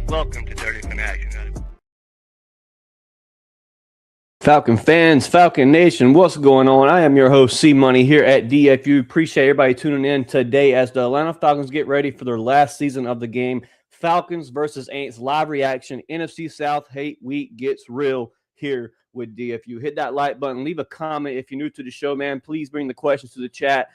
Welcome to Dirty Fanatics. Falcon fans, Falcon Nation, what's going on? I am your host, C Money, here at DFU. Appreciate everybody tuning in today as the Atlanta Falcons get ready for their last season of the game. Falcons versus Ain'ts live reaction. NFC South hate week gets real here with DFU. Hit that like button. Leave a comment if you're new to the show, man. Please bring the questions to the chat.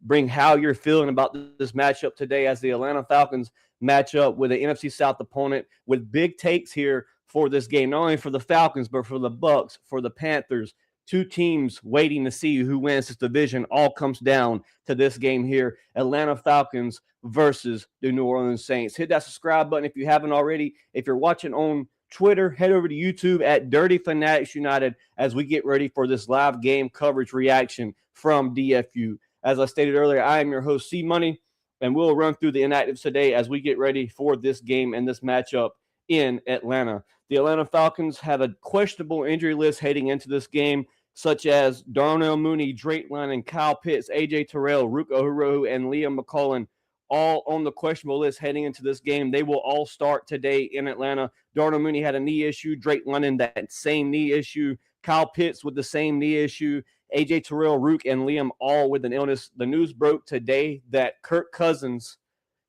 Bring how you're feeling about this matchup today as the Atlanta Falcons match up with an NFC South opponent with big takes here for this game, not only for the Falcons, but for the Bucs, for the Panthers. Two teams waiting to see who wins this division. All comes down to this game here, Atlanta Falcons versus the New Orleans Saints. Hit that subscribe button if you haven't already. If you're watching on Twitter, head over to YouTube at Dirty Fanatics United as we get ready for this live game coverage reaction from DFU. As I stated earlier, I am your host, C Money, and we'll run through the inactives today as we get ready for this game and this matchup in Atlanta. The Atlanta Falcons have a questionable injury list heading into this game, such as Darnell Mooney, Drake London, Kyle Pitts, AJ Terrell, Rook Ohurohu, and Liam McCullen, all on the questionable list heading into this game. They will all start today in Atlanta. Darnell Mooney had a knee issue. Drake London, that same knee issue. Kyle Pitts with the same knee issue. AJ Terrell, Rook, and Liam all with an illness. The news broke today that Kirk Cousins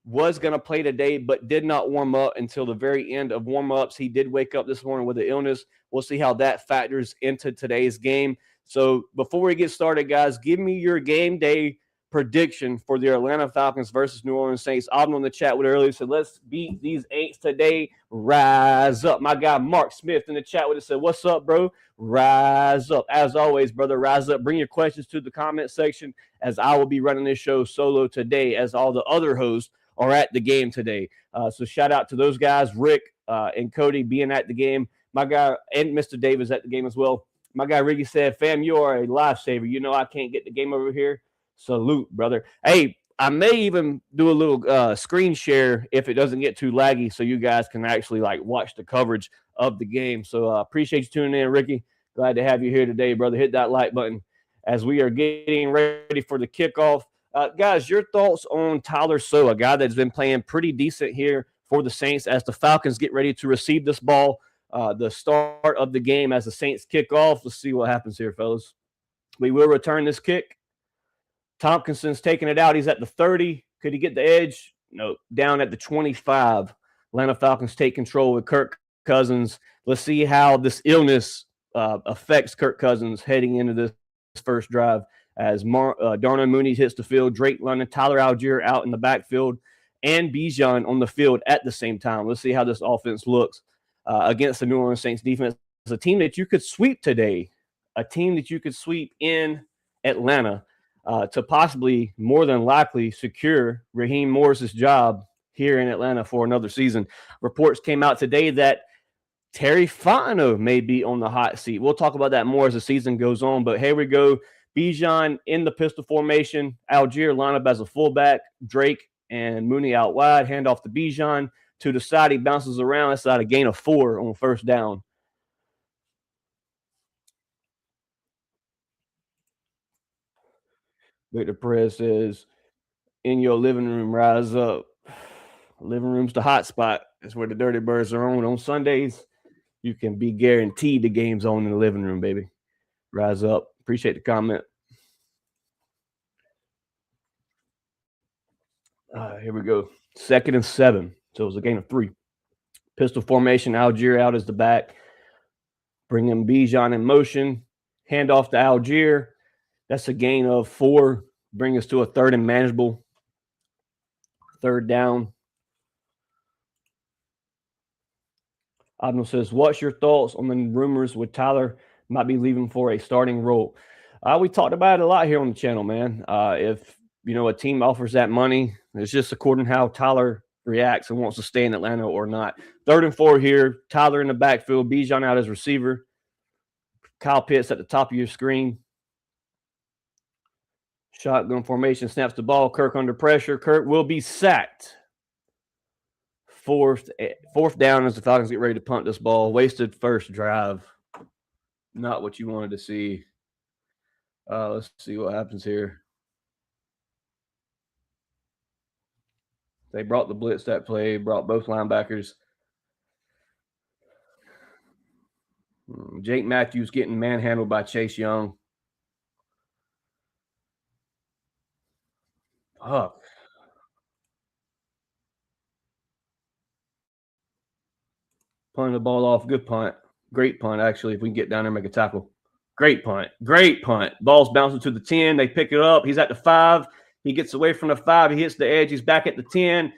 was going to play today, but did not warm up until the very end of warm-ups. He did wake up this morning with an illness. We'll see how that factors into today's game. So before we get started, guys, give me your game day prediction for the Atlanta Falcons versus New Orleans Saints. I'm on the chat with earlier, so let's beat these Ain'ts today. Rise up. My guy Mark Smith in the chat with us said, what's up, bro? Rise up. As always, brother, rise up. Bring your questions to the comment section as I will be running this show solo today as all the other hosts are at the game today. So shout out to those guys, Rick and Cody being at the game. My guy and Mr. Davis at the game as well. My guy Ricky said, fam, you are a lifesaver. You know I can't get the game over here. Salute, brother. Hey, I may even do a little screen share if it doesn't get too laggy so you guys can actually like watch the coverage of the game. So appreciate you tuning in, Ricky. Glad to have you here today, brother. Hit that like button as we are getting ready for the kickoff. Guys, your thoughts on Tyler Sow, a guy that's been playing pretty decent here for the Saints as the Falcons get ready to receive this ball. The start of the game as the Saints kick off. Let's see what happens here, fellas. We will return this kick. Tompkinson's taking it out. He's at the 30. Could he get the edge? No, down at the 25. Atlanta Falcons take control with Kirk Cousins. Let's see how this illness affects Kirk Cousins heading into this first drive. As Darnell Mooney hits the field, Drake London, Tyler Algier out in the backfield, and Bijan on the field at the same time. Let's see how this offense looks against the New Orleans Saints defense. It's a team that you could sweep today, a team that you could sweep in Atlanta to possibly, more than likely, secure Raheem Morris's job here in Atlanta for another season. Reports came out today that Terry Fontenot may be on the hot seat. We'll talk about that more as the season goes on, but here we go. Bijan in the pistol formation. Algier line up as a fullback. Drake and Mooney out wide. Hand off to Bijan. To the side, he bounces around. That's out a gain of 4 on first down. Victor Perez says, in your living room, rise up. Living room's the hot spot. That's where the Dirty Birds are on Sundays. You can be guaranteed the game's on in the living room, baby. Rise up. Appreciate the comment. Here we go. 2nd and 7. So it was a gain of 3. Pistol formation. Algier out as the back. Bringing Bijan in motion. Hand off to Algier. That's a gain of 4. Bring us to a 3rd and manageable. 3rd down. Abner says, what's your thoughts on the rumors with Tyler might be leaving for a starting role? We talked about it a lot here on the channel, man. If a team offers that money, it's just according to how Tyler reacts and wants to stay in Atlanta or not. 3rd and 4 here. Tyler in the backfield. Bijan out as receiver. Kyle Pitts at the top of your screen. Shotgun formation, snaps the ball. Kirk under pressure. Kirk will be sacked. Fourth down as the Falcons get ready to punt this ball. Wasted first drive. Not what you wanted to see. Let's see what happens here. They brought the blitz that play, brought both linebackers. Jake Matthews getting manhandled by Chase Young. Fuck. Punting the ball off. Good punt. Great punt, actually, if we can get down there and make a tackle. Great punt. Great punt. Ball's bouncing to the 10. They pick it up. He's at the 5. He gets away from the 5. He hits the edge. He's back at the 10,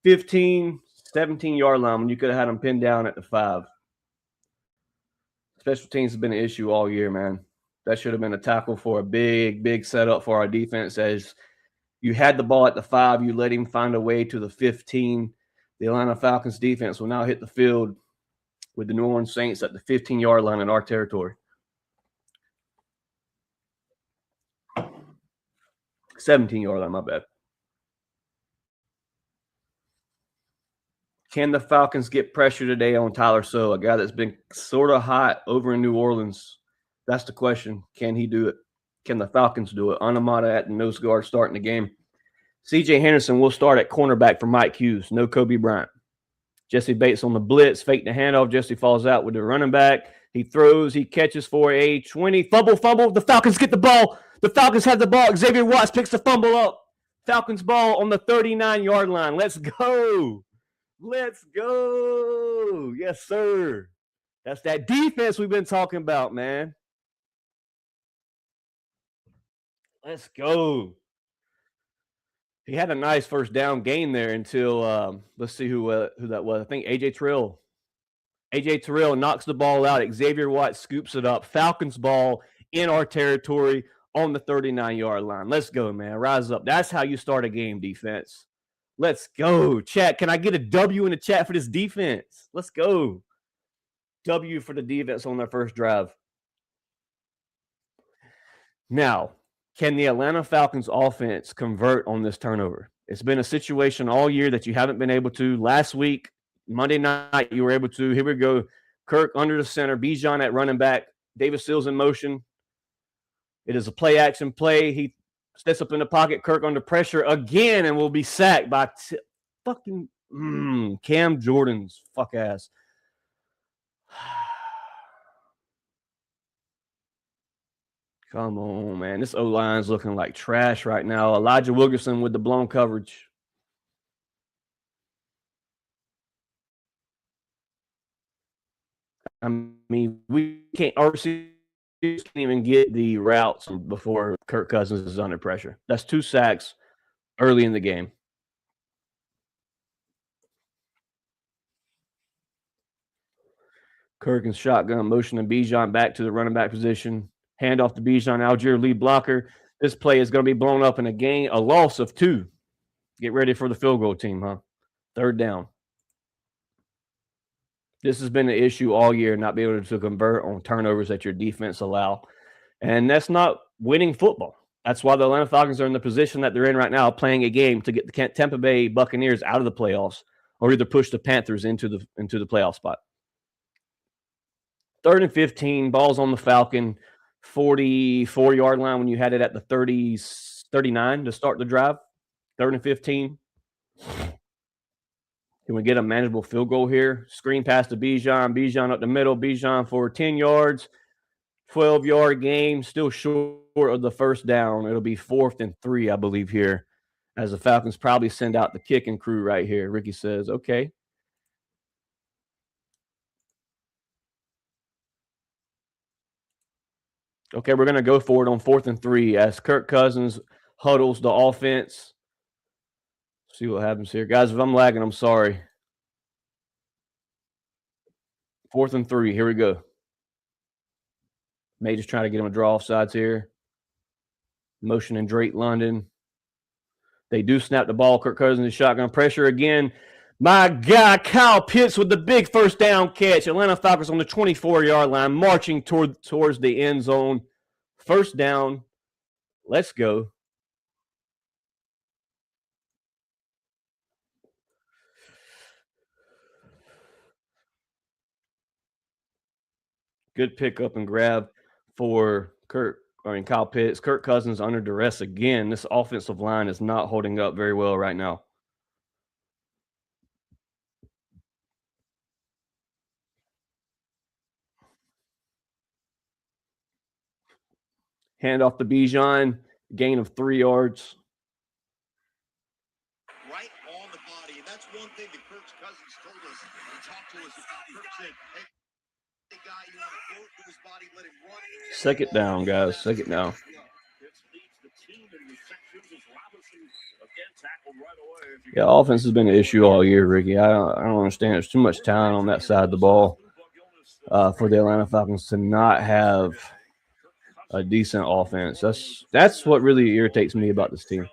15, 17-yard line when you could have had him pinned down at the 5. Special teams has been an issue all year, man. That should have been a tackle for a big, big setup for our defense. As you had the ball at the 5, you let him find a way to the 15. The Atlanta Falcons defense will now hit the field with the New Orleans Saints at the 15-yard line in our territory. 17-yard line, my bad. Can the Falcons get pressure today on Tyler Sow, a guy that's been sort of hot over in New Orleans? That's the question. Can he do it? Can the Falcons do it? Anamata at the nose guard starting the game. C.J. Henderson will start at cornerback for Mike Hughes. No Kobe Bryant. Jesse Bates on the blitz. Fake the handoff. Jesse falls out with the running back. He throws. He catches for a 20. Fumble. The Falcons get the ball. The Falcons have the ball. Xavier Watts picks the fumble up. Falcons ball on the 39-yard line. Let's go. Let's go. Yes, sir. That's that defense we've been talking about, man. Let's go. He had a nice first down gain there until let's see who that was. I think AJ Terrell. AJ Terrell knocks the ball out. Xavier Watts scoops it up. Falcons ball in our territory on the 39-yard line. Let's go, man. Rise up. That's how you start a game, defense. Let's go. Chat, can I get a W in the chat for this defense? Let's go. W for the defense on their first drive. Now, can the Atlanta Falcons offense convert on this turnover? It's been a situation all year that you haven't been able to. Last week, Monday night, you were able to. Here we go. Kirk under the center. Bijan at running back. Davis Sills in motion. It is a play-action play. He steps up in the pocket. Kirk under pressure again and will be sacked by fucking Cam Jordan's fuck ass. Come on, man. This O-line's looking like trash right now. Elijah Wilkerson with the blown coverage. I mean, we can't even get the routes before Kirk Cousins is under pressure. That's 2 sacks early in the game. Kirk and shotgun motion and Bijan back to the running back position. Hand off to Bijan, Algier lead blocker. This play is going to be blown up in a loss of 2. Get ready for the field goal team, huh? 3rd down. This has been an issue all year, not being able to convert on turnovers that your defense allow. And that's not winning football. That's why the Atlanta Falcons are in the position that they're in right now, playing a game to get the Tampa Bay Buccaneers out of the playoffs or either push the Panthers into the playoff spot. 3rd and 15, ball's on the Falcon 44-yard line when you had it at the 39 to start the drive. 3rd and 15. Can we get a manageable field goal here? Screen pass to Bijan. Bijan up the middle. Bijan for 10 yards. 12-yard game. Still short of the first down. It'll be 4th and 3, I believe, here, as the Falcons probably send out the kicking crew right here. Ricky says, okay. Okay, we're going to go for it on 4th and 3 as Kirk Cousins huddles the offense. See what happens here. Guys, if I'm lagging, I'm sorry. 4th and 3. Here we go. May just trying to get him a draw offsides here. Motion and Drake London. They do snap the ball. Kirk Cousins is shotgun pressure again. My God, Kyle Pitts with the big first down catch. Atlanta Falcons on the 24-yard line, marching towards the end zone. First down. Let's go. Good pickup and grab for Kyle Pitts. Kirk Cousins under duress again. This offensive line is not holding up very well right now. Hand off to Bijan. Gain of 3 yards. Right on the body. And that's one thing that Kirk Cousins told us. He talked to us about. Kirk said, hey, guy, you want to float to his body, let him run. Second down, guys. Second down. Yeah, offense has been an issue all year, Ricky. I don't understand. There's too much talent on that side of the ball for the Atlanta Falcons to not have a decent offense. That's what really irritates me about this team.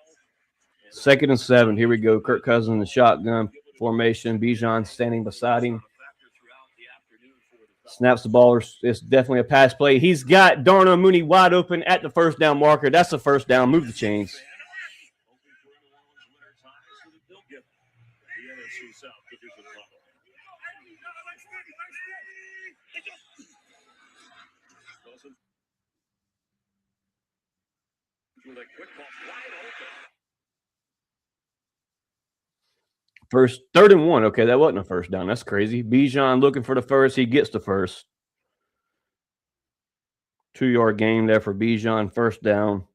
2nd and 7. Here we go. Kirk Cousins in the shotgun formation. Bijan standing beside him. Snaps the ball. It's definitely a pass play. He's got Darnell Mooney wide open at the first down marker. That's the first down. Move the chains. First, 3rd and 1. Okay, that wasn't a first down. That's crazy. Bijan looking for the first. He gets the first. 2-yard gain there for Bijan. First down.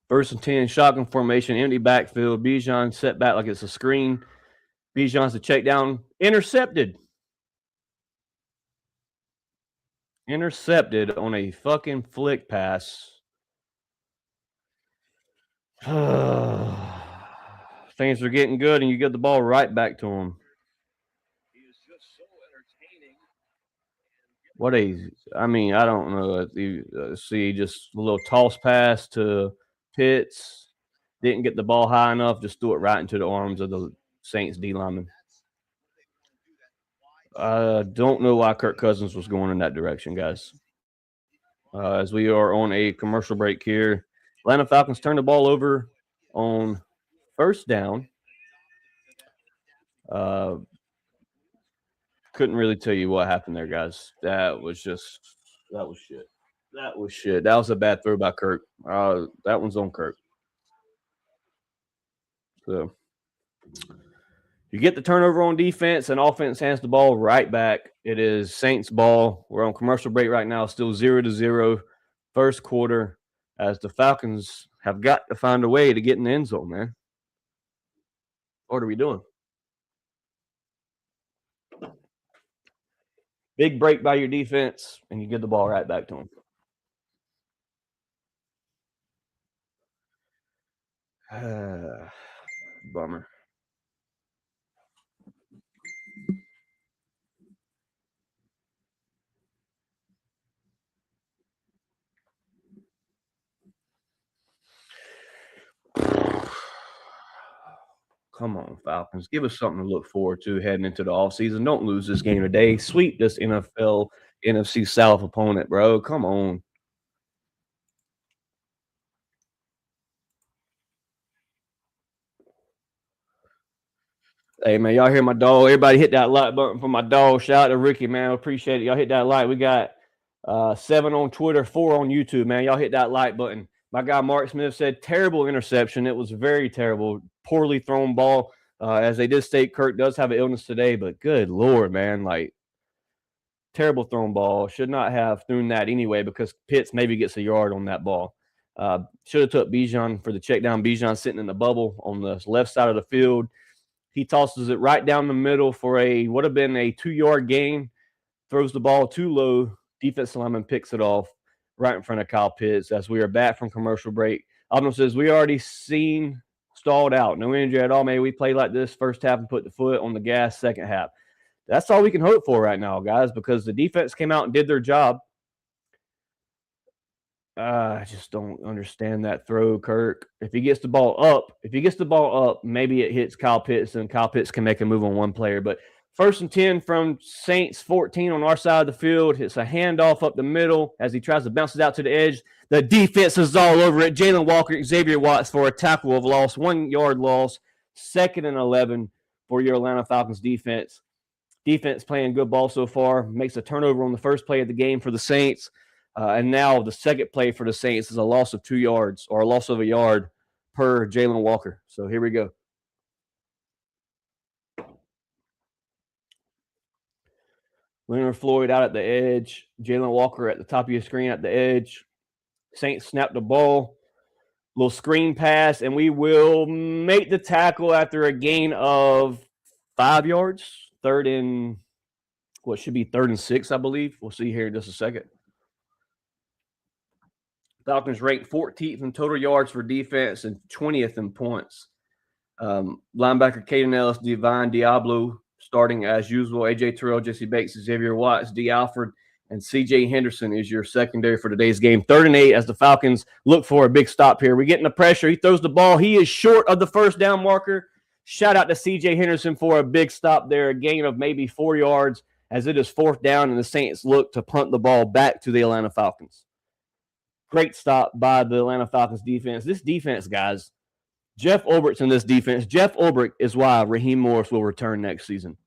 First and 10, shotgun formation, empty backfield. Bijan set back like it's a screen. Bijan's the check down. Intercepted on a fucking flick pass. Things are getting good, and you get the ball right back to him. I don't know. See, just a little toss pass to Pitts. Didn't get the ball high enough. Just threw it right into the arms of the Saints D lineman. I don't know why Kirk Cousins was going in that direction, guys. As we are on a commercial break here, Atlanta Falcons turn the ball over on first down. Couldn't really tell you what happened there, guys. That was shit. That was a bad throw by Kirk. That one's on Kirk. So you get the turnover on defense, and offense hands the ball right back. It is Saints ball. We're on commercial break right now, still 0-0, first quarter, as the Falcons have got to find a way to get in the end zone, man. What are we doing? Big break by your defense, and you get the ball right back to them. Bummer. Come on, Falcons. Give us something to look forward to heading into the offseason. Don't lose this game today. Sweep this NFC South opponent, bro. Come on. Hey, man, y'all hear my dog. Everybody hit that like button for my dog. Shout out to Ricky, man. Appreciate it. Y'all hit that like. We got 7 on Twitter, 4 on YouTube, man. Y'all hit that like button. My guy Mark Smith said terrible interception. It was very terrible. Poorly thrown ball. As they did state, Kirk does have an illness today, but good Lord, man. Like, Terrible thrown ball. Should not have thrown that anyway because Pitts maybe gets a yard on that ball. Should have took Bijan for the check down. Bijan sitting in the bubble on the left side of the field. He tosses it right down the middle for would have been a 2-yard gain. Throws the ball too low. Defensive lineman picks it off right in front of Kyle Pitts as we are back from commercial break. Abner says, we already seen stalled out. No injury at all. Maybe we play like this first half and put the foot on the gas second half. That's all we can hope for right now, guys, because the defense came out and did their job. I just don't understand that throw, Kirk. If he gets the ball up, maybe it hits Kyle Pitts, and Kyle Pitts can make a move on one player. But 1st and 10 from Saints 14 on our side of the field. It's a handoff up the middle as he tries to bounce it out to the edge. The defense is all over it. Jalen Walker, Xavier Watts for a tackle of loss, 1-yard loss, 2nd and 11 for your Atlanta Falcons defense. Defense playing good ball so far. Makes a turnover on the first play of the game for the Saints. And now the second play for the Saints is a loss of 2 yards or a loss of a yard per Jalen Walker. So here we go. Leonard Floyd out at the edge. Jalen Walker at the top of your screen at the edge. Saints snap the ball. Little screen pass, and we will make the tackle after a gain of 5 yards. 3rd and 6, I believe. We'll see here in just a second. Falcons ranked 14th in total yards for defense and 20th in points. Linebacker Caden Ellis, Divine Diablo starting as usual. A.J. Terrell, Jesse Bates, Xavier Watts, D. Alford, and C.J. Henderson is your secondary for today's game. 3rd and 8 as the Falcons look for a big stop here. We're getting the pressure. He throws the ball. He is short of the first down marker. Shout out to C.J. Henderson for a big stop there, a gain of maybe 4 yards as it is 4th down, and the Saints look to punt the ball back to the Atlanta Falcons. Great stop by the Atlanta Falcons defense. This defense, guys, Jeff Ulbricht's in this defense. Jeff Ulbricht is why Raheem Morris will return next season.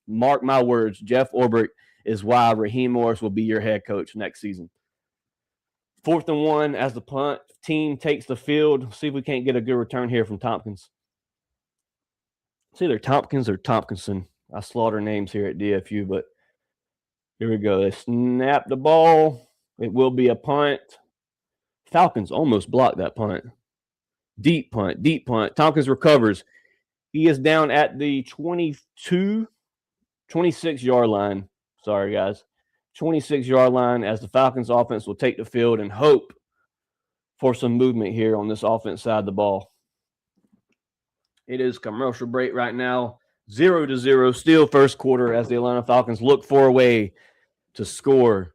Mark my words, Jeff Ulbricht is why Raheem Morris will be your head coach next season. 4th and 1 as the punt team takes the field. See if we can't get a good return here from Tompkins. It's either Tompkins or Tompkinson. I slaughter names here at DFU, but here we go. They snap the ball. It will be a punt. Falcons almost blocked that punt. Deep punt. Tompkins recovers. He is down at the 26-yard line. Sorry, guys. 26-yard line as the Falcons offense will take the field and hope for some movement here on this offense side of the ball. It is commercial break right now. 0-0. Still first quarter as the Atlanta Falcons look for a way to score.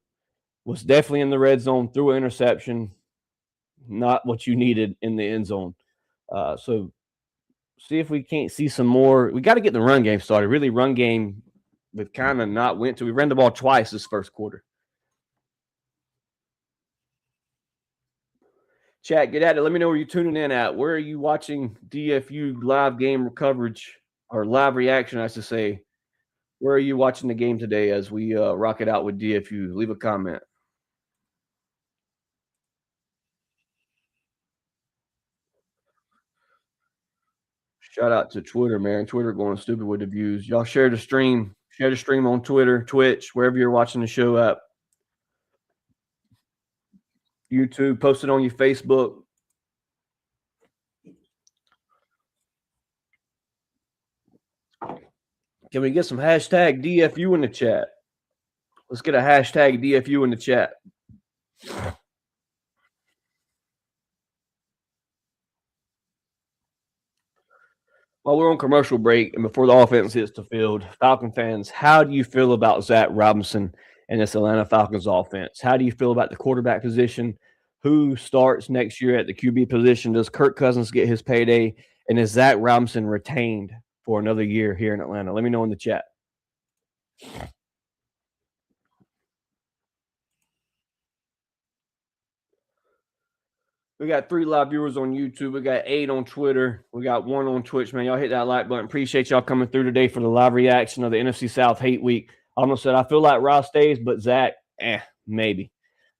Was definitely in the red zone through an interception. Not what you needed in the end zone. So see if we can't see some more. We got to get the run game started. Really, run game we've kind of not went to. We ran the ball twice this first quarter. Chat, get at it. Let me know where you're tuning in at. Where are you watching DFU live game coverage or live reaction, I should say? Where are you watching the game today as we rock it out with DFU? Leave a comment. Shout out to Twitter, man. Twitter going stupid with the views. Y'all share the stream. Share the stream on Twitter, Twitch, wherever you're watching the show at. YouTube, post it on your Facebook. Can we get some hashtag DFU in the chat? Let's get a hashtag DFU in the chat. While we're on commercial break and before the offense hits the field, Falcon fans, how do you feel about Zach Robinson and this Atlanta Falcons offense? How do you feel about the quarterback position? Who starts next year at the QB position? Does Kirk Cousins get his payday? And is Zach Robinson retained for another year here in Atlanta? Let me know in the chat. We got 3 live viewers on YouTube. We got 8 on Twitter. We got 1 on Twitch, man. Y'all hit that like button. Appreciate y'all coming through today for the live reaction of the NFC South Hate Week. I almost said I feel like Ross stays, but Zach, maybe.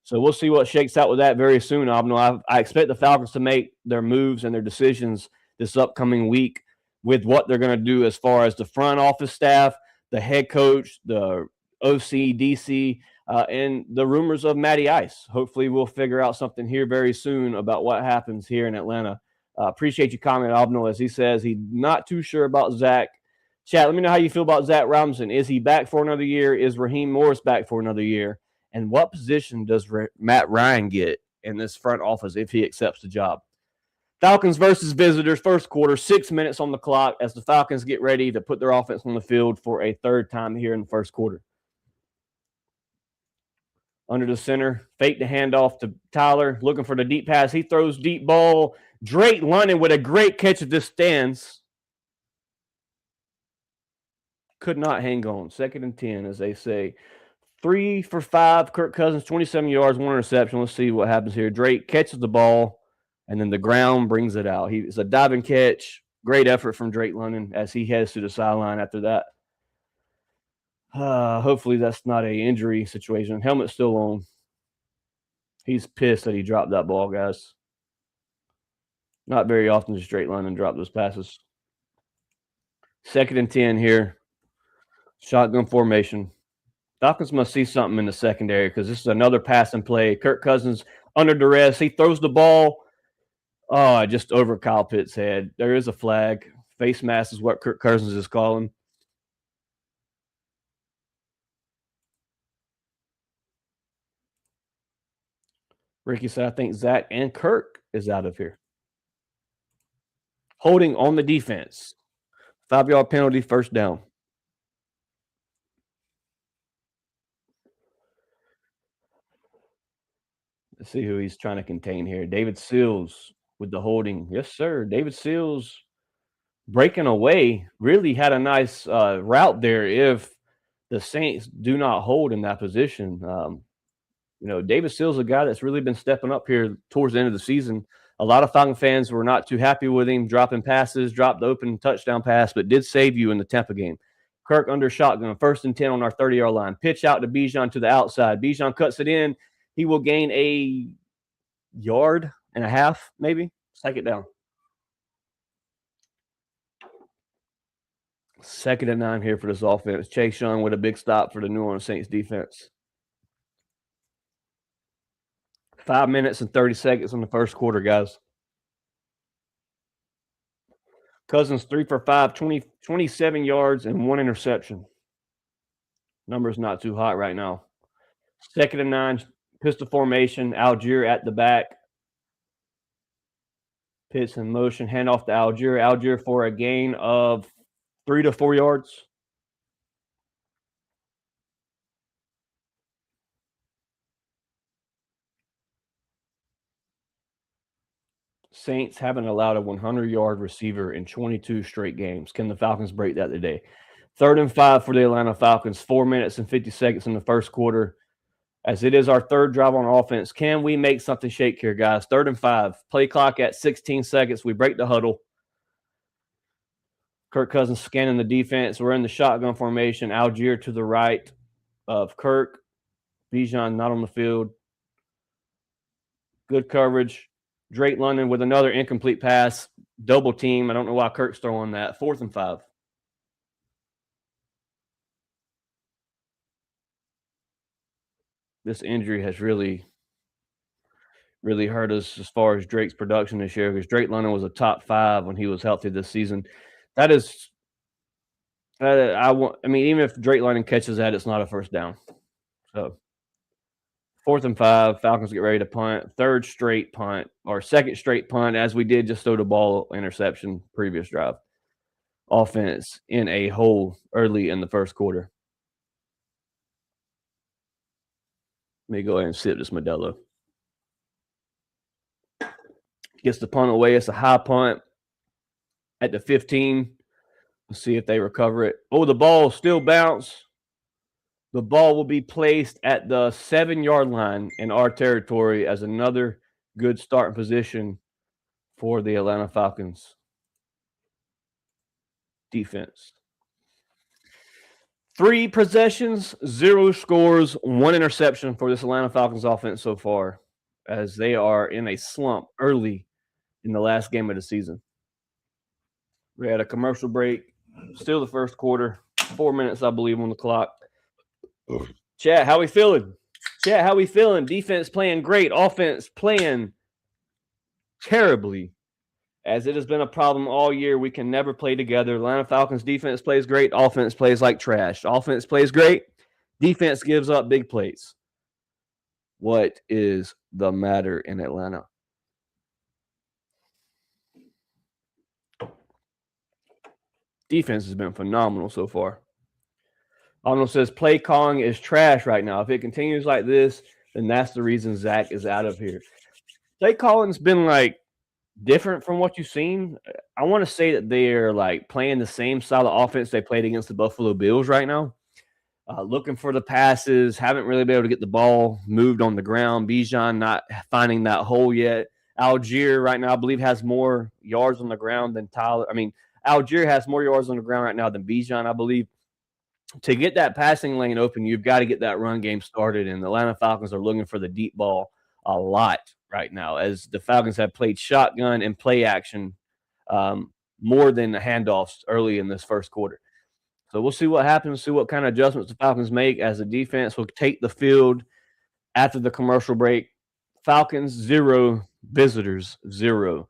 So we'll see what shakes out with that very soon. I expect the Falcons to make their moves and their decisions this upcoming week with what they're going to do as far as the front office staff, the head coach, the OC, DC, and the rumors of Matty Ice. Hopefully we'll figure out something here very soon about what happens here in Atlanta. Appreciate you commenting, Obno, as he says he's not too sure about Zach. Chat, let me know how you feel about Zach Robinson. Is he back for another year? Is Raheem Morris back for another year? And what position does Matt Ryan get in this front office if he accepts the job? Falcons versus visitors, first quarter, 6 minutes on the clock as the Falcons get ready to put their offense on the field for a third time here in the first quarter. Under the center, fake the handoff to Tyler, looking for the deep pass. He throws deep ball. Drake London with a great catch at this stands. Could not hang on. 2nd and 10, as they say. 3 for 5. Kirk Cousins, 27 yards, 1 interception. Let's see what happens here. Drake catches the ball, and then the ground brings it out. It's a diving catch. Great effort from Drake London as he heads to the sideline after that. Hopefully that's not an injury situation. Helmet's still on. He's pissed that he dropped that ball, guys. Not very often does Drake London drop those passes. 2nd and 10 here. Shotgun formation. Falcons must see something in the secondary because this is another pass and play. Kirk Cousins under duress. He throws the ball. Just over Kyle Pitts' head. There is a flag. Face mask is what Kirk Cousins is calling. Ricky said, I think Zach and Kirk is out of here. Holding on the defense. 5-yard penalty, first down. Let's see who he's trying to contain here. David Seals with the holding. Yes, sir. David Seals breaking away. Really had a nice route there if the Saints do not hold in that position. David Seals is a guy that's really been stepping up here towards the end of the season. A lot of Falcon fans were not too happy with him, dropping passes, dropped the open touchdown pass, but did save you in the Tampa game. Kirk under shotgun, 1st and 10 on our 30-yard line. Pitch out to Bijan to the outside. Bijan cuts it in. He will gain a yard and a half, maybe. 2nd down. 2nd and 9 here for this offense. Chase Young with a big stop for the New Orleans Saints defense. 5 minutes and 30 seconds in the first quarter, guys. Cousins 3 for 5, 27 yards and 1 interception. Number's not too hot right now. 2nd and 9, pistol formation. Algier at the back. Pitts in motion, handoff to Algier. Algier for a gain of 3 to 4 yards. Saints haven't allowed a 100-yard receiver in 22 straight games. Can the Falcons break that today? 3rd and 5 for the Atlanta Falcons. 4 minutes and 50 seconds in the first quarter. As it is our third drive on offense. Can we make something shake here, guys? 3rd and 5. Play clock at 16 seconds. We break the huddle. Kirk Cousins scanning the defense. We're in the shotgun formation. Algier to the right of Kirk. Bijan not on the field. Good coverage. Drake London with another incomplete pass. Double team. I don't know why Kirk's throwing that. 4th and 5. This injury has really hurt us as far as Drake's production this year because Drake London was a top 5 when he was healthy this season. That is even if Drake London catches that, it's not a first down. So 4th and 5, Falcons get ready to punt. 3rd straight punt, or 2nd straight punt, as we did just throw the ball interception previous drive. Offense in a hole early in the first quarter. Let me go ahead and sip this Modelo. Gets the punt away. It's a high punt at the 15. Let's see if they recover it. Oh, the ball still bounced. The ball will be placed at the 7-yard line in our territory as another good starting position for the Atlanta Falcons defense. 3 possessions, 0 scores, 1 interception for this Atlanta Falcons offense so far, as they are in a slump early in the last game of the season. We had a commercial break, still the first quarter, 4 minutes, I believe, on the clock. Chat, how we feeling? Chat, how we feeling? Defense playing great. Offense playing terribly. As it has been a problem all year, we can never play together. Atlanta Falcons defense plays great. Offense plays like trash. Offense plays great. Defense gives up big plays. What is the matter in Atlanta? Defense has been phenomenal so far. Arnold says play calling is trash right now. If it continues like this, then that's the reason Zach is out of here. Play calling's been like different from what you've seen. I want to say that they're like playing the same style of offense they played against the Buffalo Bills right now. Looking for the passes, haven't really been able to get the ball moved on the ground. Bijan not finding that hole yet. Algier right now, I believe, has more yards on the ground than Tyler. I mean, Algier has more yards on the ground right now than Bijan, I believe. To get that passing lane open, you've got to get that run game started. And the Atlanta Falcons are looking for the deep ball a lot right now, as the Falcons have played shotgun and play action more than the handoffs early in this first quarter. So we'll see what happens, see what kind of adjustments the Falcons make as the defense will take the field after the commercial break. Falcons 0, visitors 0.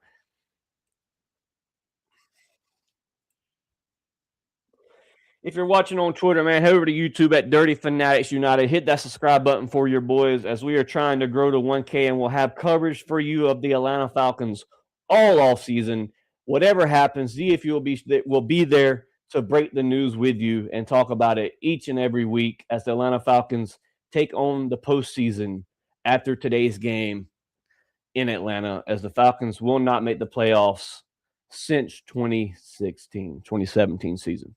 If you're watching on Twitter, man, head over to YouTube at Dirty Fanatics United. Hit that subscribe button for your boys as we are trying to grow to 1K, and we'll have coverage for you of the Atlanta Falcons all off season. Whatever happens, DFU will be there to break the news with you and talk about it each and every week as the Atlanta Falcons take on the postseason after today's game in Atlanta, as the Falcons will not make the playoffs since 2017 season.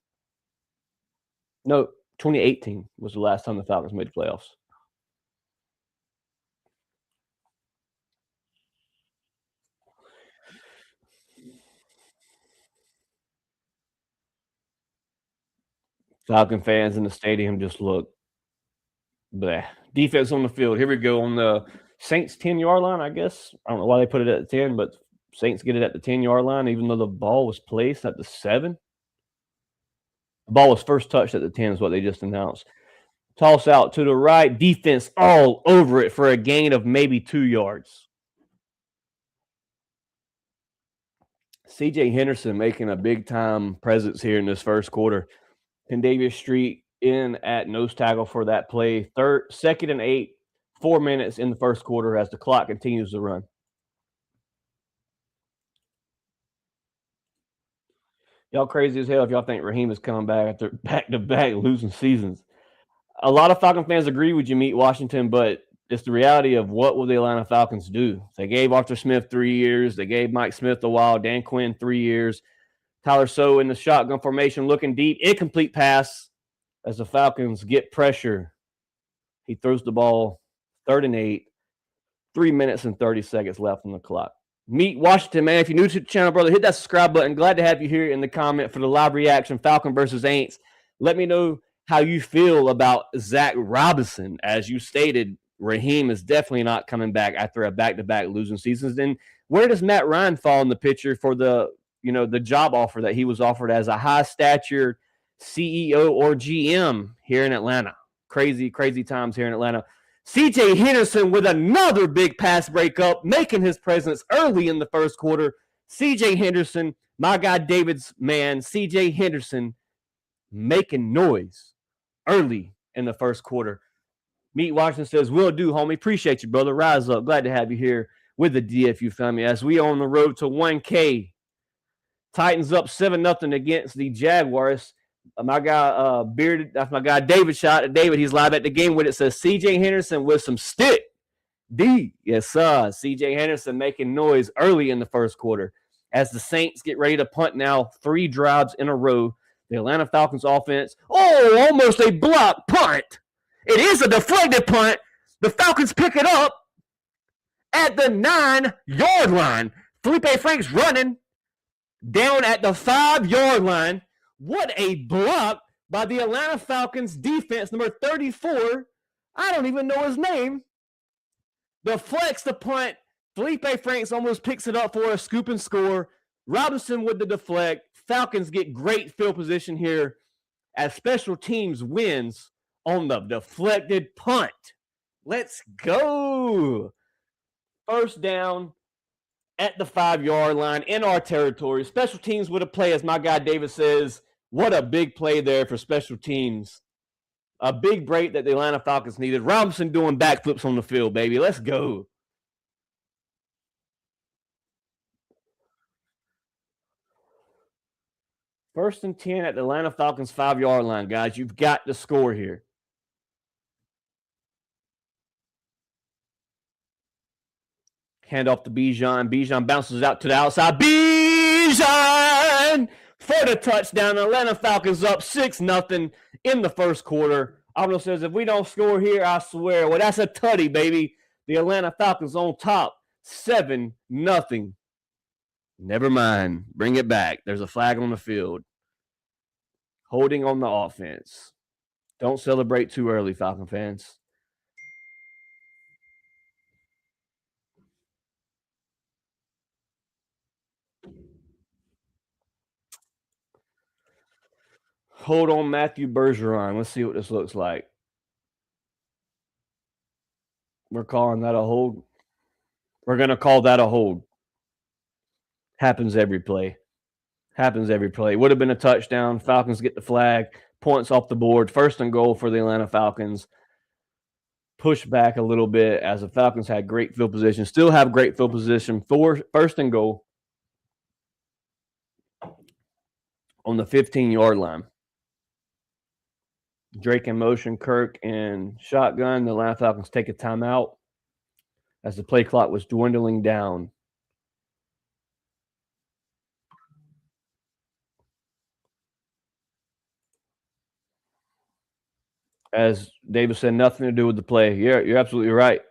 No, 2018 was the last time the Falcons made the playoffs. Falcon fans in the stadium just look bleh. Defense on the field. Here we go on the Saints 10-yard line, I guess. I don't know why they put it at the 10, but Saints get it at the 10-yard line, even though the ball was placed at the 7. The ball was first touched at the 10 is what they just announced. Toss out to the right. Defense all over it for a gain of maybe 2 yards. C.J. Henderson making a big-time presence here in this first quarter. Pendavious Street in at nose tackle for that play. 2nd and 8, 4 minutes in the first quarter as the clock continues to run. Y'all crazy as hell if y'all think Raheem is coming back after back-to-back losing seasons. A lot of Falcon fans agree with you, Meet Washington, but it's the reality of what will the Atlanta Falcons do. They gave Arthur Smith 3 years. They gave Mike Smith a while. Dan Quinn 3 years. Tyler Sow in the shotgun formation looking deep. Incomplete pass as the Falcons get pressure. He throws the ball 3rd and 8. 3 minutes and 30 seconds left on the clock. Meet Washington, man. If you're new to the channel, brother, hit that subscribe button. Glad to have you here in the comment for the live reaction, Falcon versus Ain'ts. Let me know how you feel about Zach Robinson. As you stated, Raheem is definitely not coming back after a back-to-back losing seasons. Then where does Matt Ryan fall in the picture for the job offer that he was offered as a high-statured CEO or GM here in Atlanta? Crazy, crazy times here in Atlanta. C.J. Henderson with another big pass breakup, making his presence early in the first quarter. C.J. Henderson, my guy David's man, C.J. Henderson making noise early in the first quarter. Meet Washington says, will do, homie. Appreciate you, brother. Rise up. Glad to have you here with the DFU family as we are on the road to 1K. Titans up 7-0 against the Jaguars. My guy Bearded, that's my guy David. Shot at David. He's live at the game with it. Says C.J. Henderson with some stick. D. Yes, sir. C.J. Henderson making noise early in the first quarter as the Saints get ready to punt now. 3 drives in a row. The Atlanta Falcons offense. Oh, almost a block punt. It is a deflected punt. The Falcons pick it up at the 9-yard line. Felipe Franks running down at the 5-yard line. What a block by the Atlanta Falcons defense, number 34. I don't even know his name. Deflects the punt. Felipe Franks almost picks it up for a scoop and score. Robinson with the deflect. Falcons get great field position here as special teams wins on the deflected punt. Let's go. First down at the 5-yard line in our territory. Special teams with a play, as my guy David says. What a big play there for special teams. A big break that the Atlanta Falcons needed. Robinson doing backflips on the field, baby. Let's go. First and 10 at the Atlanta Falcons 5-yard line, guys. You've got to score here. Hand off to Bijan. Bijan bounces out to the outside. Bijan for the touchdown. Atlanta Falcons up 6-0 in the first quarter. Aldo says, if we don't score here, I swear. Well, that's a tutty, baby. The Atlanta Falcons on top, 7-0. Never mind. Bring it back. There's a flag on the field. Holding on the offense. Don't celebrate too early, Falcon fans. Hold on Matthew Bergeron. Let's see what this looks like. We're calling that a hold. We're going to call that a hold. Happens every play. Happens every play. Would have been a touchdown. Falcons get the flag. Points off the board. First and goal for the Atlanta Falcons. Push back a little bit as the Falcons had great field position. Still have great field position for first and goal on the 15-yard line. Drake in motion, Kirk in shotgun. The Atlanta Falcons take a timeout as the play clock was dwindling down. As David said, nothing to do with the play. You're absolutely right.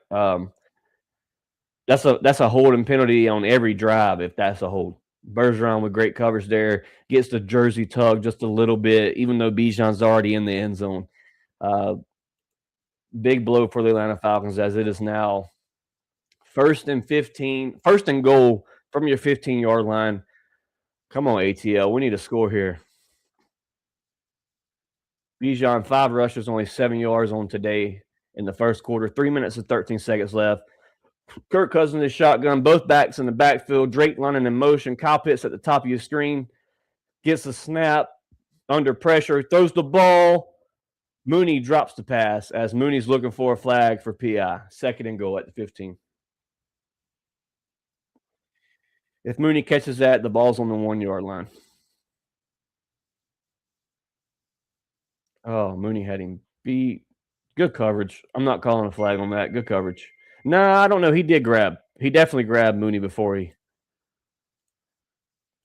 That's a holding penalty on every drive if that's a hold. Bergeron with great coverage there. Gets the jersey tug just a little bit, even though Bijan's already in the end zone. Big blow for the Atlanta Falcons as it is now first and goal from your 15-yard line. Come on, ATL. We need to score here. Bijan, 5 rushes, only 7 yards on today in the first quarter. 3 minutes and 13 seconds left. Kirk Cousins is shotgun, both backs in the backfield. Drake London in motion. Kyle Pitts at the top of your screen. Gets the snap under pressure. Throws the ball. Mooney drops the pass as Mooney's looking for a flag for PI. Second and goal at the 15. If Mooney catches that, the ball's on the 1-yard line. Oh, Mooney had him beat. Good coverage. I'm not calling a flag on that. Good coverage. No, I don't know. He did grab. He definitely grabbed Mooney before he.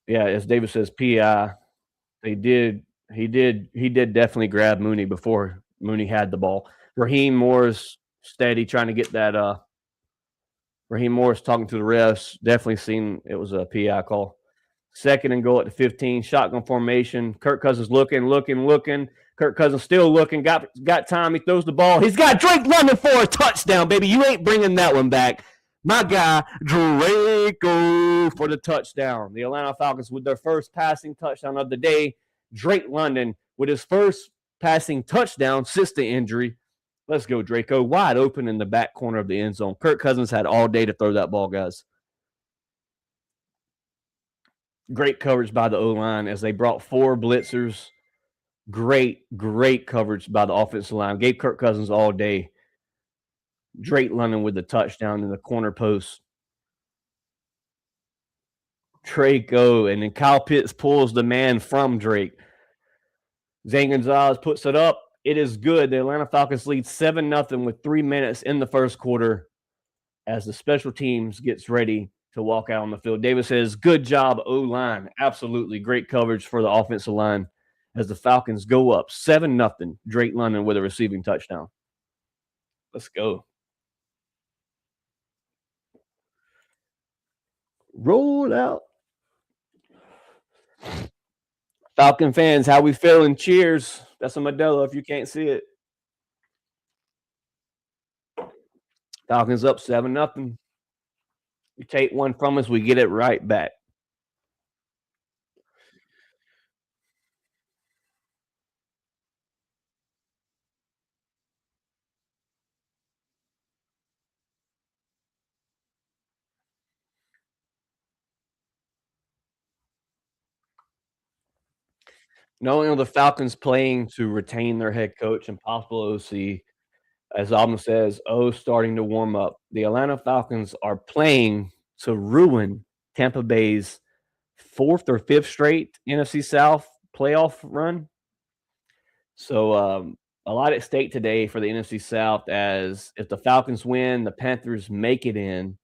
Yeah, as David says, PI. He did definitely grab Mooney before Mooney had the ball. Raheem Morris steady trying to get that. Raheem Morris talking to the refs. Definitely seen it was a PI call. Second and goal at the 15. Shotgun formation. Kirk Cousins looking. Kirk Cousins still looking. Got time. He throws the ball. He's got Drake London for a touchdown, baby. You ain't bringing that one back. My guy, Draco, for the touchdown. The Atlanta Falcons with their first passing touchdown of the day. Drake London with his first passing touchdown since the injury. Let's go, Draco. Wide open in the back corner of the end zone. Kirk Cousins had all day to throw that ball, guys. Great coverage by the O-line as they brought 4 blitzers. Great coverage by the offensive line. Gave Kirk Cousins all day. Drake London with the touchdown in the corner post. Draco, and then Kyle Pitts pulls the man from Drake. Zane Gonzalez puts it up. It is good. The Atlanta Falcons lead 7-0 with 3 minutes in the first quarter as the special teams gets ready to walk out on the field. Davis says, good job, O-line. Absolutely great coverage for the offensive line as the Falcons go up 7-0. Drake London with a receiving touchdown. Let's go. Roll out. Falcon fans, how we feeling? Cheers. That's a Modelo if you can't see it. Falcons up 7-0. You take one from us, we get it right back. Not only are the Falcons playing to retain their head coach and possible OC, as Alvin says, starting to warm up. The Atlanta Falcons are playing to ruin Tampa Bay's fourth or fifth straight NFC South playoff run. So a lot at stake today for the NFC South, as if the Falcons win, the Panthers make it in.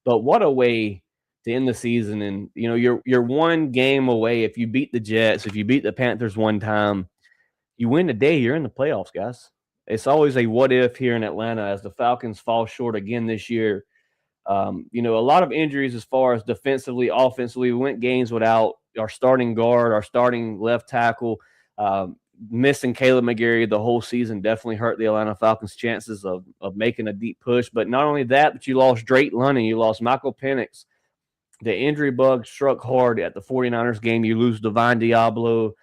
But what a way to end the season. And you're one game away. If you beat the Jets, if you beat the Panthers one time, you win today, you're in the playoffs, guys. It's always a what if here in Atlanta as the Falcons fall short again this year. A lot of injuries as far as defensively, offensively. We went games without our starting guard, our starting left tackle. Missing Caleb McGarry the whole season definitely hurt the Atlanta Falcons' chances of making a deep push. But not only that, but you lost Drake London, you lost Michael Penix. The injury bug struck hard at the 49ers game. You lose Divine Diablo.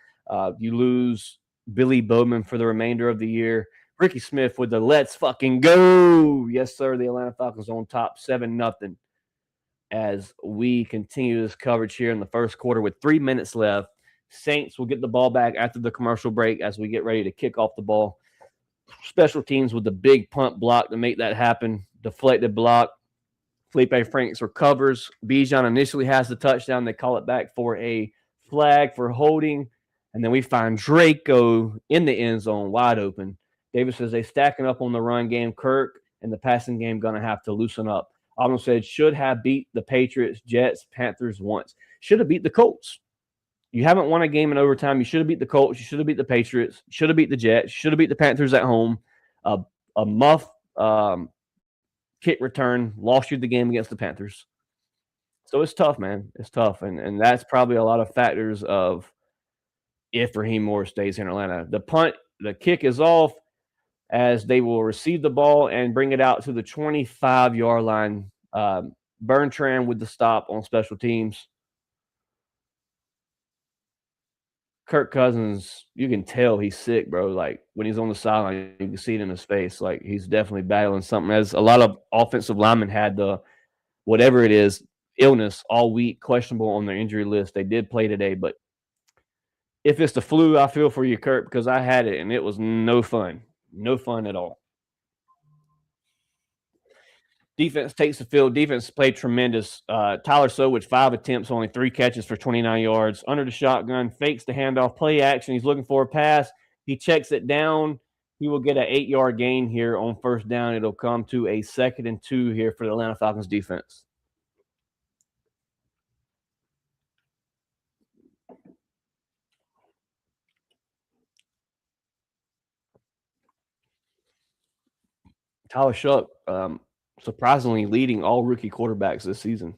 You lose Billy Bowman for the remainder of the year. Ricky Smith with the let's fucking go. Yes, sir. The Atlanta Falcons on top 7-0 as we continue this coverage here in the first quarter with 3 minutes left. Saints will get the ball back after the commercial break as we get ready to kick off the ball. Special teams with the big punt block to make that happen. Deflected block. Felipe Franks recovers. Bijan initially has the touchdown. They call it back for a flag for holding. And then we find Draco in the end zone wide open. Davis says they stacking up on the run game. Kirk and the passing game going to have to loosen up. Almost said should have beat the Patriots, Jets, Panthers once. Should have beat the Colts. You haven't won a game in overtime. You should have beat the Colts. You should have beat the Patriots. You should have beat the Jets. You should have beat the Panthers at home. A muff kick return lost you the game against the Panthers. So it's tough, man. It's tough. And that's probably a lot of factors of if Raheem Morris stays in Atlanta. The kick is off as they will receive the ball and bring it out to the 25-yard line. Bertrand with the stop on special teams. Kirk Cousins, you can tell he's sick, bro. Like when he's on the sideline, you can see it in his face. Like he's definitely battling something. As a lot of offensive linemen had the whatever it is, illness all week, questionable on their injury list. They did play today, but if it's the flu, I feel for you, Kirk, because I had it and it was no fun. No fun at all. Defense takes the field. Defense played tremendous. Tyler Sow with 5 attempts, only 3 catches for 29 yards. Under the shotgun, fakes the handoff, play action. He's looking for a pass. He checks it down. He will get an 8-yard gain here on first down. It'll come to a 2nd and 2 here for the Atlanta Falcons defense. Tyler Shuck, surprisingly leading all rookie quarterbacks this season.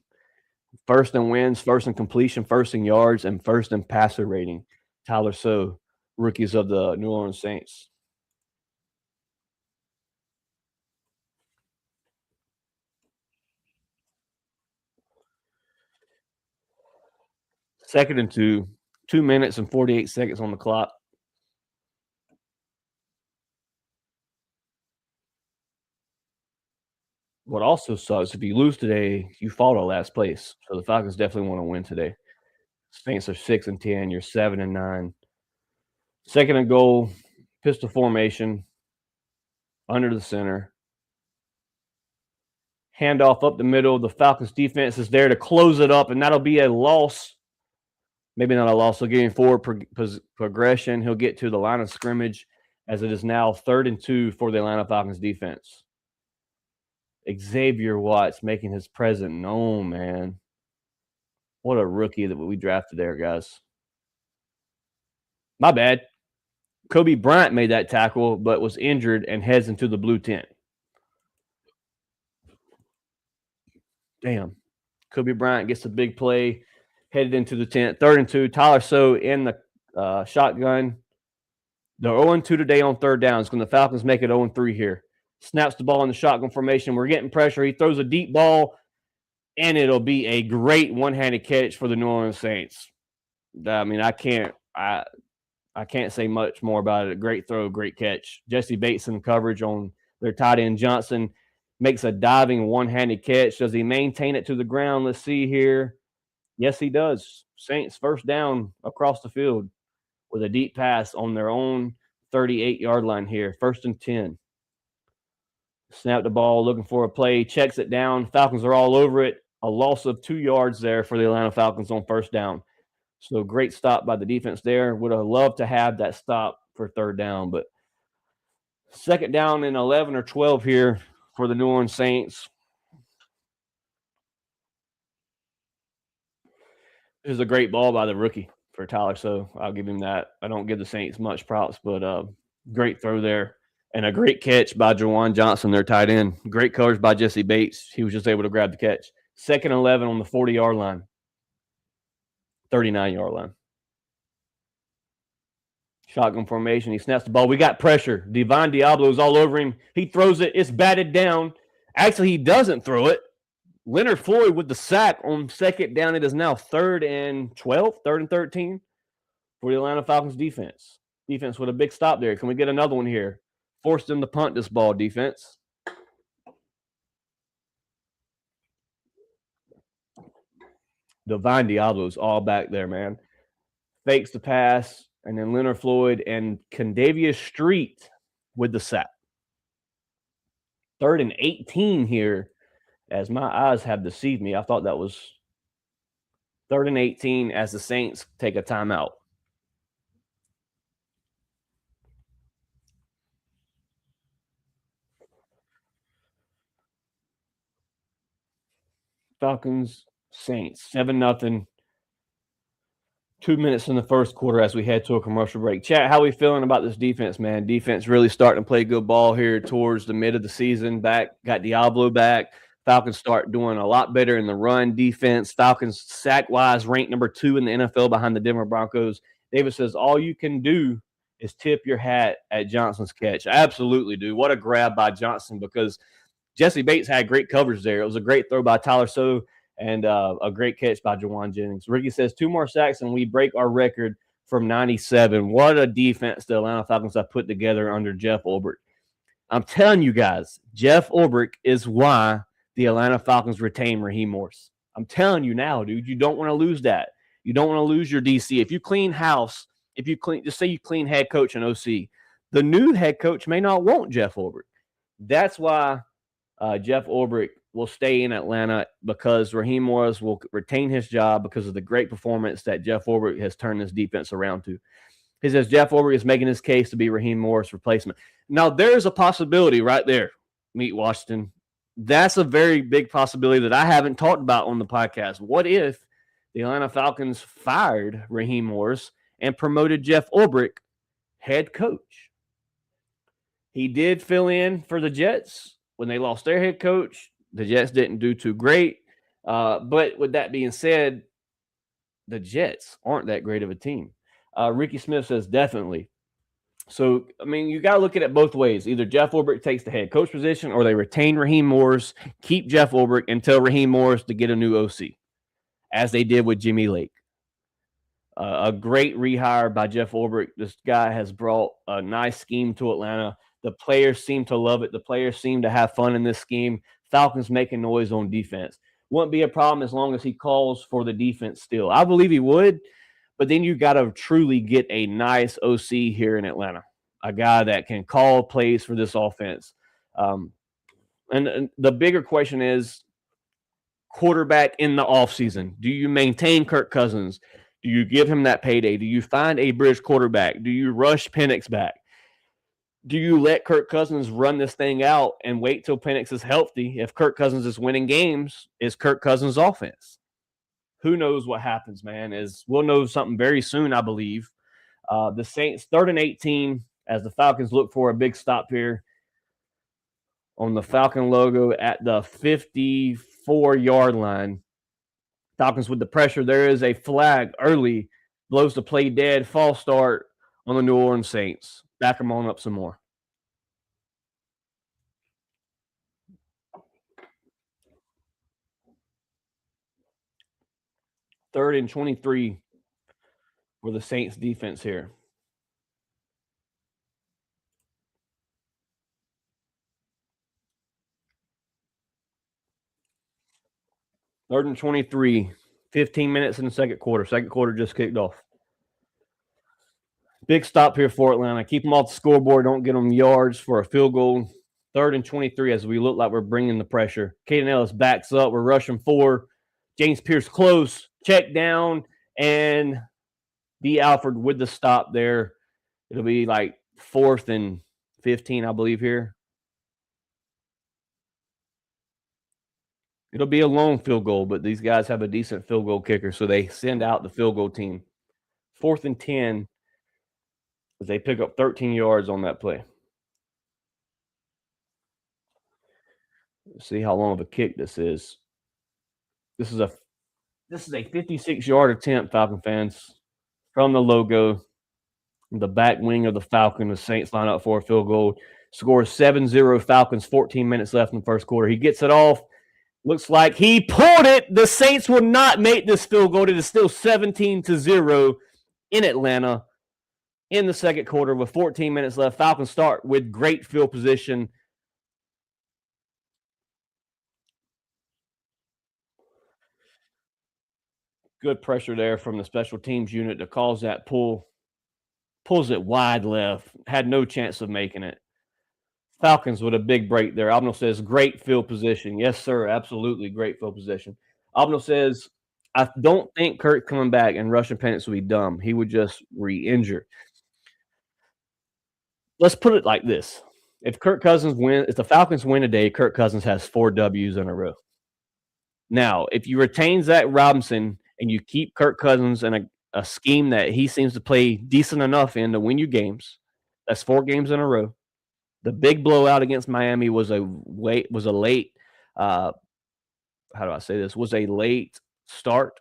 First in wins, first in completion, first in yards, and first in passer rating. Tyler Sow, rookies of the New Orleans Saints. Second and 2, 2 minutes and 48 seconds on the clock. What also sucks, if you lose today, you fall to last place. So the Falcons definitely want to win today. Saints are 6-10. You're 7-9. Second and goal, pistol formation, under the center. Handoff up the middle. The Falcons defense is there to close it up, and that'll be a loss. Maybe not a loss. He'll get in forward progression. He'll get to the line of scrimmage as it is now 3rd and 2 for the Atlanta Falcons defense. Xavier Watts making his presence known, man. What a rookie that we drafted there, guys. My bad. Kobe Bryant made that tackle, but was injured and heads into the blue tent. Damn. Kobe Bryant gets a big play, headed into the tent. 3rd and 2. Tyler Sow in the shotgun. They're 0-2 today on 3rd down. It's going the Falcons make it 0-3 here. Snaps the ball in the shotgun formation. We're getting pressure. He throws a deep ball, and it'll be a great one-handed catch for the New Orleans Saints. I mean, I can't say much more about it. A great throw, great catch. Jesse Bates in coverage on their tight end Johnson makes a diving one-handed catch. Does he maintain it to the ground? Let's see here. Yes, he does. Saints first down across the field. with a deep pass on their own 38-yard line here. 1st and 10. Snap the ball, looking for a play, checks it down. Falcons are all over it. A loss of 2 yards there for the Atlanta Falcons on 1st down. So great stop by the defense there. Would have loved to have that stop for 3rd down, but 2nd down and 11 or 12 here for the New Orleans Saints. It was a great ball by the rookie for Tyler, so I'll give him that. I don't give the Saints much props, but great throw there. And a great catch by Jawan Johnson, their tight end. Great coverage by Jesse Bates. He was just able to grab the catch. 2nd and 11 on the 40-yard line. 39-yard line. Shotgun formation. He snaps the ball. We got pressure. Divine Diablo's all over him. He throws it. It's batted down. Actually, he doesn't throw it. Leonard Floyd with the sack on 2nd down. It is now 3rd and 12, 3rd and 13 for the Atlanta Falcons defense. Defense with a big stop there. Can we get another one here? Forced them to punt this ball, defense. Divine Diablo's all back there, man. Fakes the pass, and then Leonard Floyd and Condavious Street with the sack. 3rd and 18 here, as my eyes have deceived me. I thought that was 3rd and 18 as the Saints take a timeout. Falcons, Saints, 7-0. 2 minutes in the 1st quarter as we head to a commercial break. Chat, how we feeling about this defense, man? Defense really starting to play good ball here towards the mid of the season. Got Diablo back. Falcons start doing a lot better in the run defense. Falcons sack-wise ranked number 2 in the NFL behind the Denver Broncos. David says, all you can do is tip your hat at Johnson's catch. Absolutely, dude. What a grab by Johnson, because Jesse Bates had great coverage there. It was a great throw by Tyler So and a great catch by Jawan Jennings. Ricky says 2 more sacks and we break our record from 97. What a defense the Atlanta Falcons have put together under Jeff Ulbrich. I'm telling you guys, Jeff Ulbrich is why the Atlanta Falcons retain Raheem Morris. I'm telling you now, dude, you don't want to lose that. You don't want to lose your DC. If you clean house, just say you clean head coach and OC, the new head coach may not want Jeff Ulbrich. That's why Jeff Ulbrich will stay in Atlanta, because Raheem Morris will retain his job because of the great performance that Jeff Ulbrich has turned this defense around to. He says Jeff Ulbrich is making his case to be Raheem Morris' replacement. Now, there's a possibility right there, Meet Washington. That's a very big possibility that I haven't talked about on the podcast. What if the Atlanta Falcons fired Raheem Morris and promoted Jeff Ulbrich head coach? He did fill in for the Jets when they lost their head coach. The Jets didn't do too great. But with that being said, the Jets aren't that great of a team. Ricky Smith says definitely. So, I mean, you got to look at it both ways. Either Jeff Ulbrich takes the head coach position, or they retain Raheem Morris, keep Jeff Ulbrich, and tell Raheem Morris to get a new OC, as they did with Jimmy Lake. A great rehire by Jeff Ulbrich. This guy has brought a nice scheme to Atlanta. The players seem to love it. The players seem to have fun in this scheme. Falcons making noise on defense. Wouldn't be a problem as long as he calls for the defense still. I believe he would, but then you got to truly get a nice OC here in Atlanta, a guy that can call plays for this offense. And the bigger question is quarterback in the offseason. Do you maintain Kirk Cousins? Do you give him that payday? Do you find a bridge quarterback? Do you rush Penix back? Do you let Kirk Cousins run this thing out and wait till Penix is healthy? If Kirk Cousins is winning games, is Kirk Cousins' offense? Who knows what happens, man? We'll know something very soon, I believe. The Saints 3rd and 18 as the Falcons look for a big stop here on the Falcon logo at the 54-yard line. Falcons with the pressure. There is a flag early, blows the play dead, false start on the New Orleans Saints. Back them on up some more. Third and 23 for the Saints defense here. Third and 23, 15 minutes in the second quarter. Second quarter just kicked off. Big stop here for Atlanta. Keep them off the scoreboard. Don't get them yards for a field goal. 3rd and 23 as we look like we're bringing the pressure. Caden Ellis backs up. We're rushing 4. James Pierce close. Check down. And D. Alford with the stop there. It'll be like 4th and 15, I believe, here. It'll be a long field goal, but these guys have a decent field goal kicker, so they send out the field goal team. 4th and 10 as they pick up 13 yards on that play. Let's see how long of a kick this is. This is a 56-yard attempt, Falcon fans, from the logo. The back wing of the Falcon. The Saints line up for a field goal. Scores 7-0 Falcons, 14 minutes left in the first quarter. He gets it off. Looks like he pulled it. The Saints will not make this field goal. It is still 17-0 in Atlanta in the second quarter with 14 minutes left. Falcons start with great field position. Good pressure there from the special teams unit to cause that pull. Pulls it wide left. Had no chance of making it. Falcons with a big break there. Abno says, great field position. Yes, sir. Absolutely great field position. Abno says, I don't think Kirk coming back and rushing Penix would be dumb. He would just re-injure. Let's put it like this. If the Falcons win today, Kirk Cousins has 4 W's in a row. Now, if you retain Zach Robinson and you keep Kirk Cousins in a scheme that he seems to play decent enough in to win you games, that's 4 games in a row. The big blowout against Miami was a late start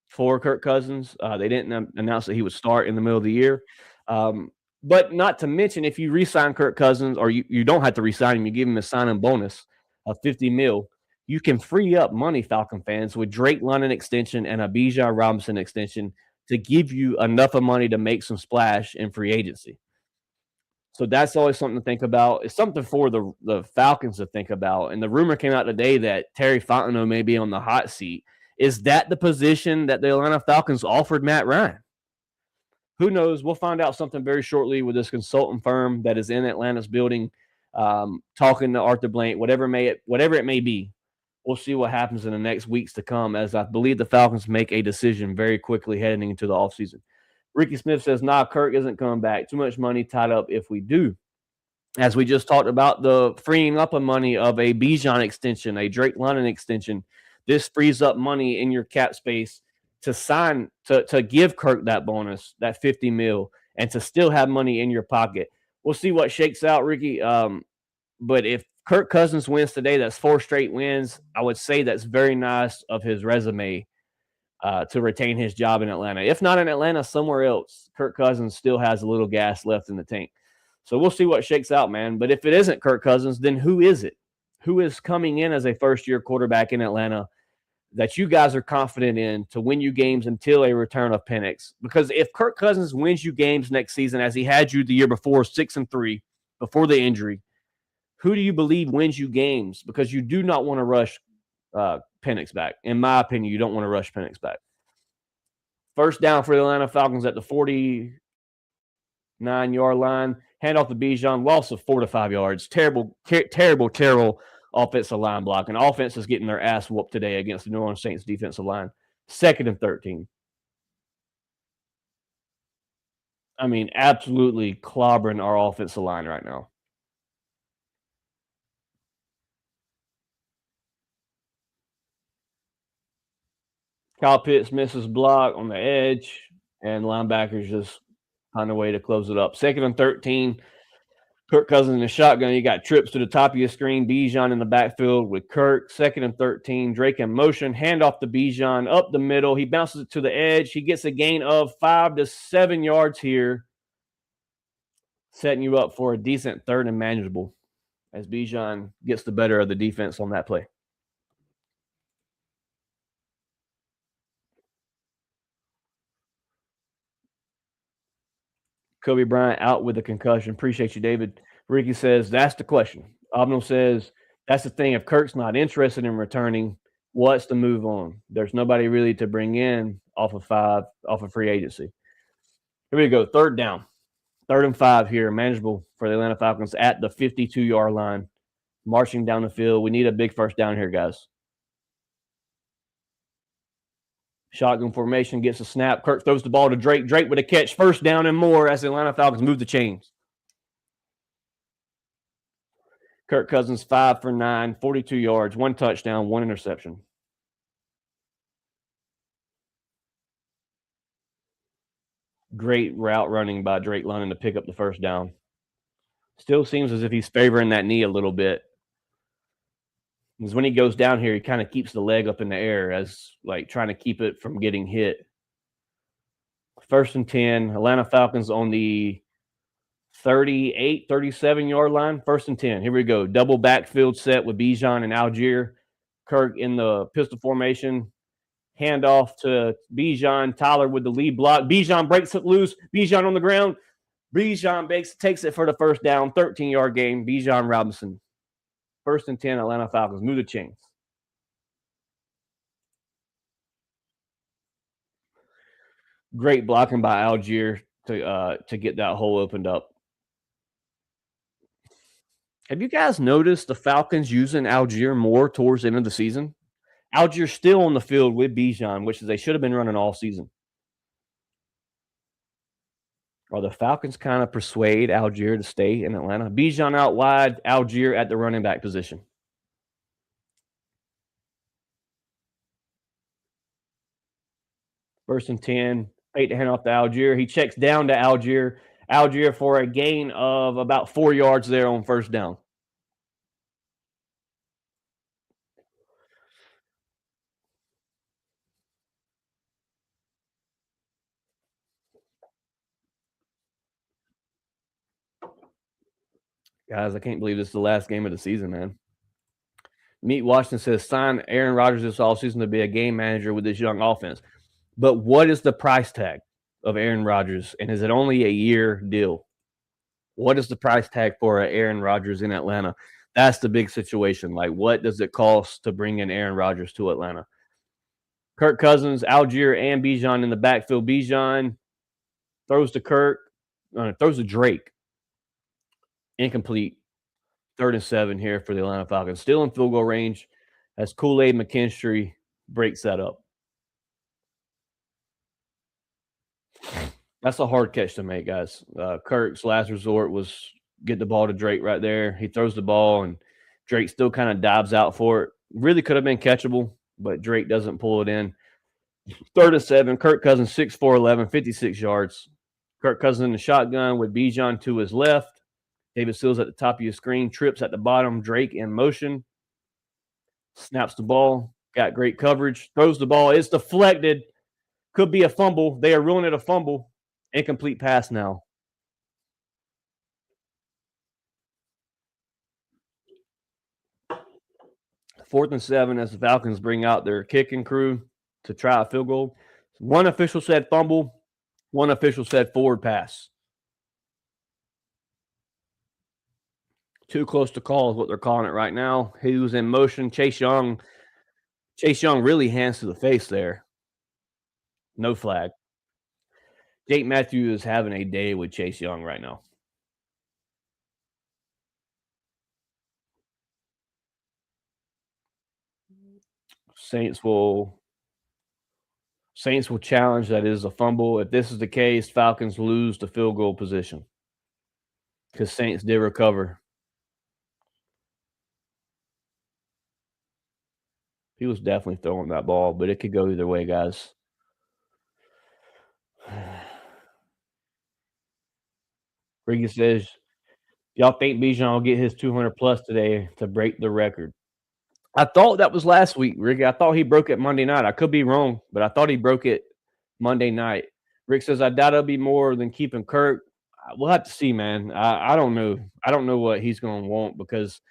for Kirk Cousins. They didn't announce that he would start in the middle of the year. But not to mention, if you re-sign Kirk Cousins, or you don't have to re-sign him, you give him a sign-in bonus of $50 million, you can free up money, Falcon fans, with Drake London extension and a Bijan Robinson extension to give you enough of money to make some splash in free agency. So that's always something to think about. It's something for the Falcons to think about. And the rumor came out today that Terry Fontenot may be on the hot seat. Is that the position that the Atlanta Falcons offered Matt Ryan? Who knows? We'll find out something very shortly with this consultant firm that is in Atlanta's building, talking to Arthur Blank, whatever it may be. We'll see what happens in the next weeks to come, as I believe the Falcons make a decision very quickly heading into the offseason. Ricky Smith says, nah, Kirk isn't coming back. Too much money tied up if we do. As we just talked about the freeing up of money of a Bijan extension, a Drake London extension, this frees up money in your cap space to give Kirk that bonus, that $50 million, and to still have money in your pocket. We'll see what shakes out, Ricky. But if Kirk Cousins wins today, that's 4 straight wins. I would say that's very nice of his resume to retain his job in Atlanta. If not in Atlanta, somewhere else, Kirk Cousins still has a little gas left in the tank. So we'll see what shakes out, man. But if it isn't Kirk Cousins, then who is it? Who is coming in as a first-year quarterback in Atlanta that you guys are confident in to win you games until a return of Penix? Because if Kirk Cousins wins you games next season, as he had you the year before, 6-3, before the injury, who do you believe wins you games? Because you do not want to rush Penix back. In my opinion, you don't want to rush Penix back. First down for the Atlanta Falcons at the 49-yard line. Hand off to Bijan. Loss of 4 to 5 yards. Terrible offensive line block. And offense is getting their ass whooped today against the New Orleans Saints defensive line. 2nd and 13. I mean, absolutely clobbering our offensive line right now. Kyle Pitts misses block on the edge, and linebackers just find a way to close it up. 2nd and 13. Kirk Cousins in the shotgun. You got trips to the top of your screen. Bijan in the backfield with Kirk. 2nd and 13. Drake in motion. Handoff to Bijan up the middle. He bounces it to the edge. He gets a gain of 5 to 7 yards here, setting you up for a decent 3rd and manageable as Bijan gets the better of the defense on that play. Kobe Bryant out with a concussion. Appreciate you, David. Ricky says, that's the question. Abno says, that's the thing. If Kirk's not interested in returning, what's the move on? There's nobody really to bring in off of free agency. Here we go. 3rd down. 3rd and 5 here, manageable for the Atlanta Falcons at the 52-yard line, marching down the field. We need a big first down here, guys. Shotgun formation, gets a snap. Kirk throws the ball to Drake. Drake with a catch. First down and more as the Atlanta Falcons move the chains. Kirk Cousins 5 for 9, 42 yards, 1 touchdown, 1 interception. Great route running by Drake London to pick up the first down. Still seems as if he's favoring that knee a little bit. Because when he goes down here, he kind of keeps the leg up in the air as like trying to keep it from getting hit. 1st and 10, Atlanta Falcons on the 38, 37-yard line. 1st and 10. Here we go. Double backfield set with Bijan and Algier. Kirk in the pistol formation. Handoff to Bijan. Tyler with the lead block. Bijan breaks it loose. Bijan on the ground. Bijan takes it for the first down. 13-yard gain. Bijan Robinson. 1st and 10, Atlanta Falcons. Move the chains. Great blocking by Algier to get that hole opened up. Have you guys noticed the Falcons using Algier more towards the end of the season? Algier's still on the field with Bijan, which they should have been running all season. Are the Falcons kind of persuade Algier to stay in Atlanta? Bijan out wide, Algier at the running back position. First and 10, fake to hand off to Algier. He checks down to Algier. Algier for a gain of about 4 yards there on first down. Guys, I can't believe this is the last game of the season, man. Meet Washington says, sign Aaron Rodgers this offseason to be a game manager with this young offense. But what is the price tag of Aaron Rodgers? And is it only a year deal? What is the price tag for Aaron Rodgers in Atlanta? That's the big situation. Like, what does it cost to bring in Aaron Rodgers to Atlanta? Kirk Cousins, Algier, and Bijan in the backfield. Bijan throws to Kirk, throws to Drake. Incomplete. 3rd and 7 here for the Atlanta Falcons. Still in field goal range as Kool-Aid McKinstry breaks that up. That's a hard catch to make, guys. Kirk's last resort was get the ball to Drake right there. He throws the ball, and Drake still kind of dives out for it. Really could have been catchable, but Drake doesn't pull it in. 3rd and 7. Kirk Cousins, 6'4", 11, 56 yards. Kirk Cousins in the shotgun with Bijan to his left. David Sills at the top of your screen. Trips at the bottom. Drake in motion. Snaps the ball. Got great coverage. Throws the ball. It's deflected. Could be a fumble. They are ruling it a fumble. Incomplete pass now. Fourth and 7 as the Falcons bring out their kicking crew to try a field goal. One official said fumble. One official said forward pass. Too close to call is what they're calling it right now. He was in motion. Chase Young really hands to the face there. No flag. Jake Matthews is having a day with Chase Young right now. Saints will challenge. That is a fumble. If this is the case, Falcons lose the field goal position because Saints did recover. He was definitely throwing that ball, but it could go either way, guys. Ricky says, y'all think Bijan will get his 200 plus today to break the record? I thought that was last week, Ricky. I thought he broke it Monday night. I could be wrong, but I thought he broke it Monday night. Rick says, I doubt it'll be more than keeping Kirk. We'll have to see, man. I don't know. I don't know what he's going to want because,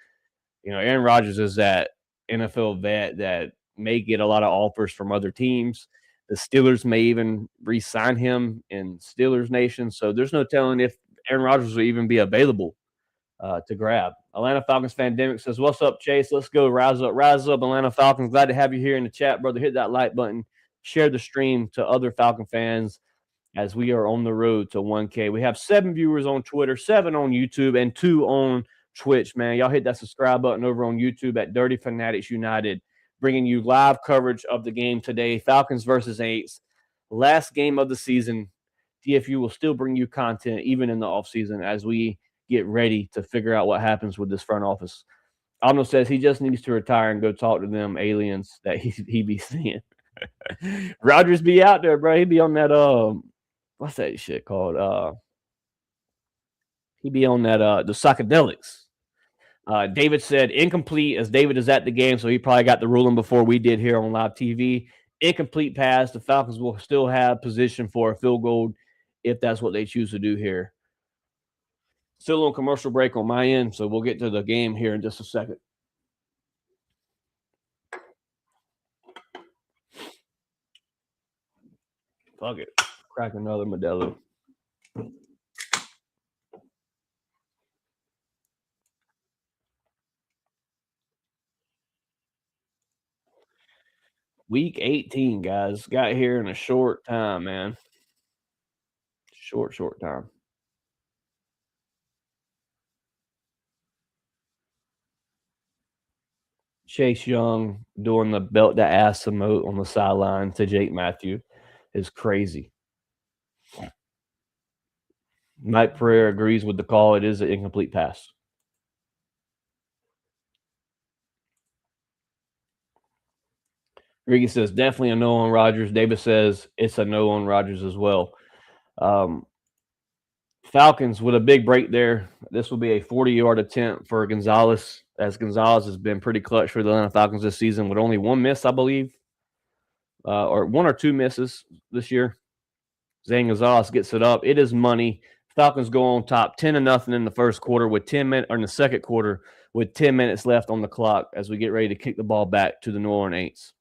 Aaron Rodgers is that NFL vet that may get a lot of offers from other teams. The Steelers may even re-sign him in Steelers Nation. So there's no telling if Aaron Rodgers will even be available to grab. Atlanta Falcons Fandemic says, what's up, Chase? Let's go. Rise up, Atlanta Falcons. Glad to have you here in the chat, brother. Hit that like button. Share the stream to other Falcon fans. as we are on the road to 1K. We have 7 viewers on Twitter, 7 on YouTube, and 2 on Twitch, man. Y'all hit that subscribe button over on YouTube at Dirty Fanatics United, bringing you live coverage of the game today, Falcons versus Ain'ts. Last game of the season. DFU will still bring you content even in the offseason as we get ready to figure out what happens with this front office. Alno says he just needs to retire and go talk to them aliens that he be seeing. Rogers be out there, bro. He be on that what's that shit called? He be on that the psychedelics. David said incomplete as David is at the game, so he probably got the ruling before we did here on live TV. Incomplete pass. The Falcons will still have position for a field goal if that's what they choose to do here. Still on commercial break on my end, so we'll get to the game here in just a second. Fuck it. Crack another Modelo. Week 18, guys. Got here in a short time, man. Short time. Chase Young doing the belt the ass emote on the sideline to Jake Matthew is crazy. Mike Pereira agrees with the call. It is an incomplete pass. Ricky says definitely a no on Rodgers. Davis says it's a no on Rodgers as well. Falcons with a big break there. This will be a 40-yard attempt for Gonzalez, as Gonzalez has been pretty clutch for the Atlanta Falcons this season with only one miss, I believe, or 1 or 2 misses this year. Zane Gonzalez gets it up. It is money. Falcons go on top 10-0 in the first quarter with 10 minutes, or in the second quarter with 10 minutes left on the clock as we get ready to kick the ball back to the New Orleans Ain'ts.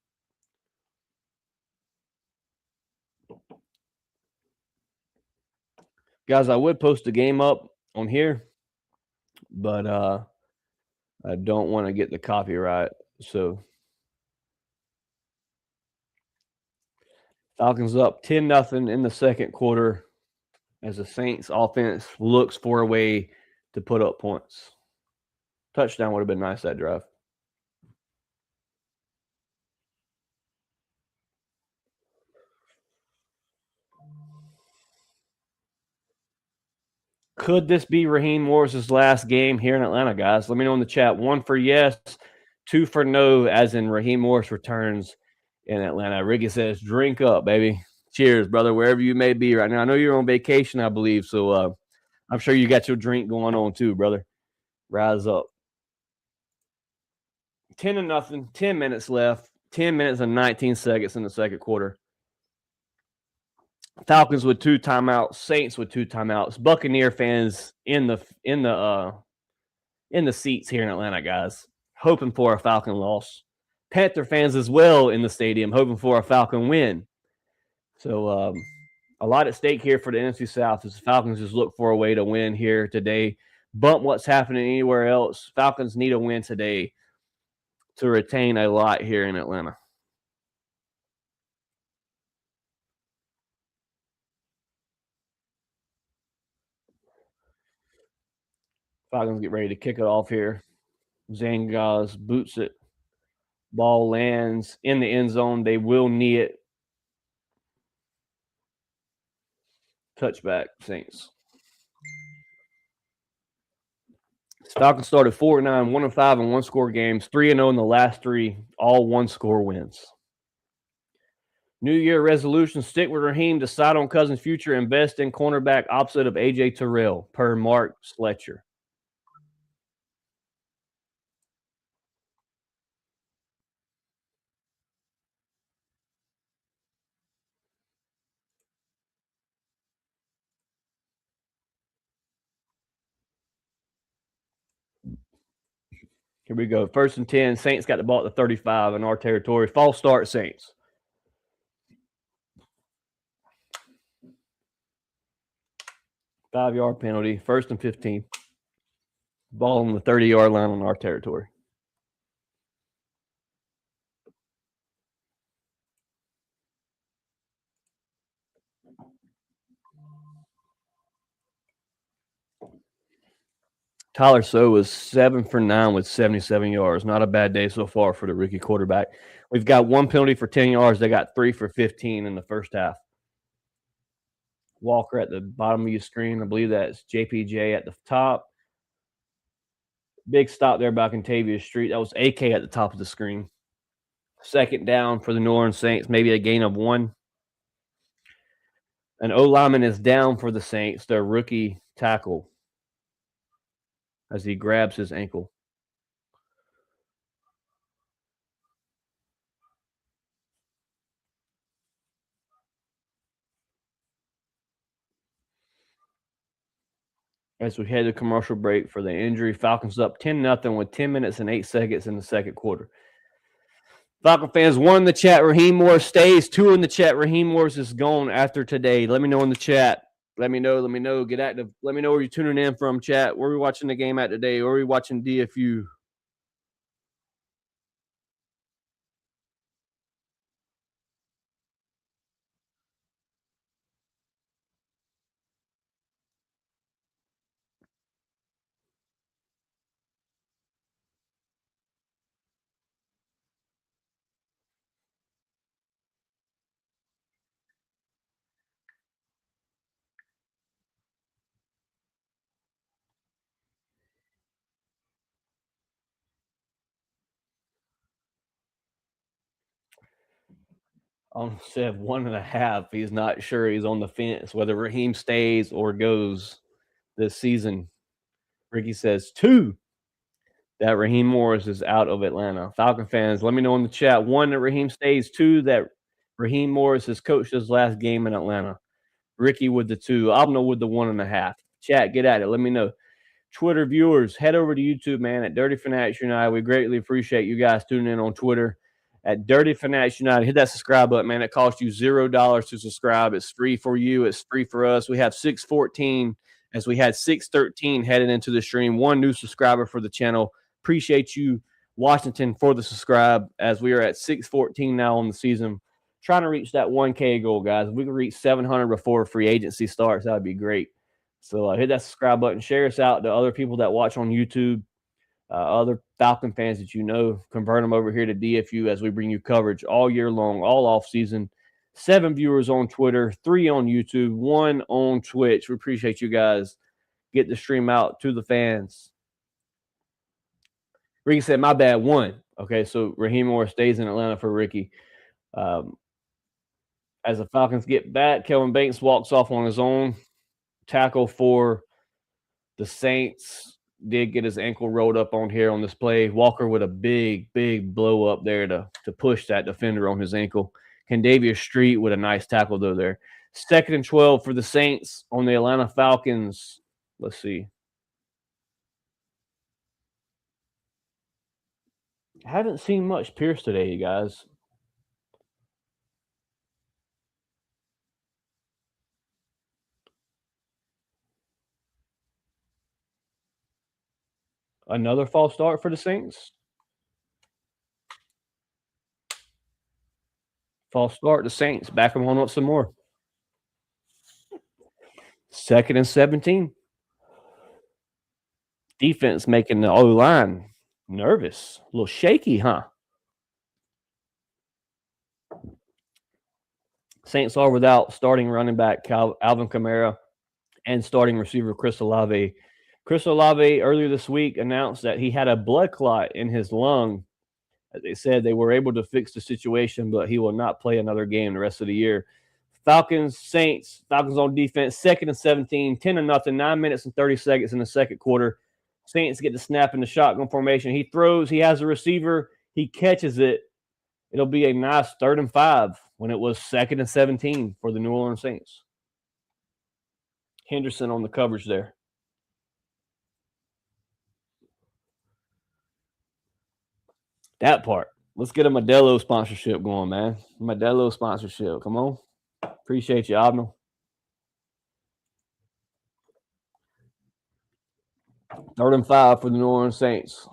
Guys, I would post the game up on here, but I don't want to get the copyright. So Falcons up 10-0 in the second quarter as the Saints offense looks for a way to put up points. Touchdown would have been nice that drive. Could this be Raheem Morris's last game here in Atlanta, guys? Let me know in the chat. 1 for yes, 2 for no, as in Raheem Morris returns in Atlanta. Ricky says, drink up, baby. Cheers, brother, wherever you may be right now. I know you're on vacation, I believe, so I'm sure you got your drink going on too, brother. Rise up. 10-0, 10 minutes left, 10 minutes and 19 seconds in the second quarter. Falcons with 2 timeouts, Saints with 2 timeouts. Buccaneer fans in the seats here in Atlanta, guys, hoping for a Falcon loss. Panther fans as well in the stadium, hoping for a Falcon win. So a lot at stake here for the NFC South as the Falcons just look for a way to win here today. Bump what's happening anywhere else. Falcons need a win today to retain a lot here in Atlanta. Falcons get ready to kick it off here. Zangas boots it. Ball lands in the end zone. They will knee it. Touchback, Saints. Falcons started 4-9, 1-5 in one-score games, 3-0 in the last 3, all one-score wins. New Year resolution, stick with Raheem, decide on Cousins' future, invest in cornerback opposite of A.J. Terrell, per Mark Sletcher. Here we go. 1st and 10. Saints got the ball at the 35 in our territory. False start, Saints. Five-yard penalty. 1st and 15. Ball on the 30-yard line on our territory. Tyler So was 7 for 9 with 77 yards. Not a bad day so far for the rookie quarterback. We've got one penalty for 10 yards. They got 3 for 15 in the first half. Walker at the bottom of your screen. I believe that's JPJ at the top. Big stop there by Contavious Street. That was AK at the top of the screen. Second down for the New Orleans Saints, maybe a gain of 1. An O-lineman is down for the Saints, their rookie tackle, as he grabs his ankle. As we head to commercial break for the injury, Falcons up 10-0 with 10 minutes and 8 seconds in the second quarter. Falcon fans, 1 in the chat, Raheem Morris stays. 2 in the chat, Raheem Morris is gone after today. Let me know in the chat. Let me know. Get active. Let me know where you're tuning in from, chat. Where are we watching the game at today? Or are we watching DFU? Said 1.5. He's not sure. He's on the fence whether Raheem stays or goes this season. Ricky says 2 that Raheem Morris is out of Atlanta. Falcon fans, let me know in the chat. 1 that Raheem stays. 2 that Raheem Morris has coached his last game in Atlanta. Ricky with the 2. Abno with the 1.5. Chat, get at it. Let me know. Twitter viewers, head over to YouTube, man, at Dirty Fanatics United. We greatly appreciate you guys tuning in on Twitter at Dirty Fanatics United. Hit that subscribe button, man. It costs you $0 to subscribe. It's free for you. It's free for us. We have 614 as we had 613 headed into the stream. 1 new subscriber for the channel. Appreciate you, Washington, for the subscribe as we are at 614 now on the season. Trying to reach that 1K goal, guys. If we can reach 700 before free agency starts, that would be great. So hit that subscribe button. Share us out to other people that watch on YouTube, other Falcon fans that you know. Convert them over here to DFU as we bring you coverage all year long, all off season. 7 viewers on Twitter, 3 on YouTube, 1 on Twitch. We appreciate you guys. Get the stream out to the fans. Ricky said, my bad, 1. Okay, so Raheem Morris stays in Atlanta for Ricky. As the Falcons get back, Kelvin Banks walks off on his own. Tackle for the Saints did get his ankle rolled up on here on this play. Walker with a big blow up there to push that defender on his ankle. Condavious Street with a nice tackle though there. 2nd and 12 for the Saints on the Atlanta Falcons. Let's see. I haven't seen much Pierce today, you guys. Another false start for the Saints. False start, the Saints. Back them on up some more. 2nd and 17. Defense making the O-line nervous. A little shaky, huh? Saints are without starting running back Alvin Kamara and starting receiver Chris Olave. Chris Olave earlier this week announced that he had a blood clot in his lung. As they said, they were able to fix the situation, but he will not play another game the rest of the year. Falcons, Saints, Falcons on defense, 2nd and 17, 10-0, 9 minutes and 30 seconds in the second quarter. Saints get the snap in the shotgun formation. He throws, he has a receiver, he catches it. It'll be a nice 3rd and 5 when it was 2nd and 17 for the New Orleans Saints. Henderson on the coverage there. That part. Let's get a Modelo sponsorship going, man. Modelo sponsorship. Come on. Appreciate you, Abno. 3rd and 5 for the New Orleans Saints.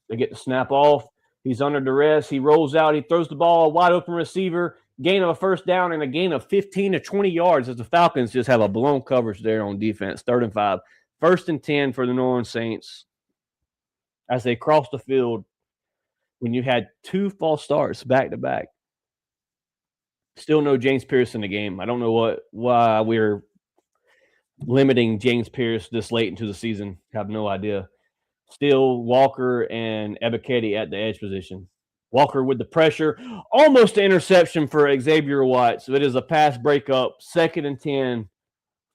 They get the snap off. He's under duress. He rolls out. He throws the ball. Wide open receiver. Gain of a 1st down and a gain of 15 to 20 yards as the Falcons just have a blown coverage there on defense. 3rd and 5. 1st and 10 for the New Orleans Saints as they cross the field when you had 2 false starts back to back. Still no James Pierce in the game. I don't know why we're limiting James Pierce this late into the season. Have no idea. Still Walker and Ebiketie at the edge position. Walker with the pressure. Almost an interception for Xavier Watts. So it is a pass breakup. 2nd and 10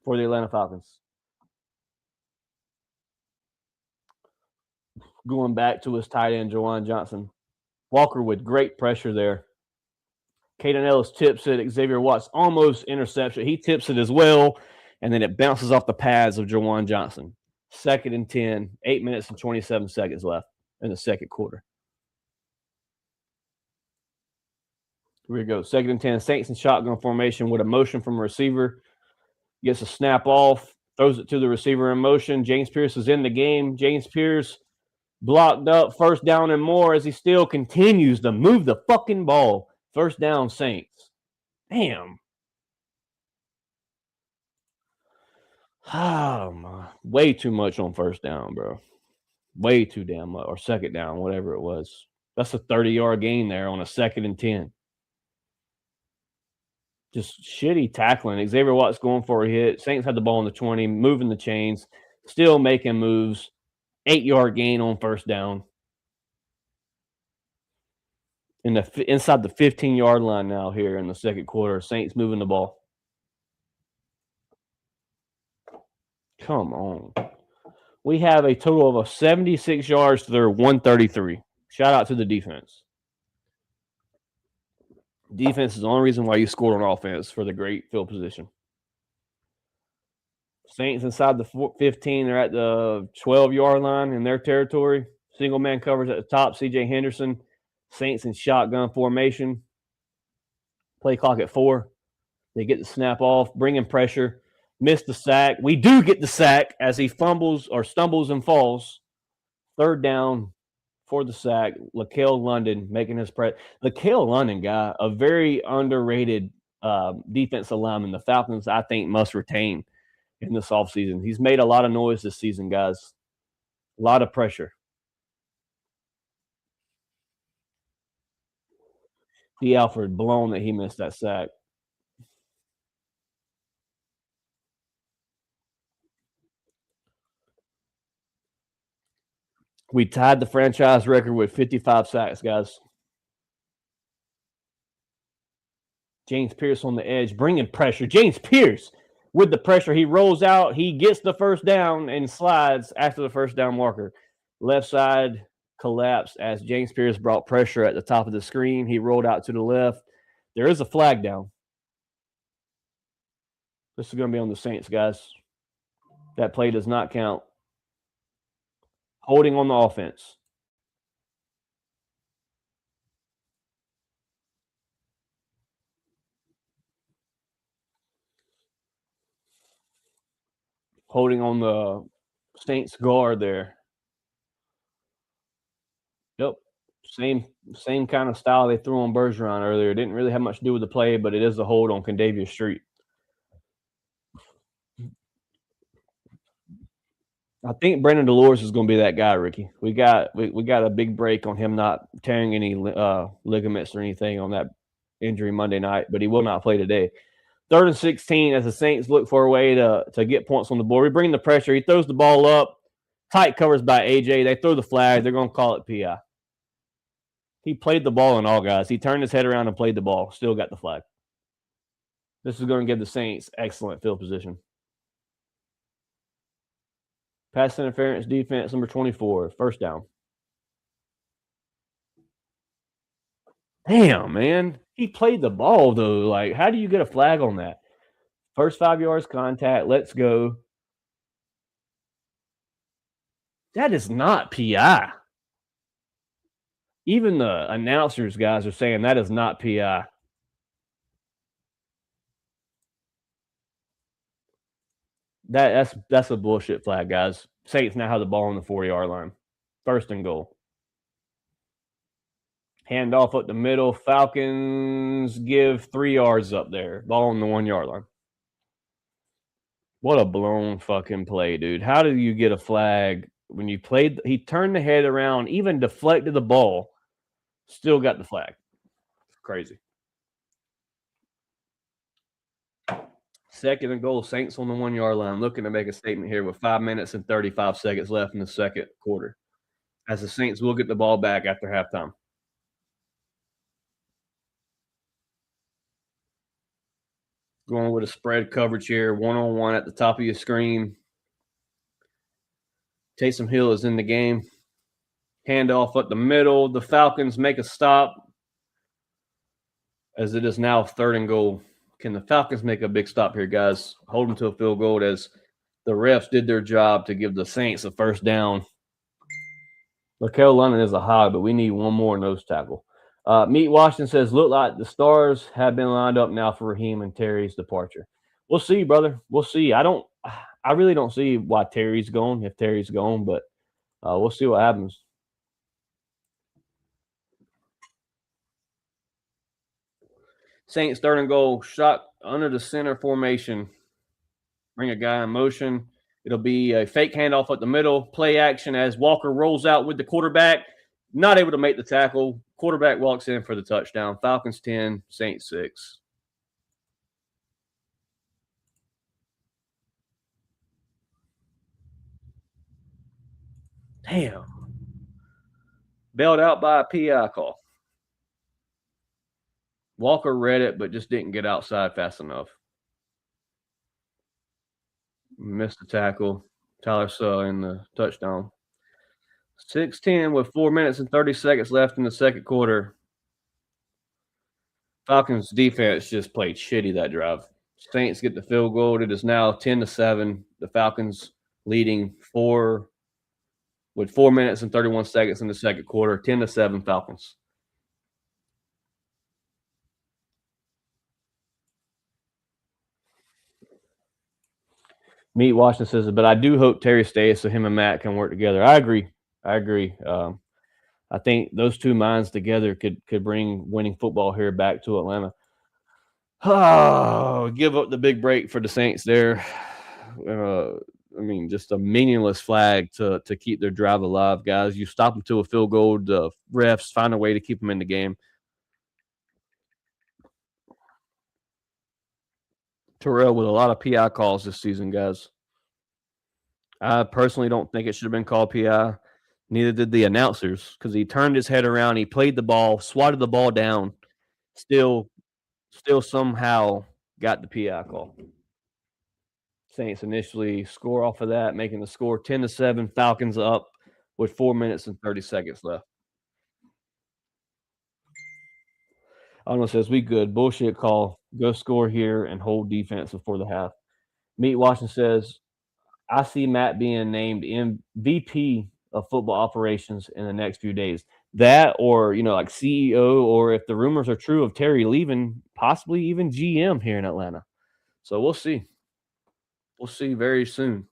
for the Atlanta Falcons. Going back to his tight end, Juwan Johnson. Walker with great pressure there. Caden Ellis tips it. Xavier Watts almost interception. He tips it as well, and then it bounces off the pads of Juwan Johnson. 2nd and 10, 8 minutes and 27 seconds left in the second quarter. Here we go. 2nd and 10, Saints in shotgun formation with a motion from a receiver. Gets a snap off, throws it to the receiver in motion. James Pierce is in the game. James Pierce blocked up, 1st down and more as he still continues to move the fucking ball. 1st down, Saints. Damn. Oh, my. Way too much on 1st down, bro. Way too damn much. Or 2nd down, whatever it was. That's a 30-yard gain there on a 2nd and 10. Just shitty tackling. Xavier Watts going for a hit. Saints had the ball in the 20, moving the chains, still making moves. 8-yard gain on 1st down. Inside the 15-yard line now here in the second quarter. Saints moving the ball. Come on. We have a total of 76 yards to their 133. Shout out to the defense. Defense is the only reason why you scored on offense for the great field position. Saints inside the 15. They're at the 12-yard line in their territory. Single man coverage at the top. C.J. Henderson. Saints in shotgun formation. Play clock at 4. They get the snap off, bringing pressure. Miss the sack. We do get the sack as he fumbles or stumbles and falls. 3rd down for the sack. LaKale London making his press. LaKale London, guy, a very underrated defensive lineman. The Falcons, I think, must retain in this offseason. He's made a lot of noise this season, guys. A lot of pressure. D. Alford blown that he missed that sack. We tied the franchise record with 55 sacks, guys. James Pierce on the edge, bringing pressure. James Pierce with the pressure. He rolls out. He gets the 1st down and slides after the 1st down marker. Left side collapsed as James Pierce brought pressure at the top of the screen. He rolled out to the left. There is a flag down. This is going to be on the Saints, guys. That play does not count. Holding on the offense. Holding on the Saints guard there. Yep. Same kind of style they threw on Bergeron earlier. It didn't really have much to do with the play, but it is a hold on Condavia Street. I think Brandon Delores is going to be that guy, Ricky. We got a big break on him not tearing any ligaments or anything on that injury Monday night, but he will not play today. 3rd and 16 as the Saints look for a way to get points on the board. We bring the pressure. He throws the ball up. Tight covers by AJ. They throw the flag. They're going to call it PI. He played the ball and all, guys. He turned his head around and played the ball. Still got the flag. This is going to give the Saints excellent field position. Pass interference defense, number 24, 1st down. Damn, man. He played the ball, though. Like, how do you get a flag on that? First 5 yards contact. Let's go. That is not PI. Even the announcers, guys, are saying that is not PI. That's a bullshit flag, guys. Saints now have the ball on the 4-yard line. 1st and goal. Hand off up the middle. Falcons give 3 yards up there. Ball on the 1-yard line. What a blown fucking play, dude. How did you get a flag when you played? He turned the head around, even deflected the ball, still got the flag. Crazy. Second and goal, Saints on the 1 yard line, looking to make a statement here with 5 minutes and 35 seconds left in the second quarter. As the Saints will get the ball back after halftime. Going with a spread coverage here, 1-on-1 at the top of your screen. Taysom Hill is in the game. Handoff up the middle. The Falcons make a stop as it is now 3rd and goal. Can the Falcons make a big stop here, guys? Hold them to a field goal as the refs did their job to give the Saints a first down. Laquel London is a hog, but we need one more nose tackle. Meat Washington says, look like the stars have been lined up now for Raheem and Terry's departure. We'll see, brother. We'll see. I really don't see why Terry's gone, if Terry's gone, but we'll see what happens. Saints 3rd and goal, shot under the center formation. Bring a guy in motion. It'll be a fake handoff at the middle. Play action as Walker rolls out with the quarterback. Not able to make the tackle. Quarterback walks in for the touchdown. Falcons 10, Saints 6. Damn. Bailed out by a PI call. Walker read it, but just didn't get outside fast enough. Missed the tackle. Tyler Suh in the touchdown. 6-10 with 4 minutes and 30 seconds left in the second quarter. Falcons defense just played shitty that drive. Saints get the field goal. It is now 10-7. The Falcons leading with 4 minutes and 31 seconds in the second quarter. 10-7 Falcons. Meat Washington says, but I do hope Terry stays so him and Matt can work together. I agree. I think those two minds together could bring winning football here back to Atlanta. Oh, give up the big break for the Saints there. Just a meaningless flag to keep their drive alive, guys. You stop them to a field goal. The refs find a way to keep them in the game. Terrell with a lot of PI calls this season, guys. I personally don't think it should have been called PI. Neither did the announcers because he turned his head around. He played the ball, swatted the ball down, still somehow got the PI call. Saints initially score off of that, making the score 10-7. Falcons up with 4 minutes and 30 seconds left. Arnold says, we good. Bullshit call. Go score here and hold defense before the half. Meat Washington says, I see Matt being named MVP of football operations in the next few days. That or, like CEO, or if the rumors are true of Terry leaving, possibly even GM here in Atlanta. So we'll see. We'll see very soon.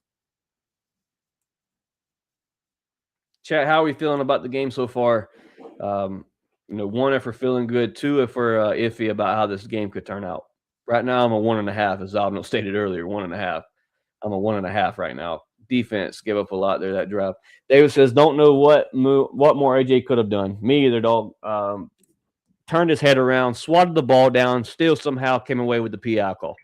Chat, how are we feeling about the game so far? One, if we're feeling good. Two, if we're iffy about how this game could turn out. Right now, I'm a 1.5, as Alvin stated earlier, 1.5. I'm a 1.5 right now. Defense gave up a lot there that drive. David says, don't know what more AJ could have done. Me either, dog. Turned his head around, swatted the ball down, still somehow came away with the PI call.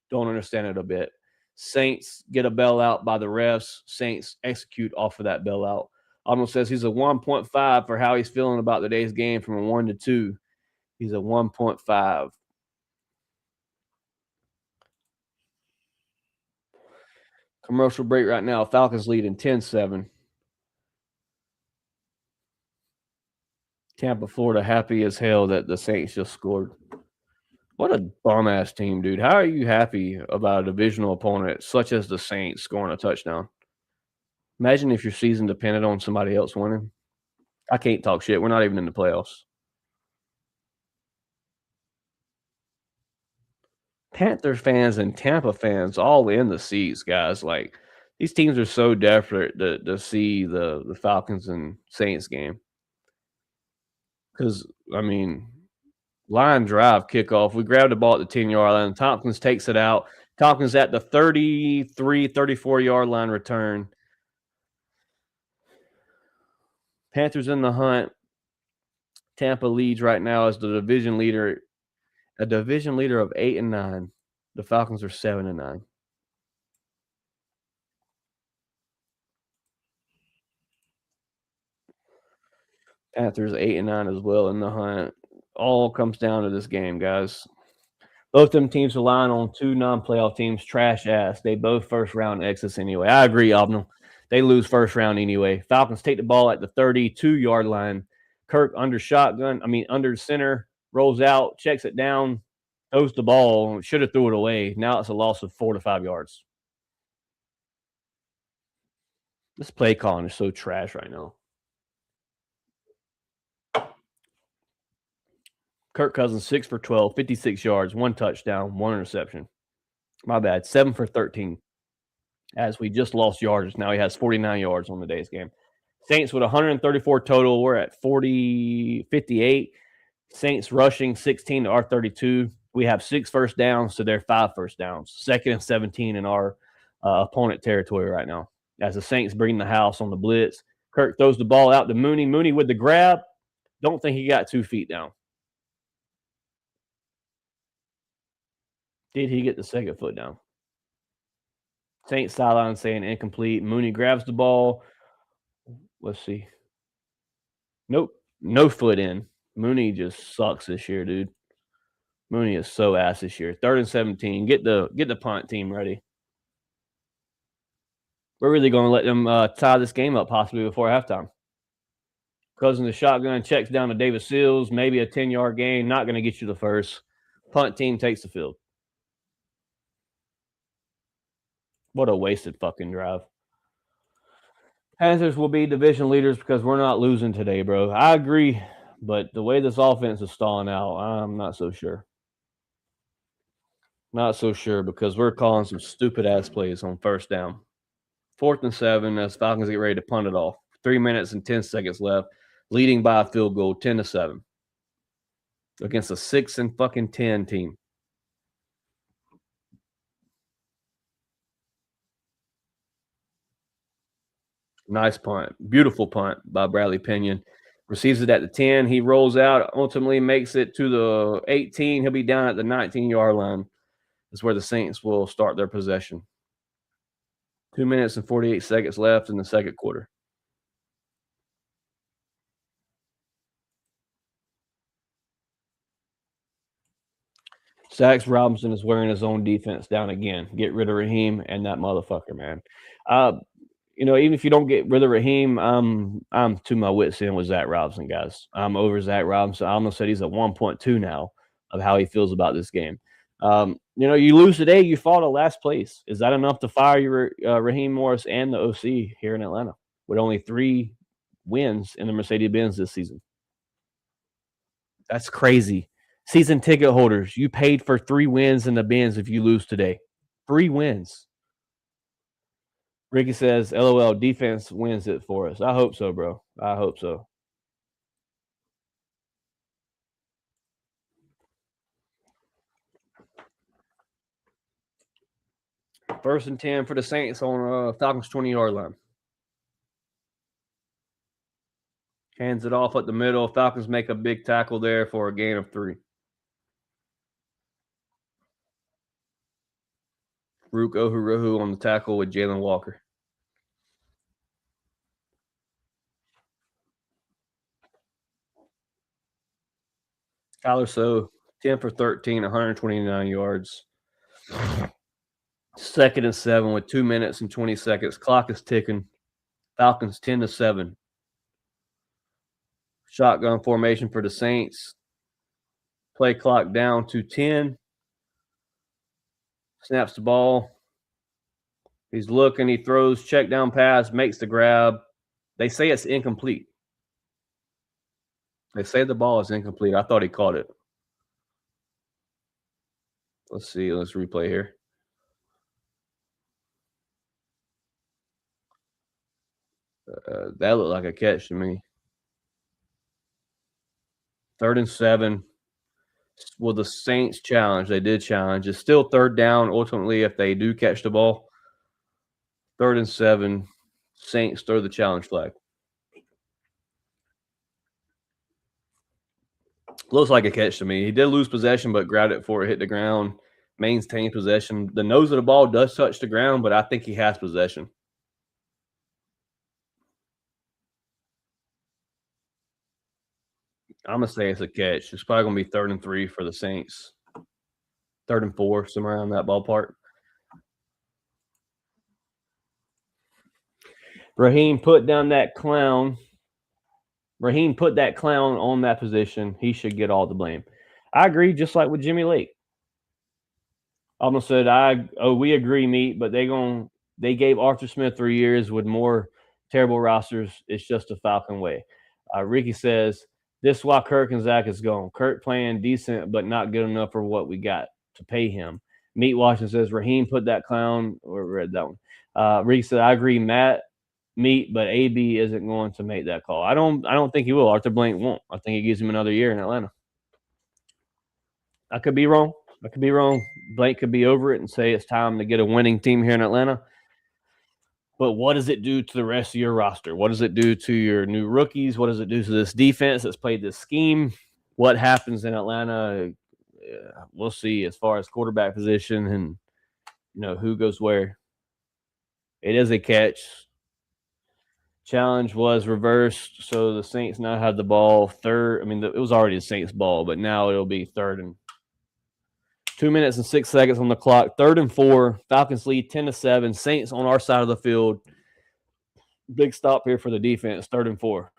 Don't understand it a bit. Saints get a bailout by the refs. Saints execute off of that bailout. Arnold says he's a 1.5 for how he's feeling about today's game from a 1 to 2. He's a 1.5. Commercial break right now. Falcons leading 10-7. Tampa, Florida, happy as hell that the Saints just scored. What a bum-ass team, dude. How are you happy about a divisional opponent such as the Saints scoring a touchdown? Imagine if your season depended on somebody else winning. I can't talk shit. We're not even in the playoffs. Panthers fans and Tampa fans all in the seats, guys. Like, these teams are so desperate to see the Falcons and Saints game. Because, line drive kickoff. We grabbed the ball at the 10-yard line. Tompkins takes it out. Falcons at the 33, 34-yard line return. Panthers in the hunt. Tampa leads right now as the division leader. A division leader of 8-9. The Falcons are 7-9. Panthers 8-9 as well in the hunt. All comes down to this game, guys. Both them teams relying on two non-playoff teams. Trash ass. They both first round exits anyway. I agree, Abner. They lose first round anyway. Falcons take the ball at the 32-yard line. Kirk under center, rolls out, checks it down, throws the ball. Should have threw it away. Now it's a loss of 4 to 5 yards. This play calling is so trash right now. Kirk Cousins 6 for 12, 56 yards, 1 touchdown, 1 interception. My bad. 7 for 13. As we just lost yardage. Now he has 49 yards on the day's game. Saints with 134 total. We're at 58. Saints rushing 16 to our 32. We have 6 first downs to their 5 first downs. 2nd and 17 in our opponent territory right now. As the Saints bring the house on the blitz. Kirk throws the ball out to Mooney. Mooney with the grab. Don't think he got 2 feet down. Did he get the second foot down? Saints sideline saying incomplete. Mooney grabs the ball. Let's see. Nope. No foot in. Mooney just sucks this year, dude. Mooney is so ass this year. 3rd and 17. Get the punt team ready. We're really going to let them tie this game up possibly before halftime. Cousins the shotgun, checks down to David Seals. Maybe a 10-yard gain. Not going to get you the first. Punt team takes the field. What a wasted fucking drive. Panthers will be division leaders because we're not losing today, bro. I agree, but the way this offense is stalling out, I'm not so sure. Not so sure because we're calling some stupid-ass plays on first down. 4th and 7 as Falcons get ready to punt it off. 3 minutes and 10 seconds left, leading by a field goal, 10-7 against a 6 and fucking 10 team. Nice punt. Beautiful punt by Bradley Pinion. Receives it at the 10. He rolls out, ultimately makes it to the 18. He'll be down at the 19-yard line. That's where the Saints will start their possession. 2 minutes and 48 seconds left in the second quarter. Sax Robinson is wearing his own defense down again. Get rid of Raheem and that motherfucker, man. Even if you don't get rid of Raheem, I'm to my wits' end with Zach Robinson, guys. I'm over Zach Robinson. I almost said he's at 1.2 now of how he feels about this game. You lose today, you fall to last place. Is that enough to fire your Raheem Morris and the OC here in Atlanta with only 3 wins in the Mercedes-Benz this season? That's crazy. Season ticket holders, you paid for 3 wins in the Benz if you lose today. 3 wins. Ricky says, LOL, defense wins it for us. I hope so, bro. I hope so. First and 10 for the Saints on Falcons 20-yard line. Hands it off at the middle. Falcons make a big tackle there for a gain of 3. Rook Ohuruhu on the tackle with Jalen Walker. Tyler So, 10 for 13, 129 yards. 2nd and 7 with 2 minutes and 20 seconds. Clock is ticking. Falcons 10-7. Shotgun formation for the Saints. Play clock down to 10. Snaps the ball. He's looking. He throws. Check down pass. Makes the grab. They say it's incomplete. They say the ball is incomplete. I thought he caught it. Let's see. Let's replay here. That looked like a catch to me. 3rd and 7. Well, the Saints challenge. They did challenge. It's still third down. Ultimately, if they do catch the ball, 3rd and 7. Saints throw the challenge flag. Looks like a catch to me. He did lose possession, but grabbed it before it hit the ground. Maintained possession. The nose of the ball does touch the ground, but I think he has possession. I'm gonna say it's a catch. It's probably gonna be 3rd and 3 for the Saints. 3rd and 4, somewhere around that ballpark. Raheem put down that clown. Raheem put that clown on that position. He should get all the blame. I agree, just like with Jimmy Lake. Almost said, we agree, Meat, but they gave Arthur Smith 3 years with more terrible rosters. It's just a Falcon way. Ricky says, this is why Kirk and Zach is gone. Kirk playing decent, but not good enough for what we got to pay him. Meat Washington says, Raheem put that clown, or read that one. Ricky said, I agree, Meat, but AB isn't going to make that call. I don't think he will. Arthur Blank won't. I think he gives him another year in Atlanta. I could be wrong. Blank could be over it and say it's time to get a winning team here in Atlanta. But what does it do to the rest of your roster? What does it do to your new rookies? What does it do to this defense that's played this scheme? What happens in Atlanta? We'll see as far as quarterback position and who goes where. It is a catch. Challenge was reversed, so the Saints now have the ball third. I mean, it was already the Saints' ball, but now it'll be 3rd and 2 minutes and 6 seconds on the clock. 3rd and 4. Falcons lead 10-7. Saints on our side of the field. Big stop here for the defense. 3rd and 4.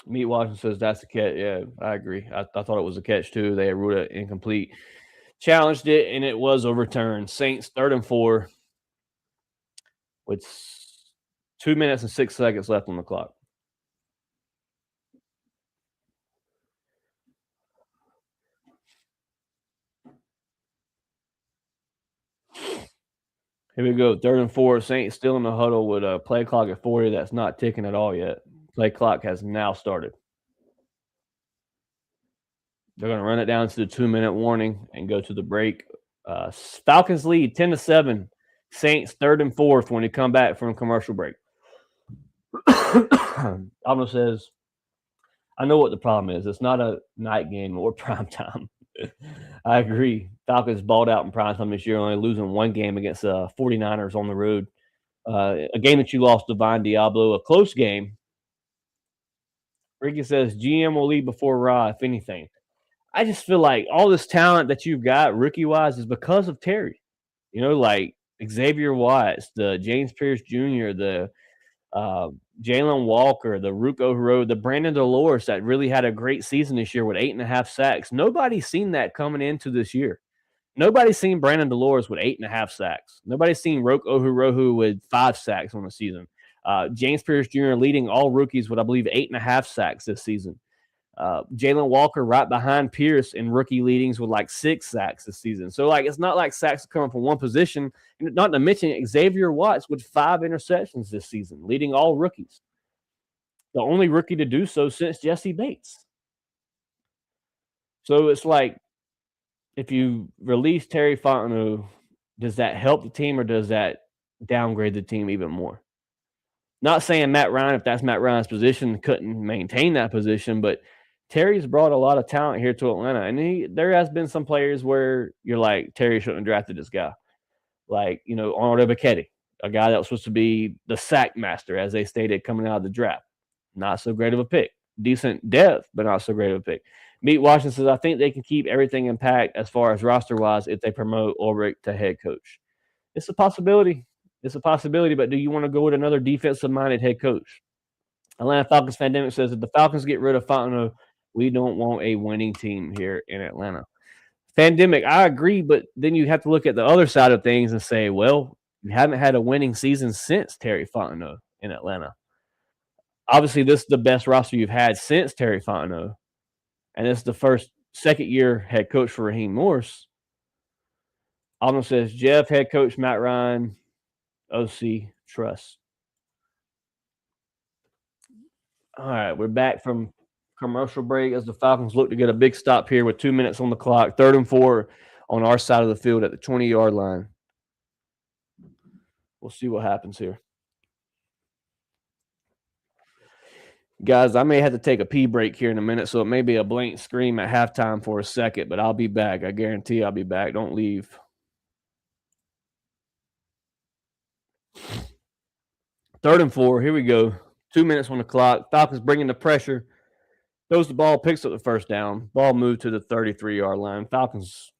Meat Washington says that's a catch. Yeah, I agree. I thought it was a catch too. They ruled it incomplete. Challenged it, and it was overturned. Saints 3rd and 4 with 2 minutes and 6 seconds left on the clock. Here we go. 3rd and 4. Saints still in the huddle with a play clock at 40. That's not ticking at all yet. Play clock has now started. They're going to run it down to the 2-minute warning and go to the break. Falcons lead 10-7. Saints 3rd and 4th when they come back from commercial break. Almost says, I know what the problem is. It's not a night game or prime time. I agree. Falcons balled out in prime time this year, only losing one game against 49ers on the road. A game that you lost to Vine Diablo, a close game. Ricky says GM will lead before Ra, if anything. I just feel like all this talent that you've got rookie-wise is because of Terry. Like Xavier Watts, the James Pierce Jr., the Jalen Walker, the Ruko Hero, the Brandon Dolores that really had a great season this year with 8.5 sacks. Nobody's seen that coming into this year. Nobody's seen Brandon Dolores with 8.5 sacks. Nobody's seen Roke Ohurohu with 5 sacks on the season. James Pierce Jr. leading all rookies with, I believe, 8.5 sacks this season. Jalen Walker right behind Pierce in rookie leadings with like 6 sacks this season. So, it's not like sacks coming from one position. Not to mention Xavier Watts with 5 interceptions this season, leading all rookies. The only rookie to do so since Jesse Bates. So, it's like, if you release Terry Fontenot, does that help the team or does that downgrade the team even more? Not saying Matt Ryan, if that's Matt Ryan's position, couldn't maintain that position, but Terry's brought a lot of talent here to Atlanta. And there has been some players where you're like, Terry shouldn't have drafted this guy. Like, Arnold Ebiketie, a guy that was supposed to be the sack master, as they stated, coming out of the draft. Not so great of a pick. Decent depth, but not so great of a pick. Meat Washington says, I think they can keep everything intact as far as roster-wise if they promote Ulrich to head coach. It's a possibility. But do you want to go with another defensive-minded head coach? Atlanta Falcons Fandemic says, if the Falcons get rid of Fontenot, we don't want a winning team here in Atlanta. Fandemic, I agree, but then you have to look at the other side of things and say, well, you haven't had a winning season since Terry Fontenot in Atlanta. Obviously, this is the best roster you've had since Terry Fontenot, and it's the second-year head coach for Raheem Morris. Almost says, Jeff, head coach, Matt Ryan, OC, trust. All right, we're back from commercial break as the Falcons look to get a big stop here with 2 minutes on the clock. 3rd and 4 on our side of the field at the 20-yard line. We'll see what happens here. Guys, I may have to take a pee break here in a minute, so it may be a blank screen at halftime for a second, but I'll be back. I guarantee I'll be back. Don't leave. Third and 4. Here we go. 2 minutes on the clock. Falcons bringing the pressure. Throws the ball, picks up the first down. Ball moved to the 33-yard line. Falcons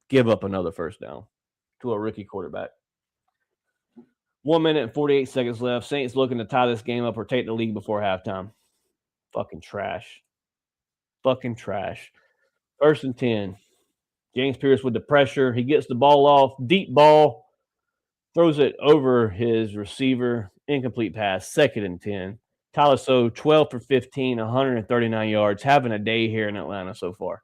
give up another first down to a rookie quarterback. 1 minute and 48 seconds left. Saints looking to tie this game up or take the lead before halftime. Fucking trash. Fucking trash. 1st and 10. James Pierce with the pressure. He gets the ball off. Deep ball. Throws it over his receiver. Incomplete pass. 2nd and 10. Tyler So, 12 for 15, 139 yards. Having a day here in Atlanta so far.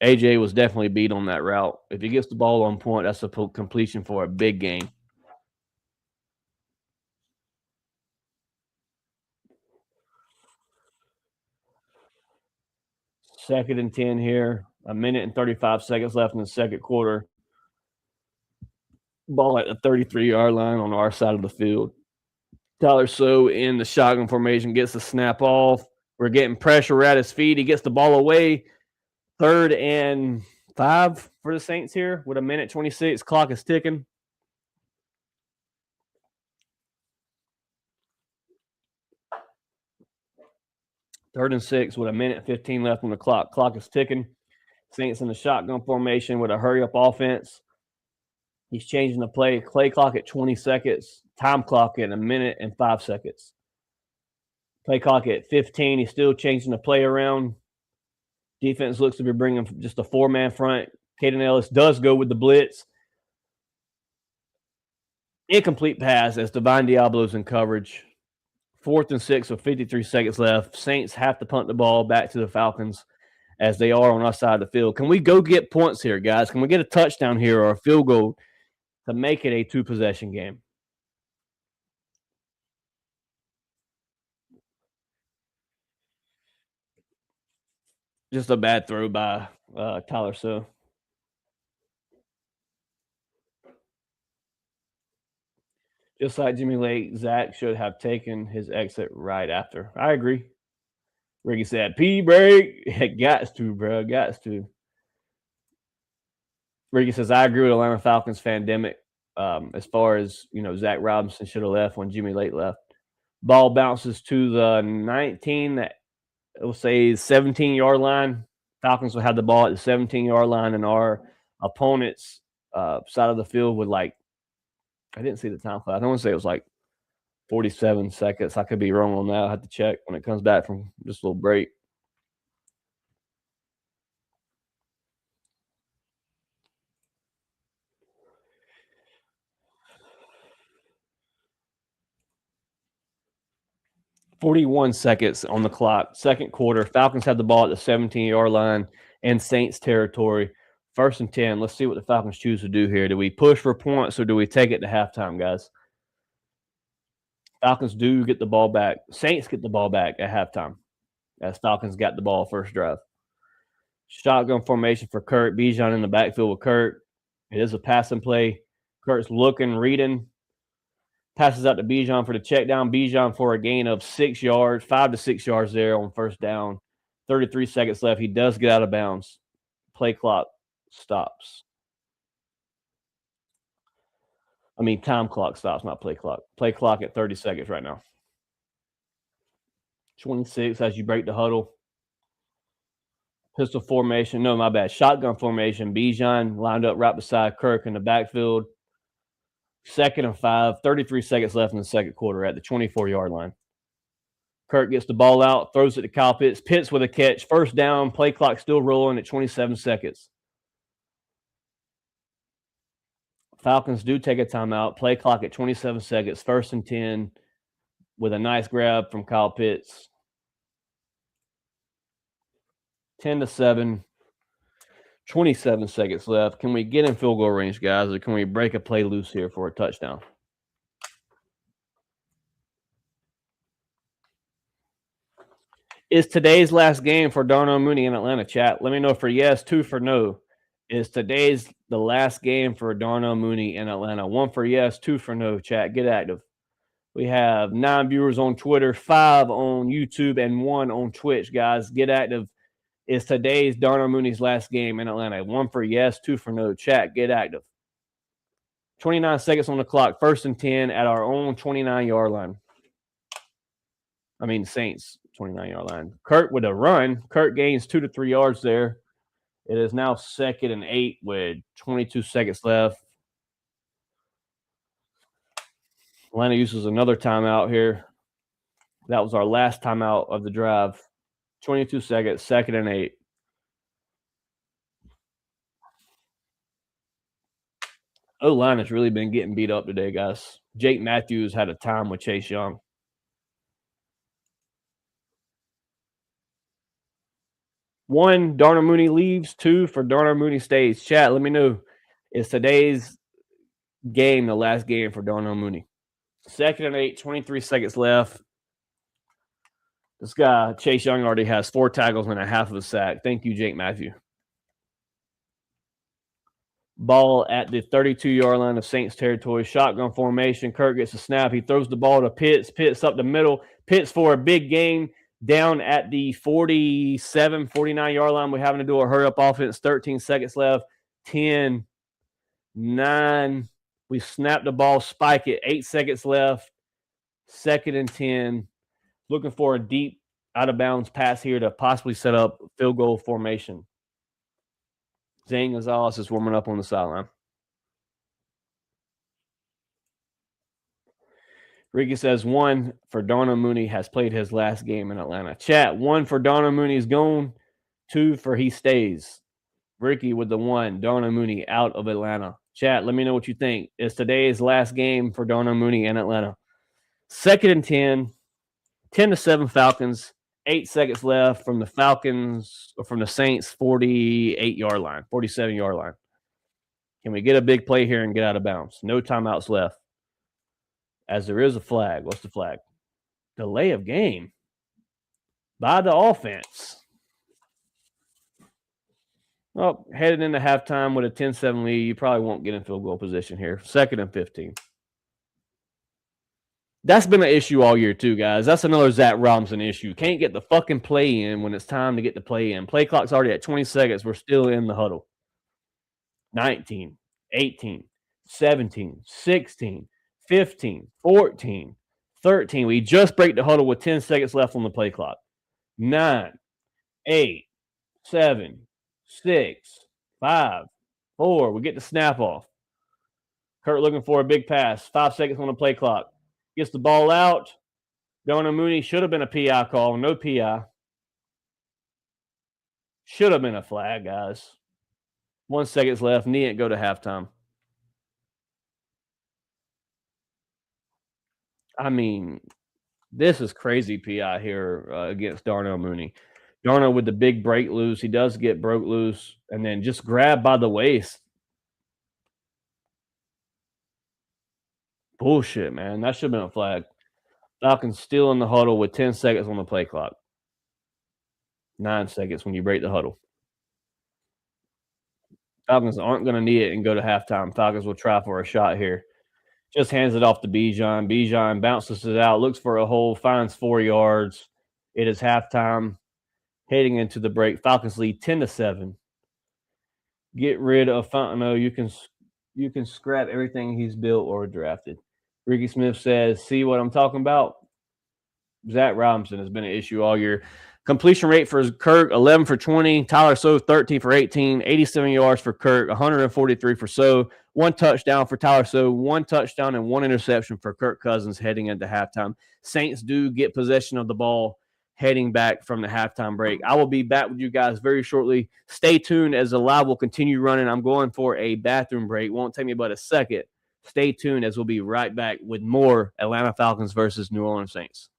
AJ was definitely beat on that route. If he gets the ball on point, that's a completion for a big game. Second and 10 here. 1 minute and 35 seconds left in the second quarter. Ball at the 33-yard line on our side of the field. Tyler So in the shotgun formation gets the snap off. We're getting pressure at his feet. He gets the ball away. 3rd and 5 for the Saints here with 1 minute 26. Clock is ticking. Third and 6 with 1 minute 15 left on the clock. Clock is ticking. Saints in the shotgun formation with a hurry-up offense. He's changing the play clock at 20 seconds. Time clock at 1 minute and 5 seconds. Play clock at 15. He's still changing the play around. Defense looks to be bringing just a 4-man front. Caden Ellis does go with the blitz. Incomplete pass as Divine Diablo's in coverage. 4th and 6 with 53 seconds left. Saints have to punt the ball back to the Falcons as they are on our side of the field. Can we go get points here, guys? Can we get a touchdown here or a field goal to make it a 2-possession game? Just a bad throw by Tyler So. Just like Jimmy Lake, Zach should have taken his exit right after. I agree. Ricky said, P break. Gots to, bro. Gots to. Ricky says, I agree with Atlanta Falcons fandemic. As far as, Zach Robinson should have left when Jimmy Lake left. Ball bounces to the 19, we'll say 17-yard line. Falcons will have the ball at the 17-yard line, and our opponent's side of the field would I didn't see the time clock. I want to say it was 47 seconds. I could be wrong on that. I'll have to check when it comes back from just a little break. .41 seconds on the clock. Second quarter. Falcons have the ball at the 17-yard line in Saints territory. 1st and 10. Let's see what the Falcons choose to do here. Do we push for points or do we take it to halftime, guys? Falcons do get the ball back. Saints get the ball back at halftime as Falcons got the ball first drive. Shotgun formation for Kurt. Bijan in the backfield with Kurt. It is a passing play. Kurt's looking, reading. Passes out to Bijan for the check down. Bijan for a gain of 6 yards, 5 to 6 yards there on first down. 33 seconds left. He does get out of bounds. Play clock stops. Time clock stops, not play clock. Play clock at 30 seconds right now. 26 as you break the huddle. Pistol formation. No, my bad. Shotgun formation. Bijan lined up right beside Kirk in the backfield. 2nd and 5. 33 seconds left in the second quarter at the 24-yard line. Kirk gets the ball out, throws it to Kyle Pitts. Pitts with a catch. First down. Play clock still rolling at 27 seconds. Falcons do take a timeout. Play clock at 27 seconds. 1st and 10 with a nice grab from Kyle Pitts. 10-7. 27 seconds left. Can we get in field goal range, guys, or can we break a play loose here for a touchdown? Is today's last game for Darnell Mooney in Atlanta, chat? Let me know for yes, 2 for no. Is today's the last game for Darnell Mooney in Atlanta? 1 for yes, 2 for no, chat. Get active. We have 9 viewers on Twitter, 5 on YouTube, and 1 on Twitch, guys. Get active. Is today's Darnell Mooney's last game in Atlanta? 1 for yes, 2 for no. Chat, get active. 29 seconds on the clock. 1st and 10 at our own 29-yard line. I mean, Saints 29-yard line. Kurt with a run. Kurt gains 2 to 3 yards there. It is now 2nd and 8 with 22 seconds left. Atlanta uses another timeout here. That was our last timeout of the drive. 22 seconds, 2nd and 8. O-line has really been getting beat up today, guys. Jake Matthews had a time with Chase Young. 1, Darnell Mooney leaves. 2 for Darnell Mooney stays. Chat, let me know. Is today's game the last game for Darnell Mooney? 2nd and 8, 23 seconds left. This guy, Chase Young, already has 4 tackles and a half of a sack. Thank you, Jake Matthews. Ball at the 32-yard line of Saints territory. Shotgun formation. Kirk gets a snap. He throws the ball to Pitts. Pitts up the middle. Pitts for a big gain down at the 47, 49-yard line. We're having to do a hurry-up offense. 13 seconds left. 10, 9. We snap the ball, spike it. 8 seconds left. 2nd and 10. Looking for a deep out-of-bounds pass here to possibly set up field goal formation. Zane Gonzalez is warming up on the sideline. Ricky says 1 for Darnell Mooney has played his last game in Atlanta. Chat, 1 for Darnell Mooney is gone. 2 for he stays. Ricky with the 1. Darnell Mooney out of Atlanta. Chat, let me know what you think. Is today's last game for Darnell Mooney in Atlanta? 2nd and 10. 10 to 7 Falcons. 8 seconds left from the Falcons or from the Saints 48-yard line, 47-yard line. Can we get a big play here and get out of bounds? No timeouts left. As there is a flag. What's the flag? Delay of game by the offense. Well, headed into halftime with a 10-7 lead, you probably won't get in field goal position here. 2nd and 15. That's been an issue all year, too, guys. That's another Zach Robinson issue. Can't get the fucking play in when it's time to get the play in. Play clock's already at 20 seconds. We're still in the huddle. 19, 18, 17, 16, 15, 14, 13. We just break the huddle with 10 seconds left on the play clock. 9, 8, 7, 6, 5, 4. We get the snap off. Kurt looking for a big pass. 5 seconds on the play clock. Gets the ball out. Darnell Mooney should have been a PI call. No PI. Should have been a flag, guys. 1 second left. Needn't go to halftime. I mean, this is crazy PI here against Darnell Mooney. Darnell with the big break loose. He does get broke loose and then just grabbed by the waist. Bullshit, man. That should have been a flag. Falcons still in the huddle with 10 seconds on the play clock. 9 seconds when you break the huddle. Falcons aren't going to need it and go to halftime. Falcons will try for a shot here. Just hands it off to Bijan. Bijan bounces it out, looks for a hole, finds 4 yards. It is halftime. Heading into the break. Falcons lead 10-7. Get rid of Fontenot. You can scrap everything he's built or drafted. Ricky Smith says, see what I'm talking about? Zach Robinson has been an issue all year. Completion rate for Kirk, 11 for 20. Tyler Sow, 13 for 18. 87 yards for Kirk, 143 for Sow. 1 touchdown for Tyler Sow. 1 touchdown and 1 interception for Kirk Cousins heading into halftime. Saints do get possession of the ball heading back from the halftime break. I will be back with you guys very shortly. Stay tuned as the live will continue running. I'm going for a bathroom break. Won't take me but a second. Stay tuned as we'll be right back with more Atlanta Falcons versus New Orleans Saints.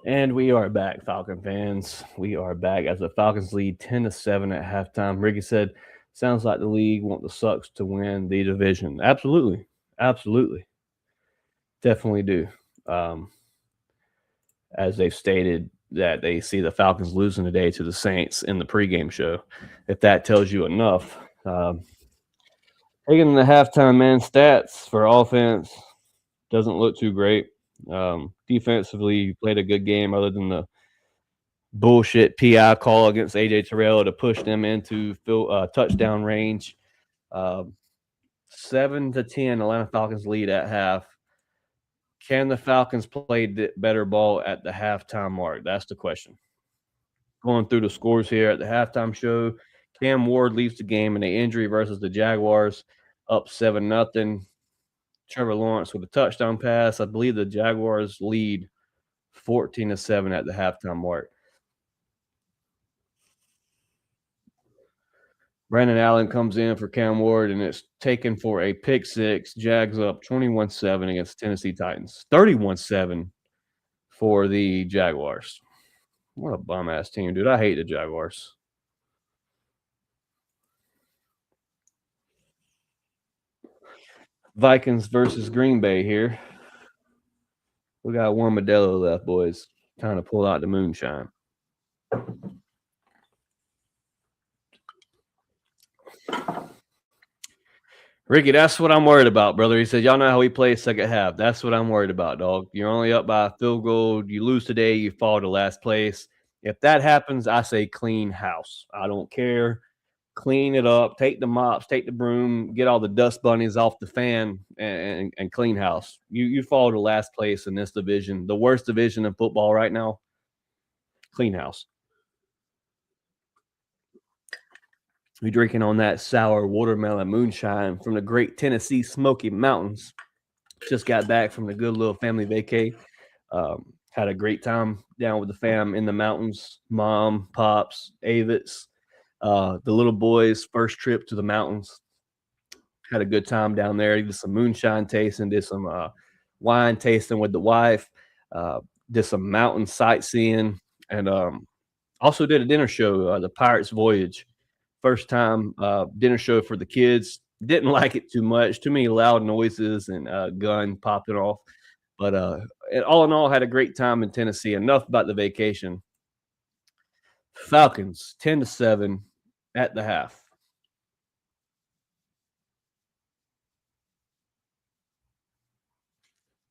And we are back, Falcon fans. We are back as the Falcons lead 10-7 at halftime. Ricky said, sounds like the league want the Sucks to win the division. Absolutely. Absolutely. Definitely do. As they've stated that they see the Falcons losing today to the Saints in the pregame show. If that tells you enough. Taking the halftime, man, stats for offense doesn't look too great. Defensively, you played a good game other than the bullshit PI call against AJ Terrell to push them into touchdown range. 7-10, Atlanta Falcons lead at half. Can the Falcons play better ball at the halftime mark? That's the question. Going through the scores here at the halftime show, Cam Ward leaves the game in an injury versus the Jaguars, up 7-0. Trevor Lawrence with a touchdown pass. I believe the Jaguars lead 14-7 at the halftime mark. Brandon Allen comes in for Cam Ward, and it's taken for a pick six. Jags up 21-7 against Tennessee Titans. 31-7 for the Jaguars. What a bum-ass team, dude. I hate the Jaguars. Vikings versus Green Bay here. We got one Modelo left, boys. Time to pull out the moonshine. Ricky, that's what I'm worried about, brother. He said, y'all know how we play second half. That's what I'm worried about, dog. You're only up by a field goal. You lose today, you fall to last place. If that happens, I say clean house. I don't care. Clean it up. Take the mops, take the broom, get all the dust bunnies off the fan, and clean house. You fall to last place in this division, the worst division in football right now. Clean house. We drinking on that sour watermelon moonshine from the great Tennessee Smoky Mountains. Just got back from the good little family vacay. Had a great time down with the fam in the mountains. Mom, pops, Avits, the little boys' first trip to the mountains. Had a good time down there. Did some moonshine tasting, did some wine tasting with the wife, did some mountain sightseeing, and also did a dinner show, the Pirates Voyage. First time dinner show for the kids. Didn't like it too much. Too many loud noises and gun popping off. But all in all, had a great time in Tennessee. Enough about the vacation. Falcons 10-7 at the half.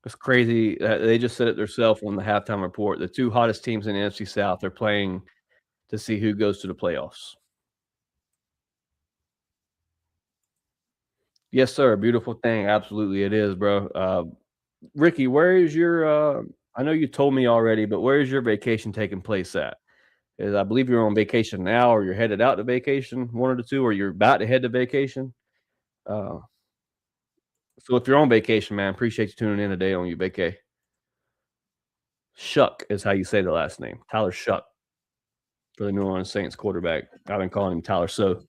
It's crazy. They just said it themselves on the halftime report. The two hottest teams in the NFC South are playing to see who goes to the playoffs. Yes, sir. Beautiful thing. Absolutely, it is, bro. Ricky, where is your? I know you told me already, but where is your vacation taking place at? I believe you're on vacation now, or you're headed out to vacation. One of the two, or you're about to head to vacation. Uh, so if you're on vacation, man, appreciate you tuning in today on your vacay. Shuck is how you say the last name. Tyler Shuck for the New Orleans Saints quarterback. I've been calling him Tyler So.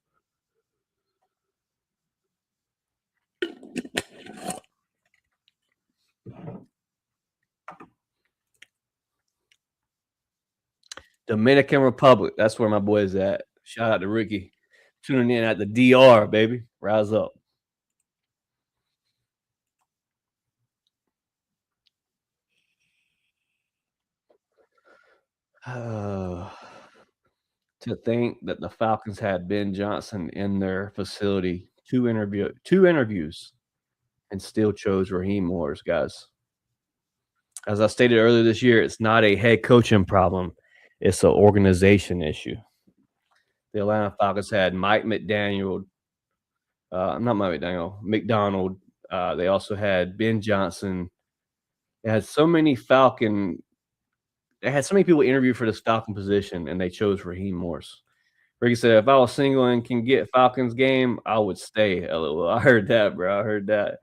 Dominican Republic. That's where my boy's at. Shout out to Ricky. Tuning in at the DR, baby. Rise up. To think that the Falcons had Ben Johnson in their facility, two interviews, and still chose Raheem Morris, guys. As I stated earlier this year, it's not a head coaching problem; it's an organization issue. The Atlanta Falcons had Mike McDaniel, not Mike McDaniel, McDonald. They also had Ben Johnson. They had so many people interview for this Falcon position, and they chose Raheem Morris. Ricky said, if I was single and can get Falcons game, I would stay. LOL. I heard that, bro. I heard that.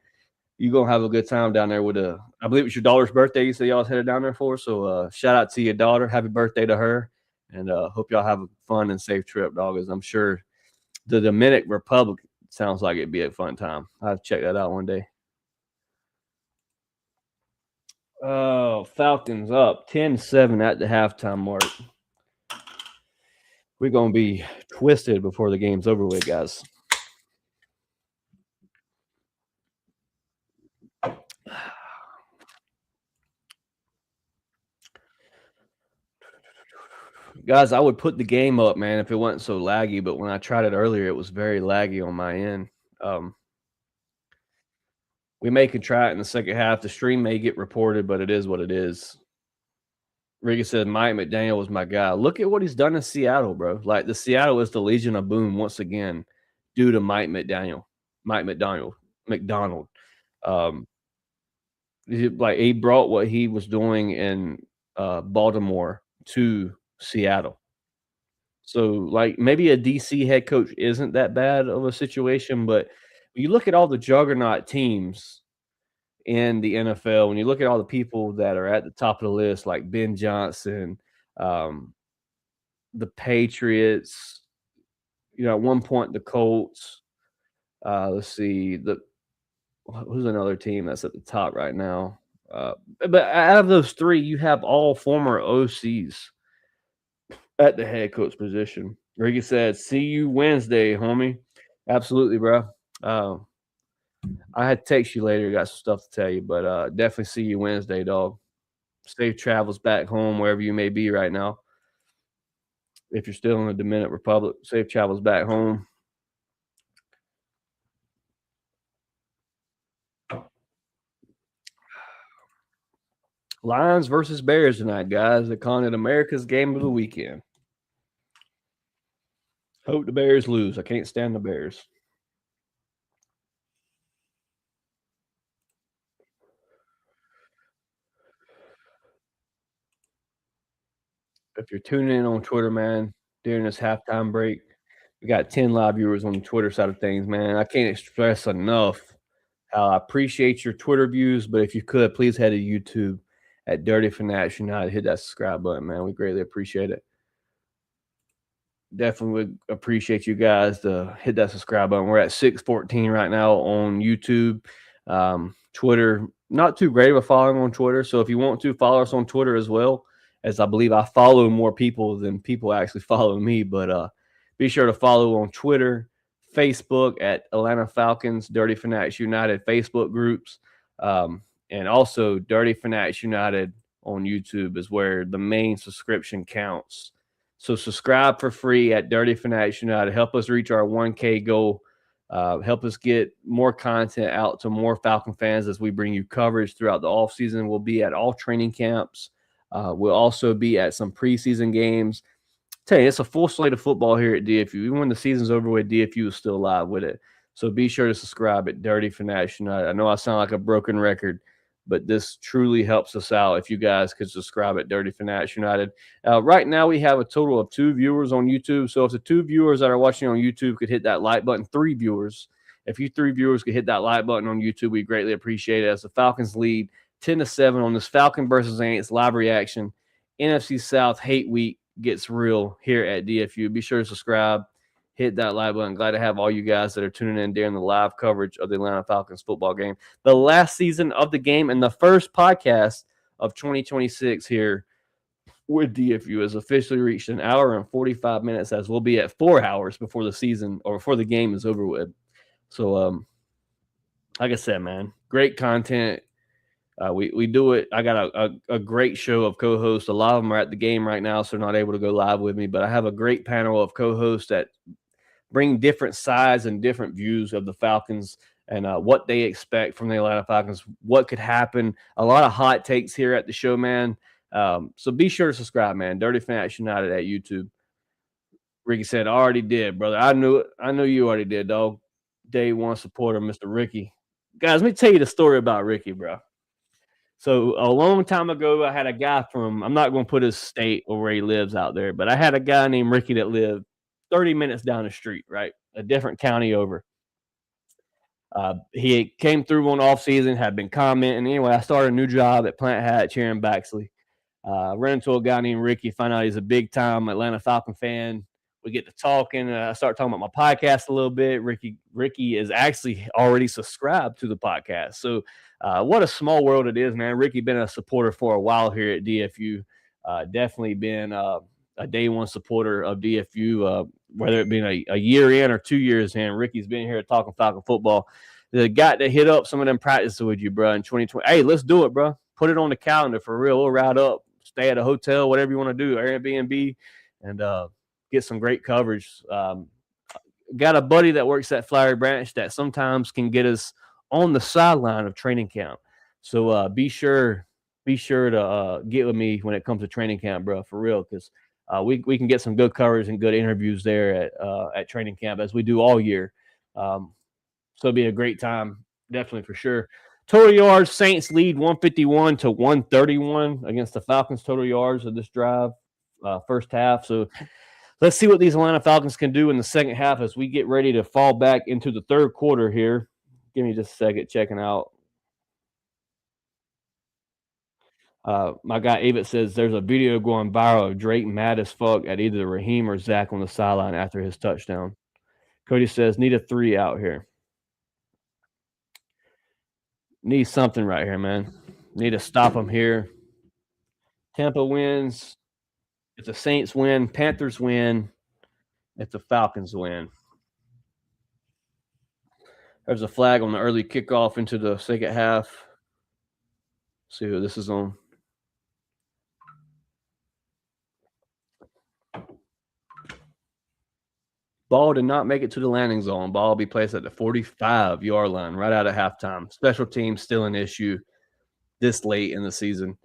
You gonna have a good time down there with I believe it's your daughter's birthday. You said y'all was headed down there for. So shout out to your daughter. Happy birthday to her. And hope y'all have a fun and safe trip, dog. As I'm sure the Dominican Republic sounds like it'd be a fun time. I'll check that out one day. Oh, Falcons up 10-7 at the halftime mark. We're going to be twisted before the game's over with, guys. Guys, I would put the game up, man, if it wasn't so laggy. But when I tried it earlier, it was very laggy on my end. We may could try it in the second half. The stream may get reported, but it is what it is. Riga said Mike McDaniel was my guy. Look at what he's done in Seattle, bro. Like the Seattle is the Legion of Boom once again, due to Mike McDaniel. McDonald. Um, he brought what he was doing in Baltimore to Seattle. So, like, maybe a DC head coach isn't that bad of a situation, but when you look at all the juggernaut teams in the NFL, when you look at all the people that are at the top of the list, like Ben Johnson, um, the Patriots, at one point the Colts. Let's see, who's another team that's at the top right now? But out of those three, you have all former OCs at the head coach position. Ricky said, "See you Wednesday, homie." Absolutely, bro. I had to text you later. Got some stuff to tell you, but definitely see you Wednesday, dog. Safe travels back home, wherever you may be right now. If you're still in the Dominican Republic, safe travels back home. Lions versus Bears tonight, guys. They're calling it America's game of the weekend. Hope the Bears lose. I can't stand the Bears. If you're tuning in on Twitter, man, during this halftime break, we got 10 live viewers on the Twitter side of things, man. I can't express enough how I appreciate your Twitter views, but if you could, please head to YouTube at Dirty Fanatics United. Hit that subscribe button, man. We greatly appreciate it. Definitely would appreciate you guys to hit that subscribe button. We're at 614 right now on YouTube. Twitter, not too great of a following on Twitter. So if you want to follow us on Twitter as well, as I believe I follow more people than people actually follow me, but be sure to follow on Twitter, Facebook at Atlanta Falcons, Dirty Fanatics United Facebook groups, and also Dirty Fanatics United on YouTube is where the main subscription counts. So subscribe for free at Dirty Fanatics United. Help us reach our 1K goal. Help us get more content out to more Falcon fans as we bring you coverage throughout the offseason. We'll be at all training camps. We'll also be at some preseason games. Tell you, it's a full slate of football here at DFU. Even when the season's over with, DFU is still alive with it. So be sure to subscribe at Dirty Fanatics United. I know I sound like a broken record, but this truly helps us out if you guys could subscribe at Dirty Fanatics United. Right now, we have a total of 2 viewers on YouTube. So if the 2 viewers that are watching on YouTube could hit that like button, 3 viewers, if you 3 viewers could hit that like button on YouTube, we greatly appreciate it as the Falcons lead 10-7 on this Falcon versus Ain'ts live reaction. NFC South hate week gets real here at DFU. Be sure to subscribe. Hit that like button. Glad to have all you guys that are tuning in during the live coverage of the Atlanta Falcons football game. The last season of the game and the first podcast of 2026 here with DFU has officially reached an hour and 45 minutes, as we'll be at 4 hours before the season or before the game is over with. So, like I said, man, great content. We do it. I got a great show of co-hosts. A lot of them are at the game right now, so they're not able to go live with me. But I have a great panel of co-hosts that bring different sides and different views of the Falcons and what they expect from the Atlanta Falcons, what could happen. A lot of hot takes here at the show, man. So be sure to subscribe, man. Dirty Fanatics United at YouTube. Ricky said, I already did, brother. I knew it. I know you already did, dog. Day one supporter, Mr. Ricky. Guys, let me tell you the story about Ricky, bro. So a long time ago, I had a guy from, I'm not going to put his state or where he lives out there, but I had a guy named Ricky that lived 30 minutes down the street, right? A different county over. He came through on off season, had been commenting. Anyway, I started a new job at Plant Hatch here in Baxley. Ran into a guy named Ricky, found out he's a big time Atlanta Falcon fan. We get to talking. I start talking about my podcast a little bit. Ricky is actually already subscribed to the podcast. So What a small world it is, man. Ricky been a supporter for a while here at DFU. Definitely been a day one supporter of DFU, whether it been a year in or 2 years in. Ricky's been here talking Falcon football. Got to hit up some of them practices with you, bro, in 2020. Hey, let's do it, bro. Put it on the calendar for real. We'll route up, stay at a hotel, whatever you want to do, Airbnb, and get some great coverage. Got a buddy that works at Flowery Branch that sometimes can get us on the sideline of training camp. So be sure to get with me when it comes to training camp, bro, for real, because we can get some good coverage and good interviews there at training camp as we do all year. So it'll be a great time, definitely for sure. Total yards, Saints lead 151 to 131 against the Falcons. Total yards of this drive, first half. So let's see what these Atlanta Falcons can do in the second half as we get ready to fall back into the third quarter here. Give me just a second, checking out. My guy Avett says there's a video going viral of Drake mad as fuck at either Raheem or Zach on the sideline after his touchdown. Cody says, need a 3 out here. Need something right here, man. Need to stop them here. Tampa wins. If the Saints win, Panthers win. If the Falcons win. There's a flag on the early kickoff into the second half. Let's see who this is on. Ball did not make it to the landing zone. Ball will be placed at the 45-yard line right out of halftime. Special teams still an issue this late in the season.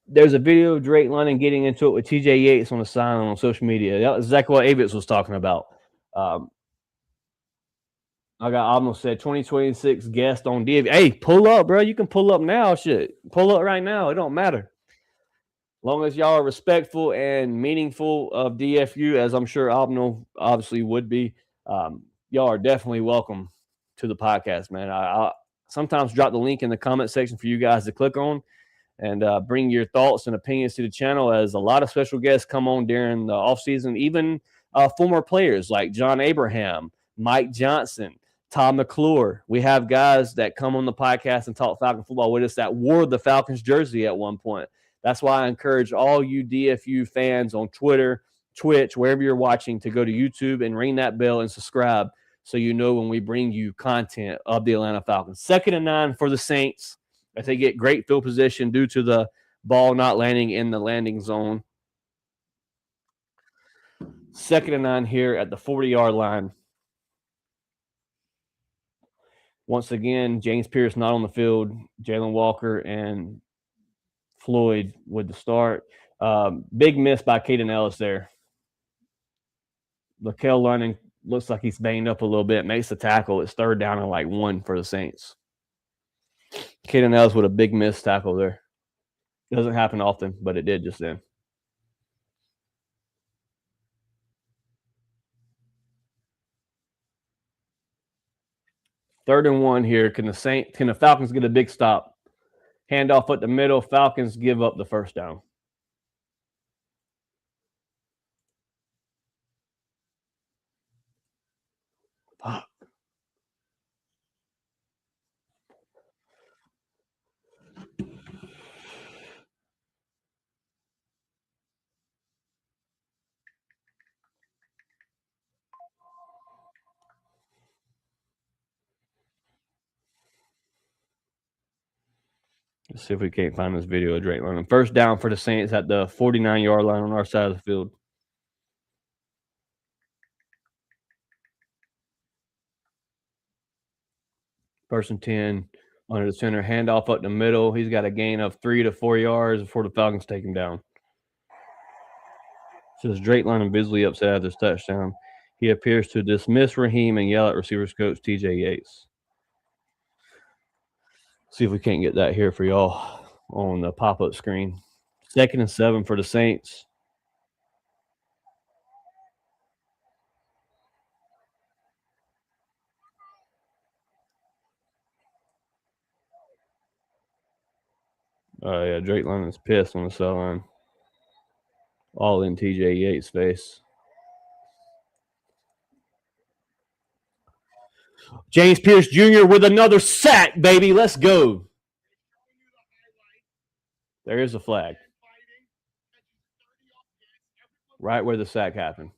There's a video of Drake London getting into it with TJ Yates on the sideline on social media. That was exactly what Avitz was talking about. I got almost said 2026 guest on DFU. Hey, pull up, bro. You can pull up now. Shit. Pull up right now. It don't matter. Long as y'all are respectful and meaningful of DFU, as I'm sure Abno obviously would be, y'all are definitely welcome to the podcast, man. I sometimes drop the link in the comment section for you guys to click on and bring your thoughts and opinions to the channel, as a lot of special guests come on during the offseason, even former players like John Abraham, Mike Johnson, Tom McClure. We have guys that come on the podcast and talk Falcon football with us that wore the Falcons jersey at one point. That's why I encourage all you DFU fans on Twitter, Twitch, wherever you're watching, to go to YouTube and ring that bell and subscribe so you know when we bring you content of the Atlanta Falcons. 2nd and 9 for the Saints as they get great field position due to the ball not landing in the landing zone. 2nd and 9 here at the 40-yard line. Once again, James Pierce not on the field. Jalen Walker and Floyd with the start. Big miss by Caden Ellis there. Lakel London looks like he's banged up a little bit. Makes the tackle. It's 3rd down and like 1 for the Saints. Caden Ellis with a big miss tackle there. Doesn't happen often, but it did just then. Third and 1 here. Can the Falcons get a big stop? Handoff at the middle. Falcons give up the first down. Fuck. Let's see if we can't find this video of Drake London. First down for the Saints at the 49-yard line on our side of the field. First and 10 under the center. Handoff up the middle. He's got a gain of 3 to 4 yards before the Falcons take him down. Says Drake London visibly upset after this touchdown. He appears to dismiss Raheem and yell at receivers coach TJ Yates. See if we can't get that here for y'all on the pop-up screen. 2nd and 7 for the Saints. Yeah, Drake London's pissed on the sideline. All in TJ Yates' face. James Pierce Jr. with another sack, baby. Let's go. There is a flag. Right where the sack happened.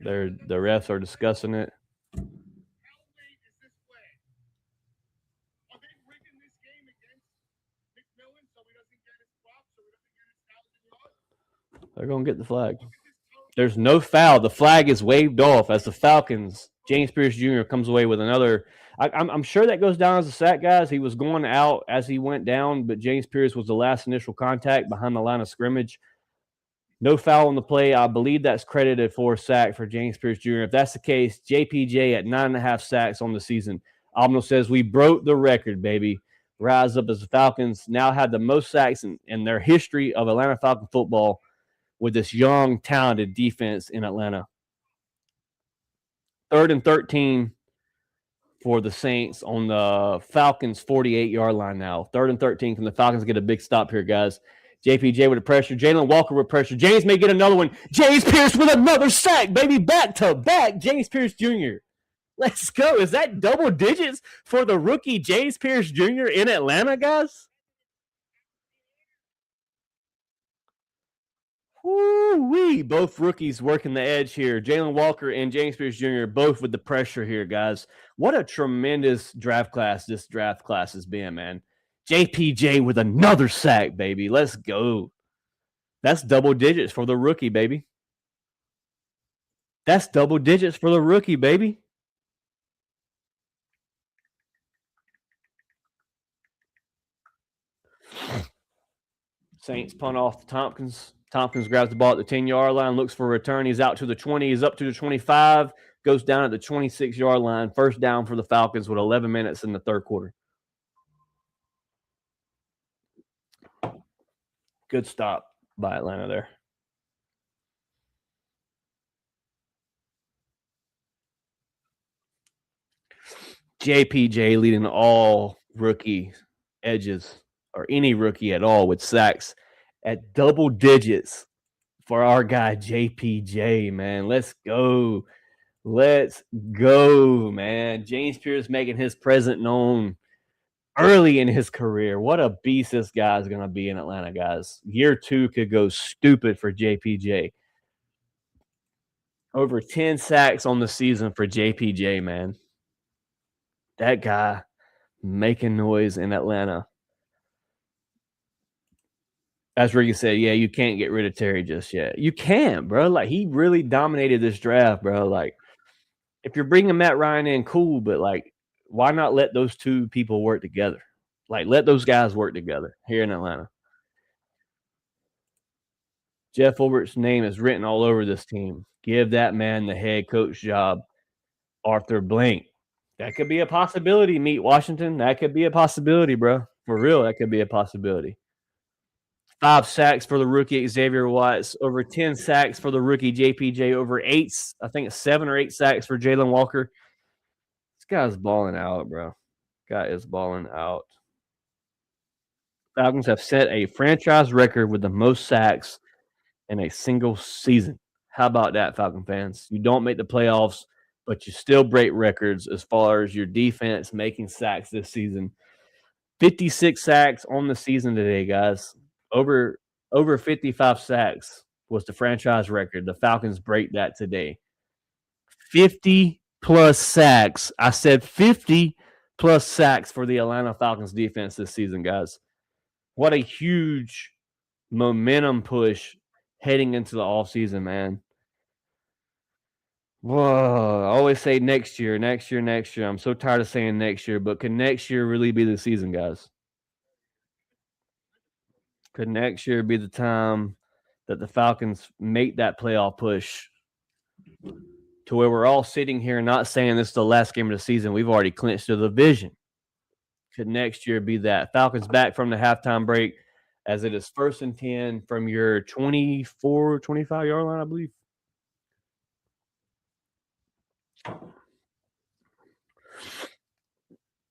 The refs are discussing it. They're going to get the flag. There's no foul. The flag is waved off as the Falcons, James Pierce Jr. comes away with another. I'm sure that goes down as a sack, guys. He was going out as he went down, but James Pierce was the last initial contact behind the line of scrimmage. No foul on the play. I believe that's credited for a sack for James Pierce Jr. If that's the case, JPJ at 9.5 sacks on the season. Almano says we broke the record, baby. Rise up as the Falcons now have the most sacks in their history of Atlanta Falcon football with this young, talented defense in Atlanta. 3rd and 13 for the Saints on the Falcons' 48-yard line now. 3rd and 13. Can the Falcons get a big stop here, guys? JPJ with the pressure. Jalen Walker with pressure. James may get another one. James Pierce with another sack, baby. Back to back. James Pierce Jr. Let's go. Is that double digits for the rookie James Pierce Jr. in Atlanta, guys? Woo-wee. Both rookies working the edge here. Jalen Walker and James Pierce Jr. both with the pressure here, guys. What a tremendous draft class this draft class has been, man. JPJ with another sack, baby. Let's go. That's double digits for the rookie, baby. That's double digits for the rookie, baby. Saints punt off to Tompkins. Tompkins grabs the ball at the 10-yard line, looks for a return. He's out to the 20. He's up to the 25, goes down at the 26-yard line. First down for the Falcons with 11 minutes in the third quarter. Good stop by Atlanta there. JPJ leading all rookie edges or any rookie at all with sacks at double digits for our guy JPJ, man. Let's go. Let's go, man. James Pierce making his presence known early in his career. What a beast this guy is going to be in Atlanta, guys. Year 2 could go stupid for JPJ. Over 10 sacks on the season for JPJ, man. That guy making noise in Atlanta. As Ricky said, yeah, you can't get rid of Terry just yet. You can't, bro. Like, he really dominated this draft, bro. Like, if you're bringing Matt Ryan in, cool, but, like, why not let those two people work together? Like, let those guys work together here in Atlanta. Jeff Ulbricht's name is written all over this team. Give that man the head coach job. Arthur Blank. That could be a possibility, Meet Washington. That could be a possibility, bro. For real, that could be a possibility. 5 sacks for the rookie Xavier Watts. Over 10 sacks for the rookie JPJ. Over 8, I think it's 7 or 8 sacks for Jalen Walker. This guy's balling out, bro. Guy is balling out. Falcons have set a franchise record with the most sacks in a single season. How about that, Falcon fans? You don't make the playoffs, but you still break records as far as your defense making sacks this season. 56 sacks on the season today, guys. Over 55 sacks was the franchise record. The Falcons break that today. 50-plus sacks. I said 50-plus sacks for the Atlanta Falcons defense this season, guys. What a huge momentum push heading into the offseason, man. Whoa, I always say next year. I'm so tired of saying next year, but can next year really be the season, guys? Could next year be the time that the Falcons make that playoff push to where we're all sitting here not saying this is the last game of the season? We've already clinched the division. Could next year be that? Falcons back from the halftime break as it is 1st and 10 from your 24, 25-yard line, I believe.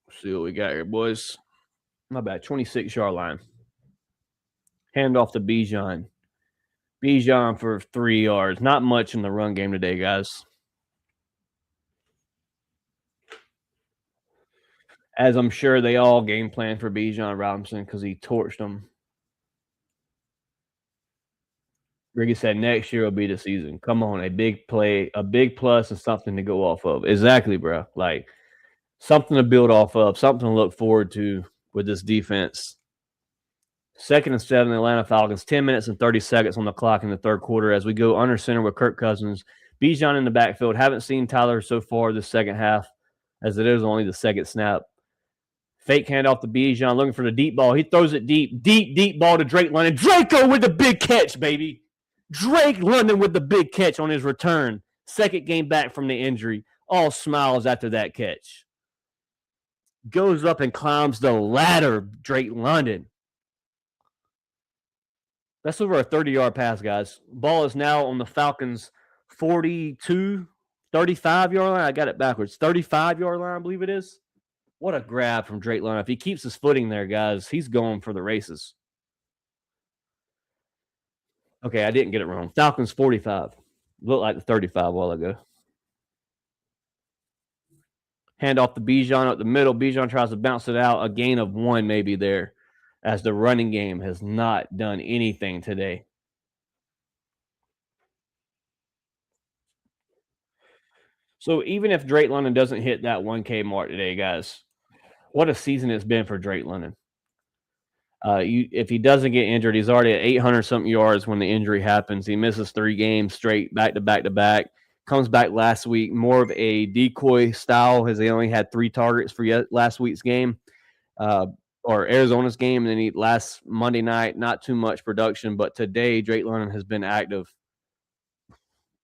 Let's see what we got here, boys. My bad, 26-yard line. Hand off to Bijan. Bijan for 3 yards. Not much in the run game today, guys. as I'm sure they all game plan for Bijan Robinson because he torched them. Ricky said next year will be the season. Come on, a big play, a big plus, and something to go off of. Exactly, bro. Like something to build off of, something to look forward to with this defense. 2nd and 7, the Atlanta Falcons, 10 minutes and 30 seconds on the clock in the third quarter as we go under center with Kirk Cousins. Bijan in the backfield. Haven't seen Tyler so far this second half, as it is only the second snap. Fake handoff to Bijan, looking for the deep ball. He throws it deep ball to Drake London. Draco with the big catch, baby. Drake London with the big catch on his return. Second game back from the injury. All smiles after that catch. Goes up and climbs the ladder, Drake London. That's over a 30-yard pass, guys. Ball is now on the Falcons' 35-yard line. I got it backwards. 35-yard line, I believe it is. What a grab from Drake London. If he keeps his footing there, guys, he's going for the races. Okay, I didn't get it wrong. Falcons 45. Looked like the 35 a while ago. Hand off to Bijan up the middle. Bijan tries to bounce it out. A gain of 1 maybe there, as the running game has not done anything today. So even if Drake London doesn't hit that 1K mark today, guys, what a season it's been for Drake London. If he doesn't get injured, he's already at 800-something yards when the injury happens. He misses 3 games straight, back to back. Comes back last week, more of a decoy style, as he only had 3 targets for last week's game, or Arizona's game. And then last Monday night, not too much production. But today, Drake London has been active.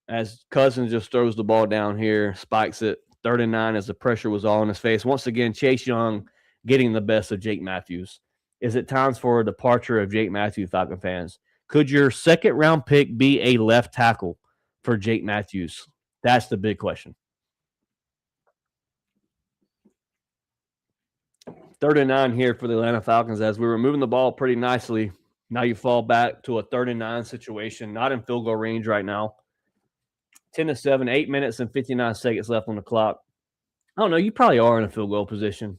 As Cousins just throws the ball down here, spikes it, 3rd and 9 as the pressure was all in his face. Once again, Chase Young getting the best of Jake Matthews. Is it time for a departure of Jake Matthews, Falcon fans? Could your 2nd-round pick be a left tackle for Jake Matthews? That's the big question. 3rd and 9 here for the Atlanta Falcons as we were moving the ball pretty nicely. Now you fall back to a 3rd and 9 situation, not in field goal range right now. 10-7, 8 minutes and 59 seconds left on the clock. I don't know. You probably are in a field goal position.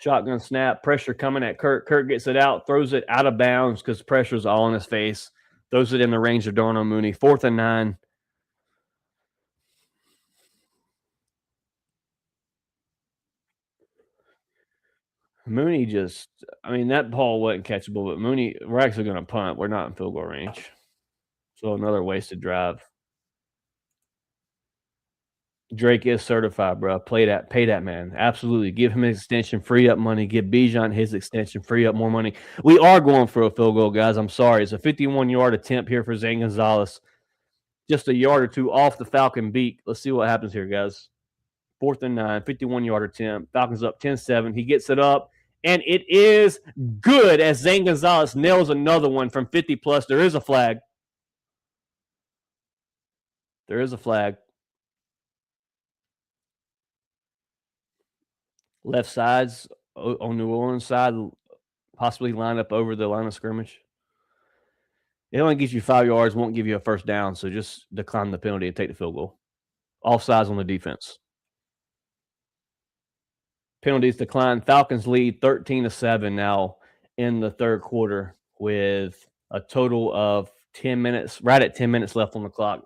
Shotgun snap, pressure coming at Kirk. Kirk gets it out, throws it out of bounds because pressure's all in his face. Throws it in the range of Darnell Mooney. 4th and 9. Mooney that ball wasn't catchable, but Mooney, we're actually going to punt. We're not in field goal range. So another wasted drive. Drake is certified, bro. Pay that man. Absolutely. Give him his extension, free up money. Give Bijan his extension, free up more money. We are going for a field goal, guys. I'm sorry. It's a 51-yard attempt here for Zane Gonzalez. Just a yard or 2 off the Falcon beat. Let's see what happens here, guys. 4th and 9, 51-yard attempt. Falcons up 10-7. He gets it up, and it is good as Zane Gonzalez nails another one from 50+. There is a flag. There is a flag. Left sides on New Orleans side, possibly lined up over the line of scrimmage. It only gives you 5 yards, won't give you a first down, so just decline the penalty and take the field goal. Offsides on the defense. Penalties declined. Falcons lead 13-7 now in the third quarter with a total of 10 minutes, right at 10 minutes left on the clock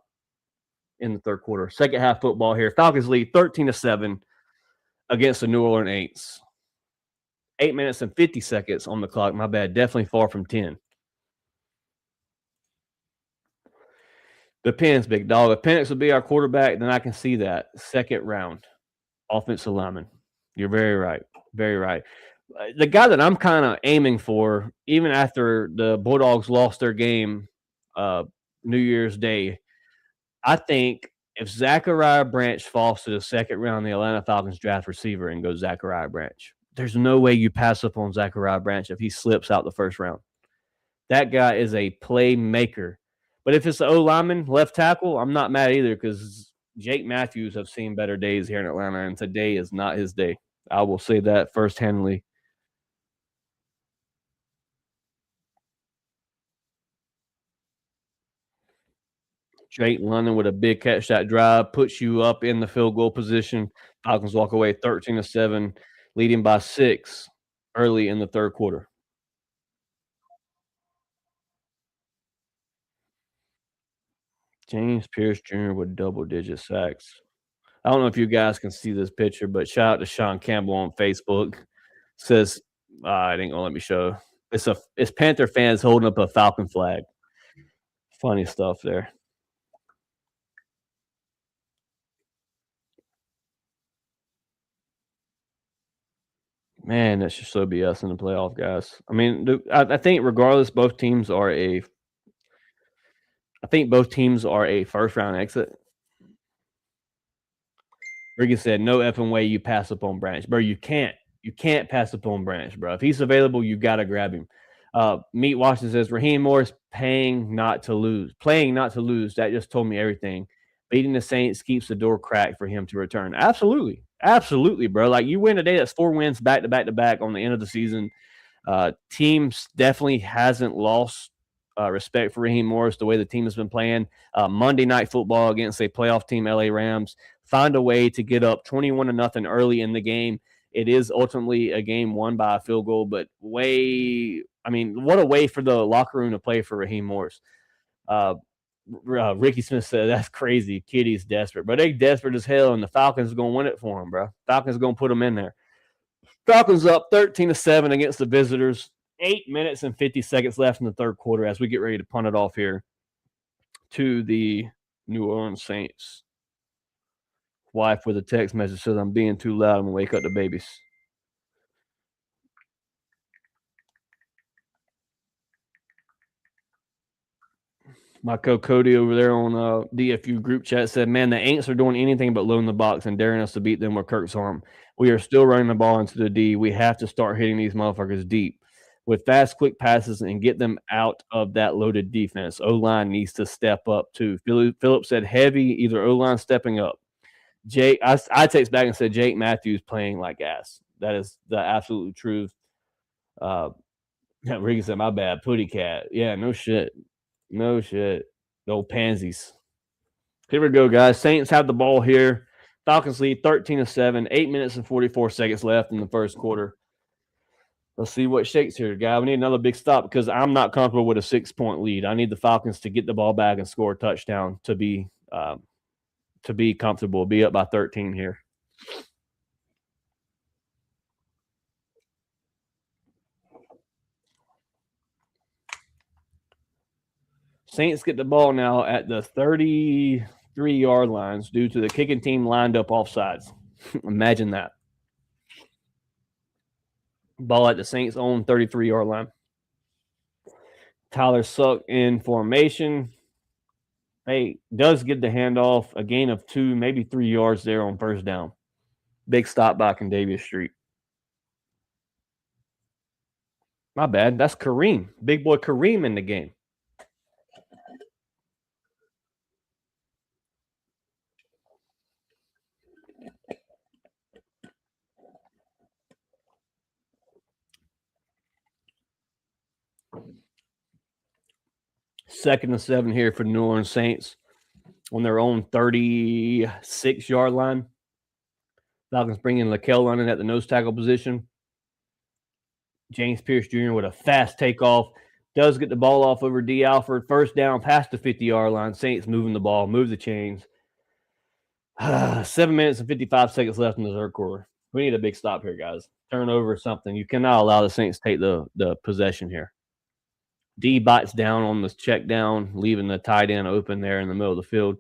in the third quarter. Second half football here. Falcons lead 13-7 against the New Orleans Ain'ts. 8 minutes and 50 seconds on the clock. My bad. Definitely far from 10. Depends, big dog. If Penix will be our quarterback, then I can see that. 2nd round. Offensive lineman. You're very right. Very right. The guy that I'm kind of aiming for, even after the Bulldogs lost their game New Year's Day, I think if Zachariah Branch falls to the 2nd round, the Atlanta Falcons draft receiver and go Zachariah Branch. There's no way you pass up on Zachariah Branch if he slips out the 1st round. That guy is a playmaker. But if it's the O-lineman, left tackle, I'm not mad either because Jake Matthews have seen better days here in Atlanta, and today is not his day. I will say that first-handedly. Drake London with a big catch that drive puts you up in the field goal position. Falcons walk away 13-7, leading by 6 early in the third quarter. James Pierce Jr. with double-digit sacks. I don't know if you guys can see this picture, but shout out to Sean Campbell on Facebook. Says, it ain't gonna let me show. It's Panther fans holding up a Falcon flag. Funny stuff there. Man, that should so be us in the playoff, guys. I mean, I think regardless, both teams are a first round exit. Ricky said, "No effing way you pass up on Branch, bro. You can't. You can't pass up on Branch, bro. If he's available, you gotta grab him." Meat Washington says, "Raheem Morris playing not to lose. That just told me everything. Beating the Saints keeps the door cracked for him to return. Absolutely, bro. Like you win today, that's 4 wins back to back to back on the end of the season. Teams definitely hasn't lost respect for Raheem Morris the way the team has been playing. Monday Night Football against a playoff team, LA Rams, find a way to get up 21-0 early in the game. It is ultimately a game won by a field goal, but what a way for the locker room to play for Raheem Morris. Ricky Smith said, "That's crazy. Kitty's desperate, but they desperate as hell, and the Falcons are going to win it for him, bro. Falcons are going to put them in there." Falcons up 13-7 against the visitors. 8 minutes and 50 seconds left in the third quarter as we get ready to punt it off here to the New Orleans Saints. Wife with a text message says, "I'm being too loud. I'm going to wake up the babies." My co-Cody over there on DFU group chat said, "Man, the Ain'ts are doing anything but loading the box and daring us to beat them with Kirk's arm. We are still running the ball into the D. We have to start hitting these motherfuckers deep with fast, quick passes and get them out of that loaded defense. O-line needs to step up too." Philip said, "Heavy, either O-line stepping up." Jake, I text back and said, "Jake Matthews playing like ass." That is the absolute truth. Ricky said, "My bad, Putty Cat." Yeah, no shit. No shit. The old pansies. Here we go, guys. Saints have the ball here. Falcons lead 13-7. 8 minutes and 44 seconds left in the first quarter. Let's see what shakes here, guy. We need another big stop because I'm not comfortable with a 6-point lead. I need the Falcons to get the ball back and score a touchdown to be comfortable. Be up by 13 here. Saints get the ball now at the 33-yard lines due to the kicking team lined up offsides. Imagine that. Ball at the Saints' own 33-yard line. Tyler Suck in formation. Hey, does get the handoff, a gain of 2, maybe 3 yards there on first down. Big stop by Condavious Street. My bad. That's Kareem. Big boy Kareem in the game. Second and 7 here for the New Orleans Saints on their own 36-yard line. Falcons bring in Lakel London at the nose tackle position. James Pierce Jr. with a fast takeoff. Does get the ball off over D. Alford. First down past the 50-yard line. Saints moving the ball, move the chains. 7 minutes and 55 seconds left in the third quarter. We need a big stop here, guys. Turnover or something. You cannot allow the Saints to take the possession here. D bites down on the check down, leaving the tight end open there in the middle of the field.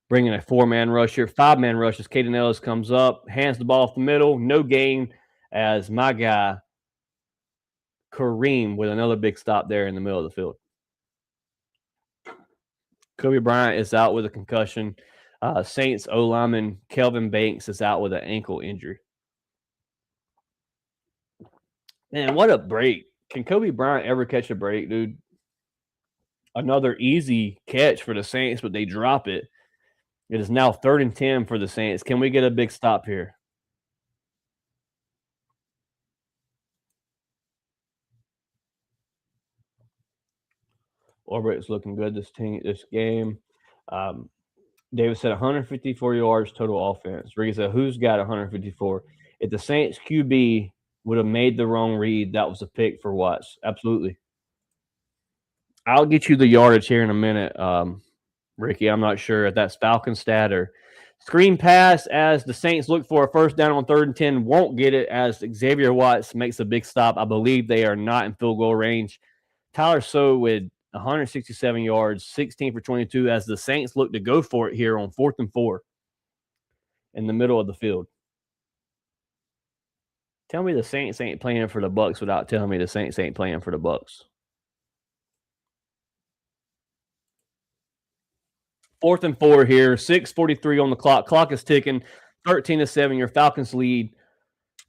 Bringing a 4-man rush here. 5-man rush as Caden Ellis comes up, hands the ball off the middle. No gain as my guy, Kareem, with another big stop there in the middle of the field. Kobe Bryant is out with a concussion. Saints O-lineman Kelvin Banks is out with an ankle injury. Man, what a break. Can Kobe Bryant ever catch a break, dude? Another easy catch for the Saints, but they drop it. It is now 3rd and 10 for the Saints. Can we get a big stop here? Orbit is looking good this game. David said 154 yards total offense. Ricky said, who's got 154? If the Saints QB would have made the wrong read, that was a pick for Watts. Absolutely. I'll get you the yardage here in a minute, Ricky. I'm not sure if that's Falcon stat or screen pass as the Saints look for a first down on 3rd and 10. Won't get it as Xavier Watts makes a big stop. I believe they are not in field goal range. Tyler So with 167 yards, 16 for 22 as the Saints look to go for it here on 4th and 4 in the middle of the field. Tell me the Saints ain't playing for the Bucs without telling me the Saints ain't playing for the Bucs. 4th and 4 here, 6:43 on the clock. Clock is ticking, 13-7. Your Falcons lead.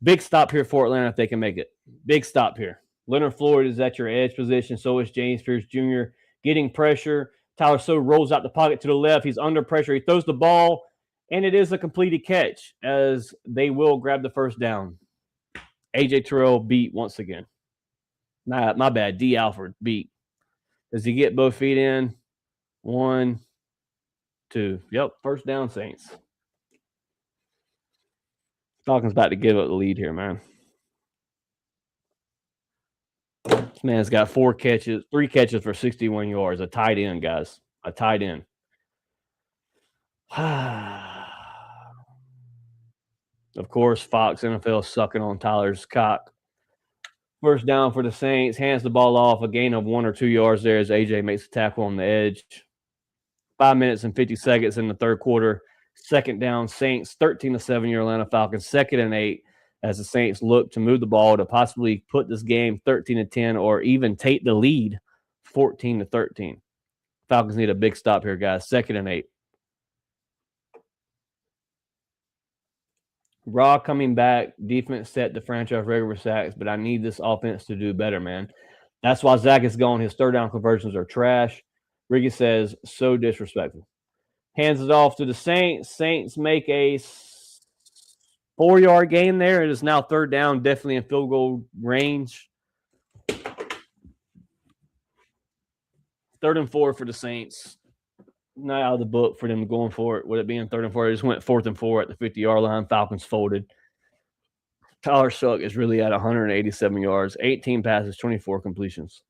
Big stop here for Atlanta if they can make it. Big stop here. Leonard Floyd is at your edge position. So is James Pierce Jr. getting pressure. Tyler So rolls out the pocket to the left. He's under pressure. He throws the ball, and it is a completed catch as they will grab the first down. A.J. Terrell beat once again. Nah, my bad. D. Alford beat. Does he get both feet in? 1, 2. Yep, first down, Saints. Falcons about to give up the lead here, man. This man's got 3 catches for 61 yards. A tight end, guys. A tight end. Of course, Fox NFL sucking on Tyler's cock. First down for the Saints. Hands the ball off. A gain of 1 or 2 yards there as AJ makes a tackle on the edge. 5 minutes and 50 seconds in the third quarter. Second down, Saints. 13-7 your Atlanta Falcons. 2nd and 8 as the Saints look to move the ball to possibly put this game 13-10 or even take the lead 14-13. Falcons need a big stop here, guys. 2nd and 8. Raw coming back. Defense set the franchise record for sacks, but I need this offense to do better, man. That's why Zach is gone. His third down conversions are trash. Ricky says, so disrespectful. Hands it off to the Saints. Saints make a 4-yard gain there. It is now 3rd down, definitely in field goal range. 3rd and 4 for the Saints. Not out of the book for them going for it. With it being 3rd and 4, they just went 4th and 4 at the 50-yard line. Falcons folded. Tyler Shuck is really at 187 yards, 18 passes, 24 completions.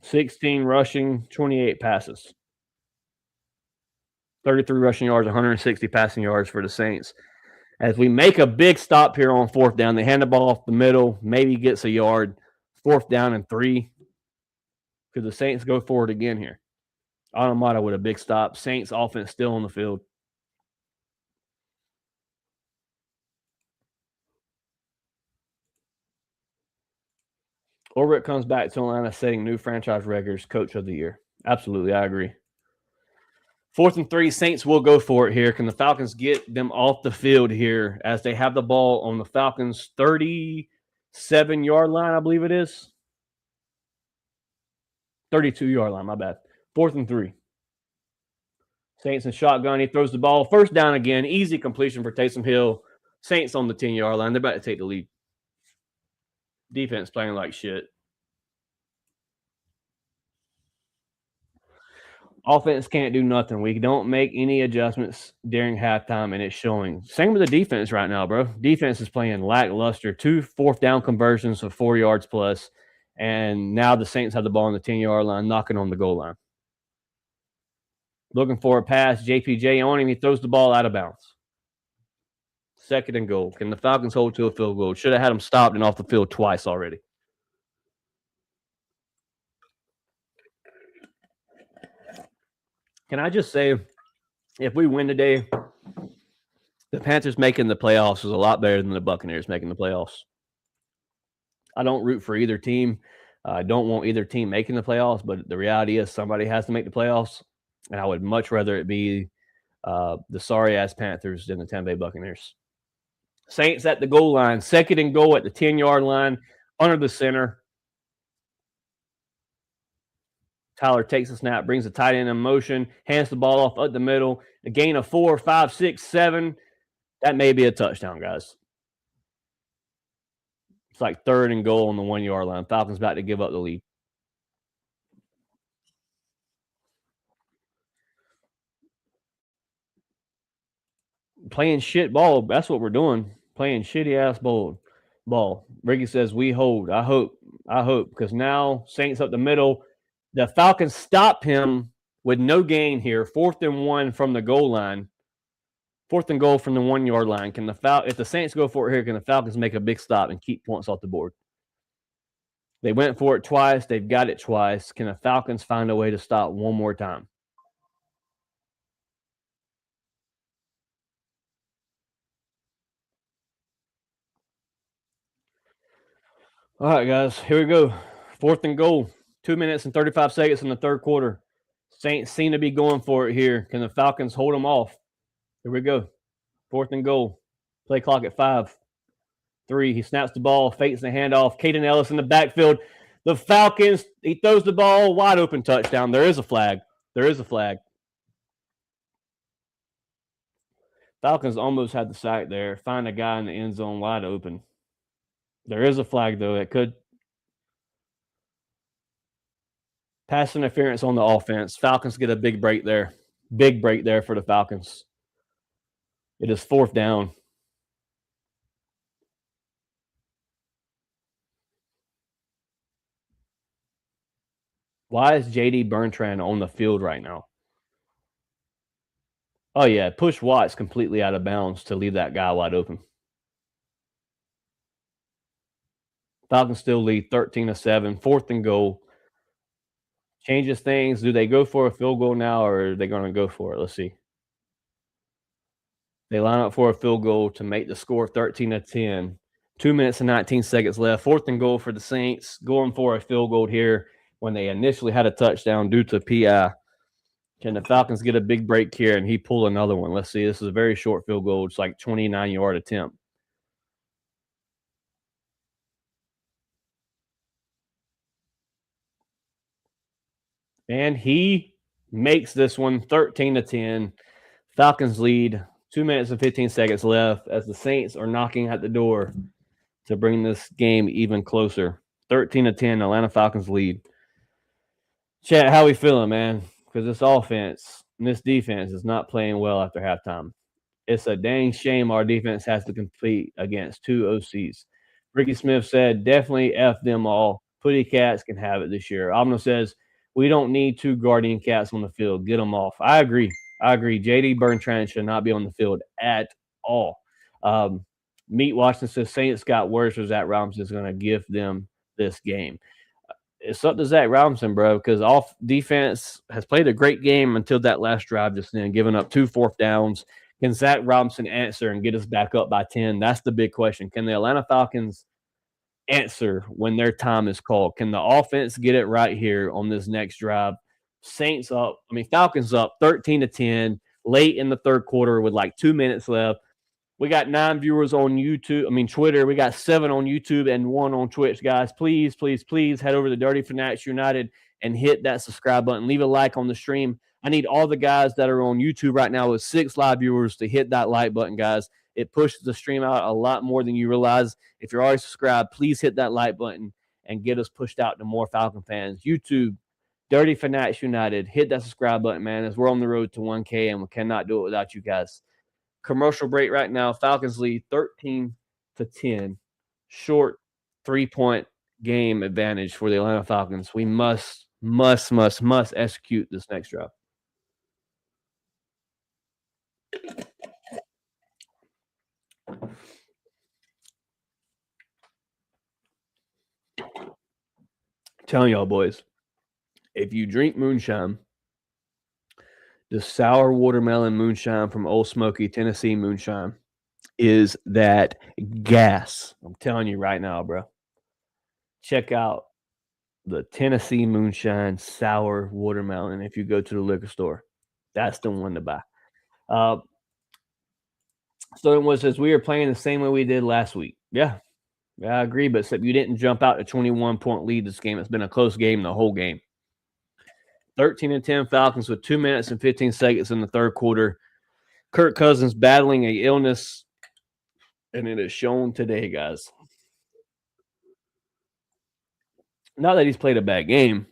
16 rushing, 28 passes. 33 rushing yards, 160 passing yards for the Saints. As we make a big stop here on 4th down, they hand the ball off the middle, maybe gets a yard. 4th down and 3. Could the Saints go forward again here? Automata with a big stop. Saints offense still on the field. Ulrich comes back to Atlanta setting new franchise records, coach of the year. Absolutely, I agree. 4th and 3, Saints will go for it here. Can the Falcons get them off the field here as they have the ball on the Falcons' 37-yard line, I believe it is? 32-yard line, my bad. 4th and 3. Saints in shotgun. He throws the ball. First down again. Easy completion for Taysom Hill. Saints on the 10-yard line. They're about to take the lead. Defense playing like shit. Offense can't do nothing. We don't make any adjustments during halftime, and it's showing. Same with the defense right now, bro. Defense is playing lackluster. 2 4th down conversions of 4 yards plus, and now the Saints have the ball on the 10-yard line, knocking on the goal line. Looking for a pass. JPJ on him. He throws the ball out of bounds. 2nd and goal. Can the Falcons hold to a field goal? Should have had them stopped and off the field twice already. Can I just say, if we win today, the Panthers making the playoffs is a lot better than the Buccaneers making the playoffs. I don't root for either team. I don't want either team making the playoffs, but the reality is somebody has to make the playoffs, and I would much rather it be the sorry-ass Panthers than the Tampa Bay Buccaneers. Saints at the goal line. 2nd and goal at the 10-yard line, under the center. Tyler takes a snap, brings the tight end in motion, hands the ball off up the middle. A gain of 4, 5, 6, 7. That may be a touchdown, guys. It's like 3rd and goal on the 1-yard line. Falcons about to give up the lead. Playing shit ball. That's what we're doing. Playing shitty ass ball. Ricky says we hold. I hope, because now Saints up the middle. The Falcons stop him with no gain here. 4th and 1 from the goal line. 4th and goal from the 1-yard line. If the Saints go for it here, can the Falcons make a big stop and keep points off the board? They went for it twice. They've got it twice. Can the Falcons find a way to stop one more time? All right, guys, here we go. 4th and goal. 2 minutes and 35 seconds in the 3rd quarter. Saints seem to be going for it here. Can the Falcons hold them off? Here we go. 4th and goal. Play clock at 5. 3. He snaps the ball, fakes the handoff. Caden Ellis in the backfield. The Falcons, he throws the ball, wide open touchdown. There is a flag. Falcons almost had the sack there. Find a guy in the end zone wide open. There is a flag, though. It could. Pass interference on the offense. Falcons get a big break there. Big break there for the Falcons. It is 4th down. Why is J.D. Bertrand on the field right now? Oh, yeah. Push Watts completely out of bounds to leave that guy wide open. Falcons still lead 13-7. 4th and goal. Changes things. Do they go for a field goal now, or are they going to go for it? Let's see. They line up for a field goal to make the score 13-10. 2 minutes and 19 seconds left. 4th and goal for the Saints. Going for a field goal here when they initially had a touchdown due to PI. Can the Falcons get a big break here and he pull another one? Let's see. This is a very short field goal. It's like 29-yard attempt. And he makes this one 13-10. Falcons lead. 2 minutes and 15 seconds left as the Saints are knocking at the door to bring this game even closer. 13-10, Atlanta Falcons lead. Chat, how we feeling, man? Because this offense and this defense is not playing well after halftime. It's a dang shame our defense has to compete against 2 OCs. Ricky Smith said, definitely F them all. Putty Cats can have it this year. Abno says, we don't need 2 Guardian Cats on the field. Get them off. I agree. J.D. Bertrand should not be on the field at all. Meat Washington says Saints got worse, or Zach Robinson is going to give them this game. It's up to Zach Robinson, bro, because off defense has played a great game until that last drive just then, giving up 2 4th downs. Can Zach Robinson answer and get us back up by 10? That's the big question. Can the Atlanta Falcons answer when their time is called? Can the offense get it right here on this next drive? Falcons up 13-10 late in the 3rd quarter with like 2 minutes left. We got 9 viewers on Twitter. We got 7 on YouTube and 1 on Twitch, guys. Please, please, please head over to Dirty Fanatics United and hit that subscribe button. Leave a like on the stream. I need all the guys that are on YouTube right now with 6 live viewers to hit that like button, guys. It pushes the stream out a lot more than you realize. If you're already subscribed, please hit that like button and get us pushed out to more Falcon fans. YouTube, Dirty Fanatics United. Hit that subscribe button, man, as we're on the road to 1K, and we cannot do it without you guys. Commercial break right now. Falcons lead 13-10. Short 3-point game advantage for the Atlanta Falcons. We must execute this next drive. Telling y'all, boys, if you drink moonshine, the sour watermelon moonshine from Old Smoky, Tennessee moonshine, is that gas. I'm telling you right now, bro. Check out the Tennessee moonshine sour watermelon if you go to the liquor store. That's the one to buy. Stonewood says, we are playing the same way we did last week. Yeah, I agree, but except you didn't jump out to 21-point lead this game. It's been a close game the whole game. 13-10 Falcons with 2 minutes and 15 seconds in the 3rd quarter. Kirk Cousins battling an illness, and it is shown today, guys. Not that he's played a bad game,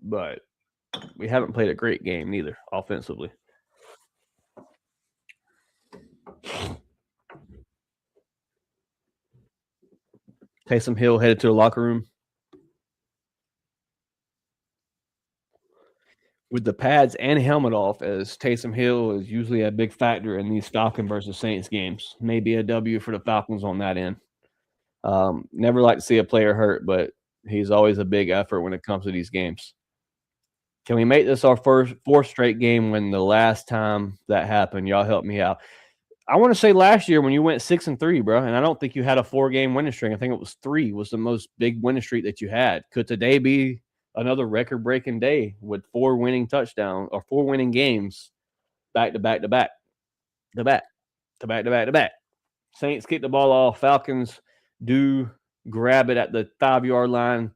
but we haven't played a great game neither offensively. Taysom Hill headed to the locker room with the pads and helmet off, as Taysom Hill is usually a big factor in these Falcon versus Saints games. Maybe a W for the Falcons on that end. Never like to see a player hurt, but he's always a big effort when it comes to these games. Can we make this our fourth straight game when the last time that happened? Y'all help me out. I want to say last year when you went 6-3, bro, and I don't think you had a 4-game winning streak. I think it was 3 was the most big winning streak that you had. Could today be another record-breaking day with 4 winning touchdowns or 4 winning games back to back to back to back to back to back to back? Saints kick the ball off. Falcons do grab it at the 5-yard line.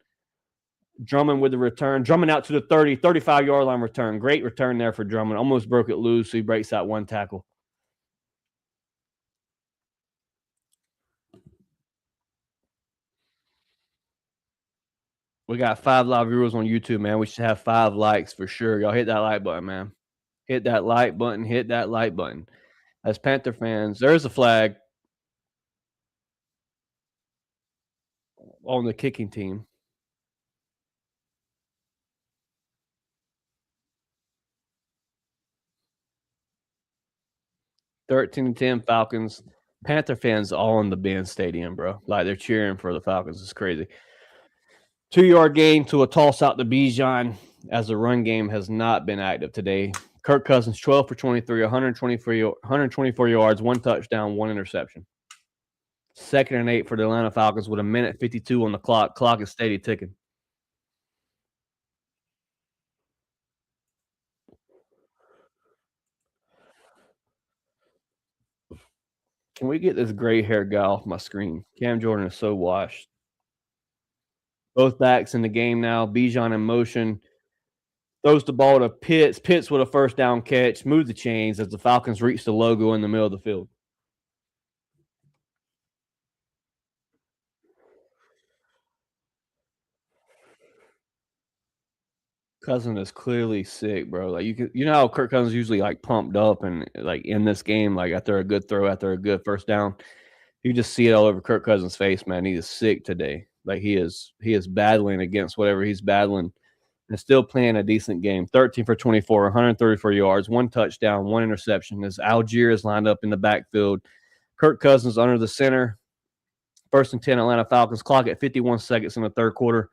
Drummond with the return. Drummond out to the 30, 35-yard line return. Great return there for Drummond. Almost broke it loose. So he breaks out 1 tackle. We got 5 live viewers on YouTube, man. We should have 5 likes for sure. Y'all hit that like button, man. Hit that like button. Hit that like button. As Panther fans, there's a flag on the kicking team. (13-10) Falcons. Panther fans all in the Ben Stadium, bro. Like they're cheering for the Falcons. It's crazy. 2-yard gain to a toss out to Bijan, as the run game has not been active today. Kirk Cousins 12 for 23, 124 yards, 1 touchdown, 1 interception. 2nd and 8 for the Atlanta Falcons with 1:52 on the clock. Clock is steady ticking. Can we get this gray hair guy off my screen? Cam Jordan is so washed. Both backs in the game now. Bijan in motion. Throws the ball to Pitts. Pitts with a first down catch. Move the chains as the Falcons reach the logo in the middle of the field. Cousins is clearly sick, bro. Like you know how Kirk Cousins usually like pumped up and like in this game, like after a good throw, after a good first down, you just see it all over Kirk Cousins' face, man. He is sick today. Like he is battling against whatever he's battling and still playing a decent game. 13 for 24, 134 yards, 1 touchdown, 1 interception. As Algier is lined up in the backfield, Kirk Cousins under the center. 1st and 10 Atlanta Falcons. Clock at 51 seconds in the 3rd quarter.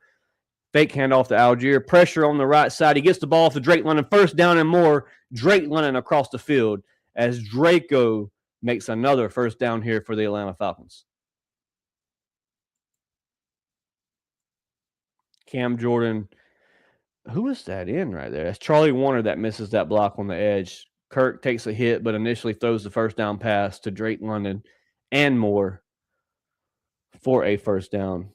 Fake handoff to Algier. Pressure on the right side. He gets the ball to Drake London. 1st down and more. Drake London across the field as Draco makes another 1st down here for the Atlanta Falcons. Cam Jordan. Who is that in right there? That's Charlie Warner that misses that block on the edge. Kirk takes a hit, but initially throws the 1st down pass to Drake London and more for a 1st down.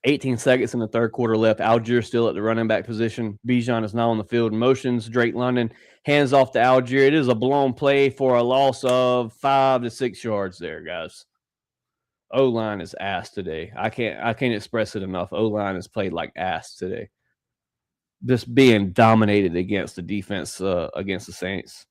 18 seconds in the 3rd quarter left. Algier still at the running back position. Bijan is now on the field. Motions. Drake London hands off to Algier. It is a blown play for a loss of 5 to 6 yards there, guys. O-line is ass today. I can't express it enough. O-line has played like ass today. Just being dominated against the defense against the Saints.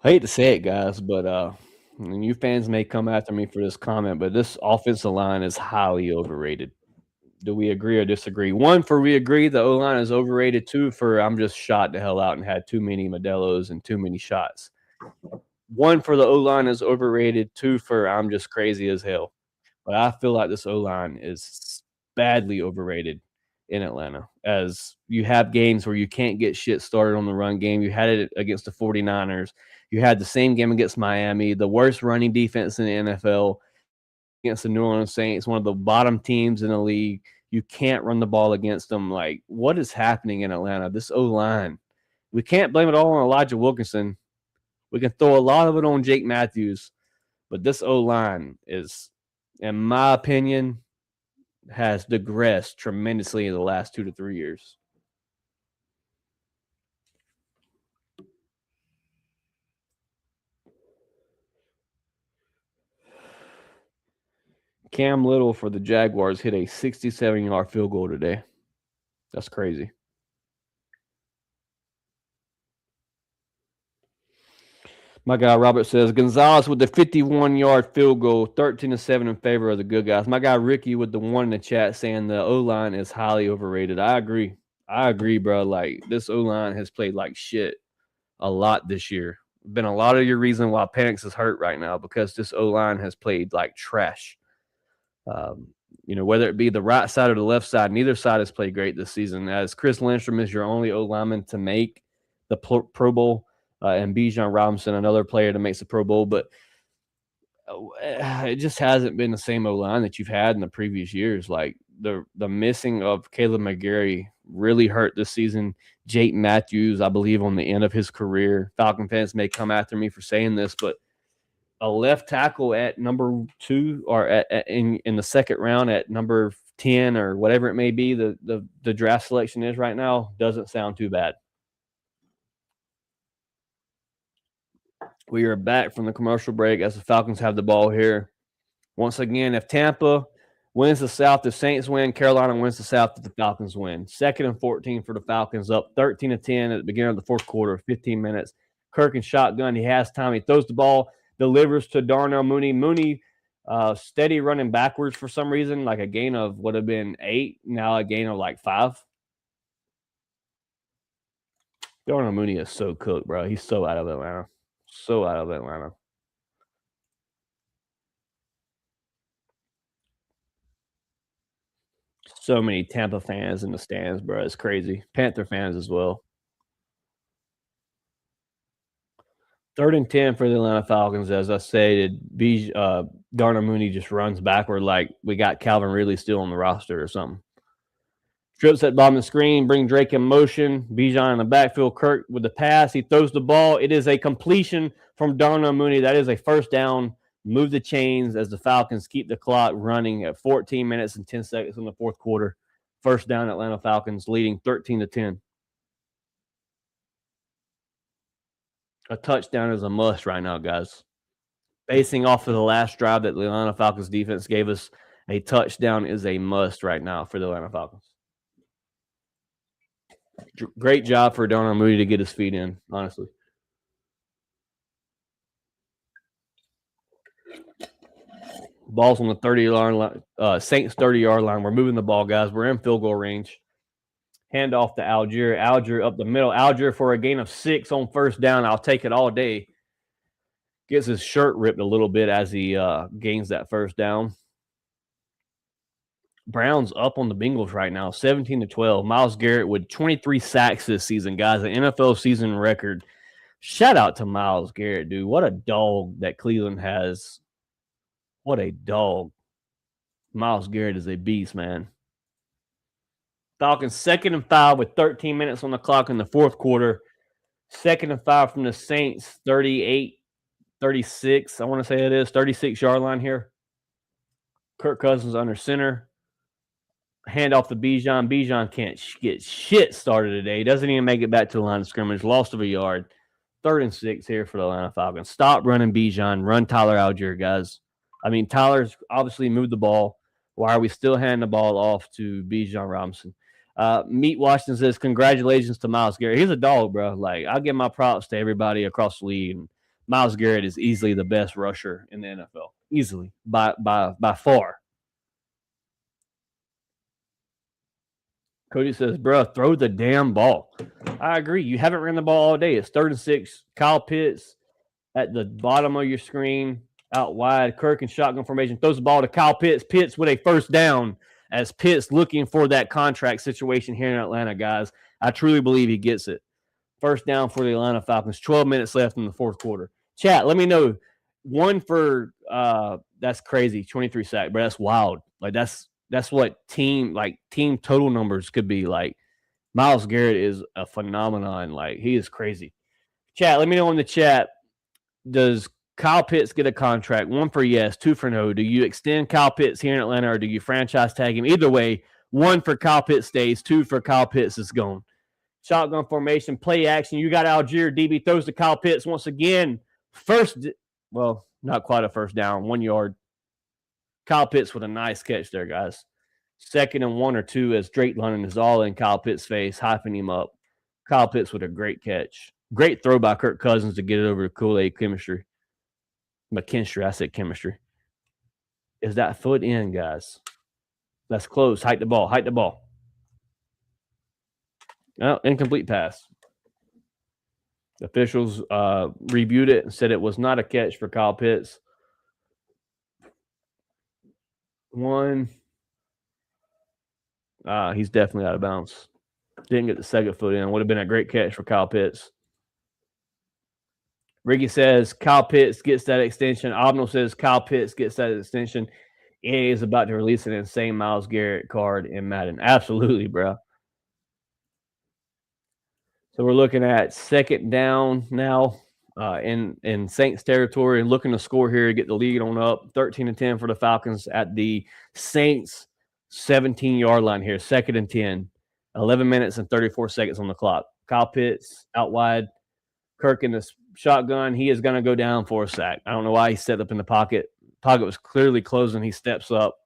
I hate to say it, guys, but and you fans may come after me for this comment, but this offensive line is highly overrated. Do we agree or disagree? 1, for we agree the O-line is overrated. 2, for I'm just shot the hell out and had too many Modelos and too many shots. 1, for the O-line is overrated. 2, for I'm just crazy as hell. But I feel like this O-line is badly overrated in Atlanta, as you have games where you can't get shit started on the run game. You had it against the 49ers. You had the same game against Miami, the worst running defense in the NFL, against the New Orleans Saints, one of the bottom teams in the league. You can't run the ball against them. Like, what is happening in Atlanta? This O-line. We can't blame it all on Elijah Wilkinson. We can throw a lot of it on Jake Matthews, but this O-line is, in my opinion, has digressed tremendously in the last 2 to 3 years. Cam Little for the Jaguars hit a 67-yard field goal today. That's crazy. My guy Robert says, Gonzalez with the 51-yard field goal, 13-7 in favor of the good guys. My guy Ricky with the 1 in the chat saying the O-line is highly overrated. I agree. Bro. Like, this O-line has played like shit a lot this year. Been a lot of your reason why Fanatics is hurt right now, because this O-line has played like trash. Whether it be the right side or the left side, neither side has played great this season. As Chris Lindstrom is your only O-lineman to make the Pro Bowl, and Bijan Robinson, another player to make the Pro Bowl, but it just hasn't been the same O-line that you've had in the previous years. Like, the missing of Caleb McGarry really hurt this season. Jake Matthews, I believe, on the end of his career. Falcon fans may come after me for saying this, but a left tackle at number 2 or in the second round at number 10 or whatever it may be, the draft selection is right now, doesn't sound too bad. We are back from the commercial break as the Falcons have the ball here. Once again, if Tampa wins the South, the Saints win. Carolina wins the South, the Falcons win. 2nd and 14 for the Falcons, up 13-10 at the beginning of the fourth quarter, 15 minutes. Kirk and shotgun. He has time. He throws the ball, delivers to Darnell Mooney. Mooney steady running backwards for some reason, like a gain of would have been 8, now a gain of like 5. Darnell Mooney is so cooked, bro. He's so out of Atlanta. So out of Atlanta. So many Tampa fans in the stands, bro. It's crazy. Panther fans as well. 3rd and 10 for the Atlanta Falcons. As I said, Darnell Mooney just runs backward like we got Calvin Ridley still on the roster or something. Trips at bottom of the screen, bring Drake in motion. Bijan in the backfield. Kirk with the pass. He throws the ball. It is a completion from Darnell Mooney. That is a first down. Move the chains as the Falcons keep the clock running at 14 minutes and 10 seconds in the fourth quarter. First down, Atlanta Falcons leading 13-10. A touchdown is a must right now, guys. Basing off of the last drive that the Atlanta Falcons defense gave us, a touchdown is a must right now for the Atlanta Falcons. Great job for Darnell Mooney to get his feet in, honestly. Ball's on the 30-yard line, Saints 30-yard line. We're moving the ball, guys. We're in field goal range. Hand off to Algier. Algier up the middle. Algier for a gain of 6 on first down. I'll take it all day. Gets his shirt ripped a little bit as he gains that first down. Browns up on the Bengals right now, 17-12. Myles Garrett with 23 sacks this season, guys, an NFL season record. Shout out to Myles Garrett, dude. What a dog that Cleveland has. What a dog. Myles Garrett is a beast, man. Falcons 2nd and 5 with 13 minutes on the clock in the fourth quarter. 2nd and 5 from the Saints, 38-36. I want to say it is 36-yard line here. Kirk Cousins under center. Hand off to Bijan. Bijan can't get shit started today. He doesn't even make it back to the line of scrimmage. Lost of a yard. 3rd and 6 here for the Atlanta Falcons. Stop running Bijan. Run Tyler Algier, guys. I mean, Tyler's obviously moved the ball. Why are we still handing the ball off to Bijan Robinson? Meat Washington says, congratulations to Myles Garrett. He's a dog, bro. Like, I'll give my props to everybody across the league. And Myles Garrett is easily the best rusher in the NFL. Easily. By far. Cody says, bro, throw the damn ball. I agree. You haven't ran the ball all day. It's 3rd and 6. Kyle Pitts at the bottom of your screen, out wide. Kirk in shotgun formation throws the ball to Kyle Pitts. Pitts with a first down as Pitts looking for that contract situation here in Atlanta, guys. I truly believe he gets it. First down for the Atlanta Falcons. 12 minutes left in the fourth quarter. Chat, let me know. One for that's crazy. 23 sack, bro. That's wild. Like, that's what team total numbers could be. Like, Myles Garrett is a phenomenon. Like, he is crazy. Chat, let me know in the chat. does Kyle Pitts get a contract? 1 for yes, 2 for no. Do you extend Kyle Pitts here in Atlanta, or do you franchise tag him? Either way, 1 for Kyle Pitts stays, 2 for Kyle Pitts is gone. Shotgun formation, play action. You got Algier. DB throws to Kyle Pitts once again. Not quite a first down, 1 yard. Kyle Pitts with a nice catch there, guys. 2nd and 1 or 2 as Drake London is all in Kyle Pitts' face, hyping him up. Kyle Pitts with a great catch. Great throw by Kirk Cousins to get it over to Kool-Aid McKinstry. I said chemistry. Is that foot in, guys? That's close. Hike the ball. No, incomplete pass. Officials reviewed it and said it was not a catch for Kyle Pitts. 1. He's definitely out of bounds. Didn't get the second foot in. Would have been a great catch for Kyle Pitts. Ricky says Kyle Pitts gets that extension. Obnal says Kyle Pitts gets that extension. EA is about to release an insane Myles Garrett card in Madden. Absolutely, bro. So we're looking at 2nd down now in Saints territory, and looking to score here to get the lead on up. 13-10 for the Falcons at the Saints 17-yard line here. 2nd and 10. 11 minutes and 34 seconds on the clock. Kyle Pitts out wide. Kirk in the shotgun. He is going to go down for a sack. I don't know why he set up in the pocket. Pocket was clearly closing. He steps up.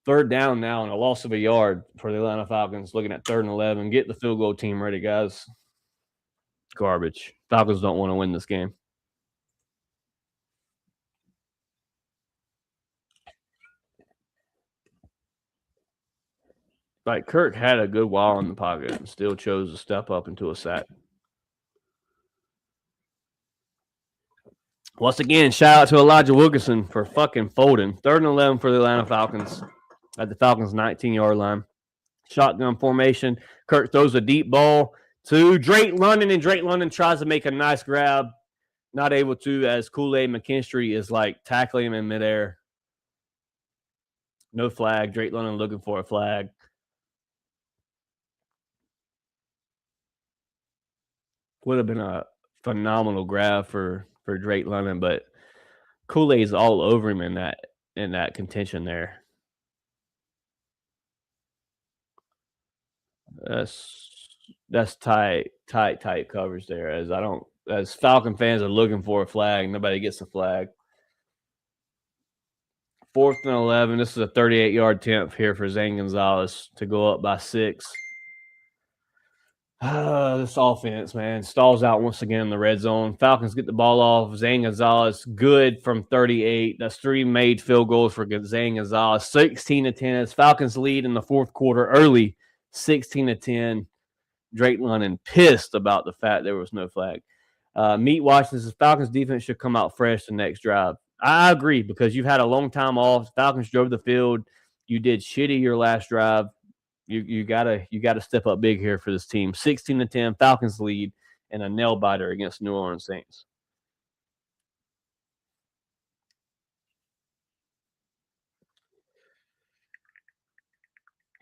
3rd down now and a loss of a yard for the Atlanta Falcons. Looking at 3rd and 11. Get the field goal team ready, guys. Garbage. Falcons don't want to win this game. Like, Kirk had a good while in the pocket and still chose to step up into a sack. Once again, shout out to Elijah Wilkinson for fucking folding. 3rd and 11 for the Atlanta Falcons at the Falcons' 19-yard line. Shotgun formation. Kirk throws a deep ball to Drake London, and Drake London tries to make a nice grab. Not able to, as Kool-Aid McKinstry is like tackling him in midair. No flag. Drake London looking for a flag. Would have been a phenomenal grab for Drake London, but Kool-Aid's all over him in that contention there. That's tight coverage there. As Falcon fans are looking for a flag, nobody gets a flag. 4th and 11. This is a 38-yard attempt here for Zane Gonzalez to go up by 6. This offense, man, stalls out once again in the red zone. Falcons get the ball off. Zane Gonzalez, good from 38. That's 3 made field goals for Zane Gonzalez. 16-10 as Falcons lead in the 4th quarter early. 16-10. Drake London pissed about the fact there was no flag. Meat Washington says Falcons defense should come out fresh the next drive. I agree, because you've had a long time off. Falcons drove the field. You did shitty your last drive. You gotta step up big here for this team. 16-10, Falcons lead, and a nail biter against New Orleans Saints.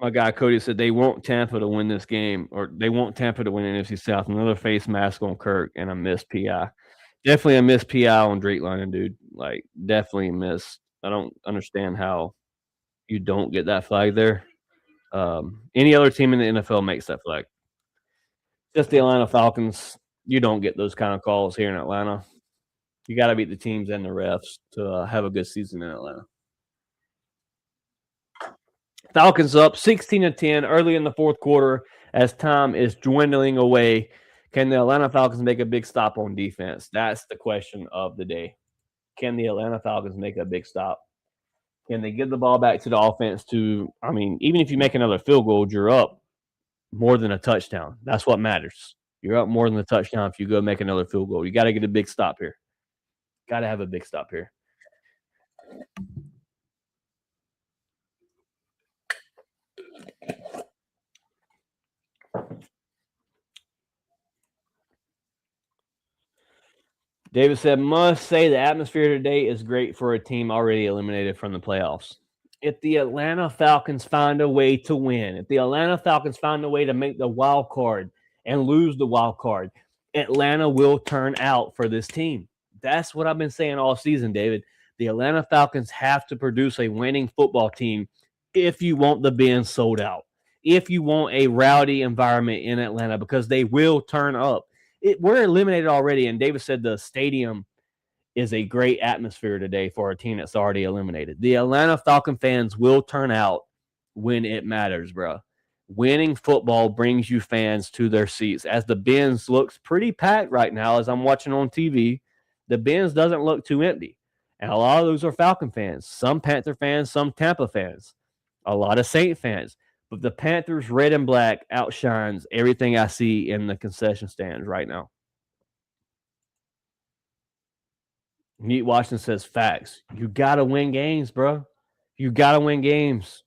My guy Cody said they want Tampa to win this game, or they want Tampa to win NFC South. Another face mask on Kirk and a missed PI. Definitely a missed PI on Drake London, dude. Like, definitely a miss. I don't understand how you don't get that flag there. Any other team in the NFL makes that flag. Just the Atlanta Falcons. You don't get those kind of calls here in Atlanta. You got to beat the teams and the refs to have a good season in Atlanta. Falcons up 16-10 early in the 4th quarter as time is dwindling away. Can the Atlanta Falcons make a big stop on defense? That's the question of the day. Can the Atlanta Falcons make a big stop? Can they give the ball back to the offense even if you make another field goal, you're up more than a touchdown. That's what matters. You're up more than a touchdown if you go make another field goal. You got to get a big stop here. Got to have a big stop here. David said, must say the atmosphere today is great for a team already eliminated from the playoffs. If the Atlanta Falcons find a way to win, if the Atlanta Falcons find a way to make the wild card and lose the wild card, Atlanta will turn out for this team. That's what I've been saying all season, David. The Atlanta Falcons have to produce a winning football team if you want the Benz sold out, if you want a rowdy environment in Atlanta, because they will turn up. We're eliminated already, and David said the stadium is a great atmosphere today for a team that's already eliminated. The Atlanta Falcon fans will turn out when it matters, bro. Winning football brings you fans to their seats. As the Benz looks pretty packed right now, as I'm watching on TV, the Benz doesn't look too empty. And a lot of those are Falcon fans, some Panther fans, some Tampa fans, a lot of Saint fans. But the Panthers red and black outshines everything I see in the concession stands right now. Meet Washington says facts. You got to win games, bro. You got to win games.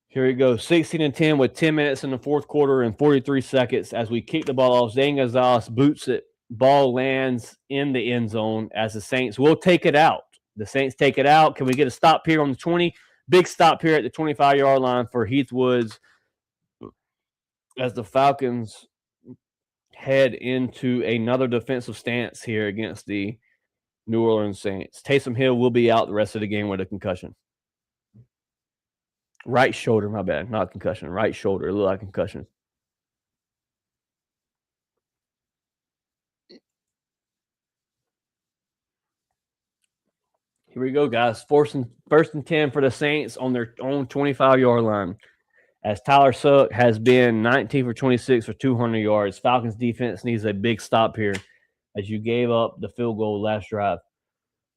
Here we go. 16-10 with 10 minutes in the fourth quarter and 43 seconds as we kick the ball off. Zane Gonzalez boots it. Ball lands in the end zone as the Saints will take it out. The Saints take it out. Can we get a stop here on the 20? Big stop here at the 25-yard line for Heath Woods as the Falcons head into another defensive stance here against the New Orleans Saints. Taysom Hill will be out the rest of the game with a concussion. Right shoulder, my bad. Not concussion. Right shoulder. It looked like concussion. Here we go, guys. First and 10 for the Saints on their own 25-yard line. As Tyler Sugg has been 19 for 26 for 200 yards. Falcons defense needs a big stop here as you gave up the field goal last drive.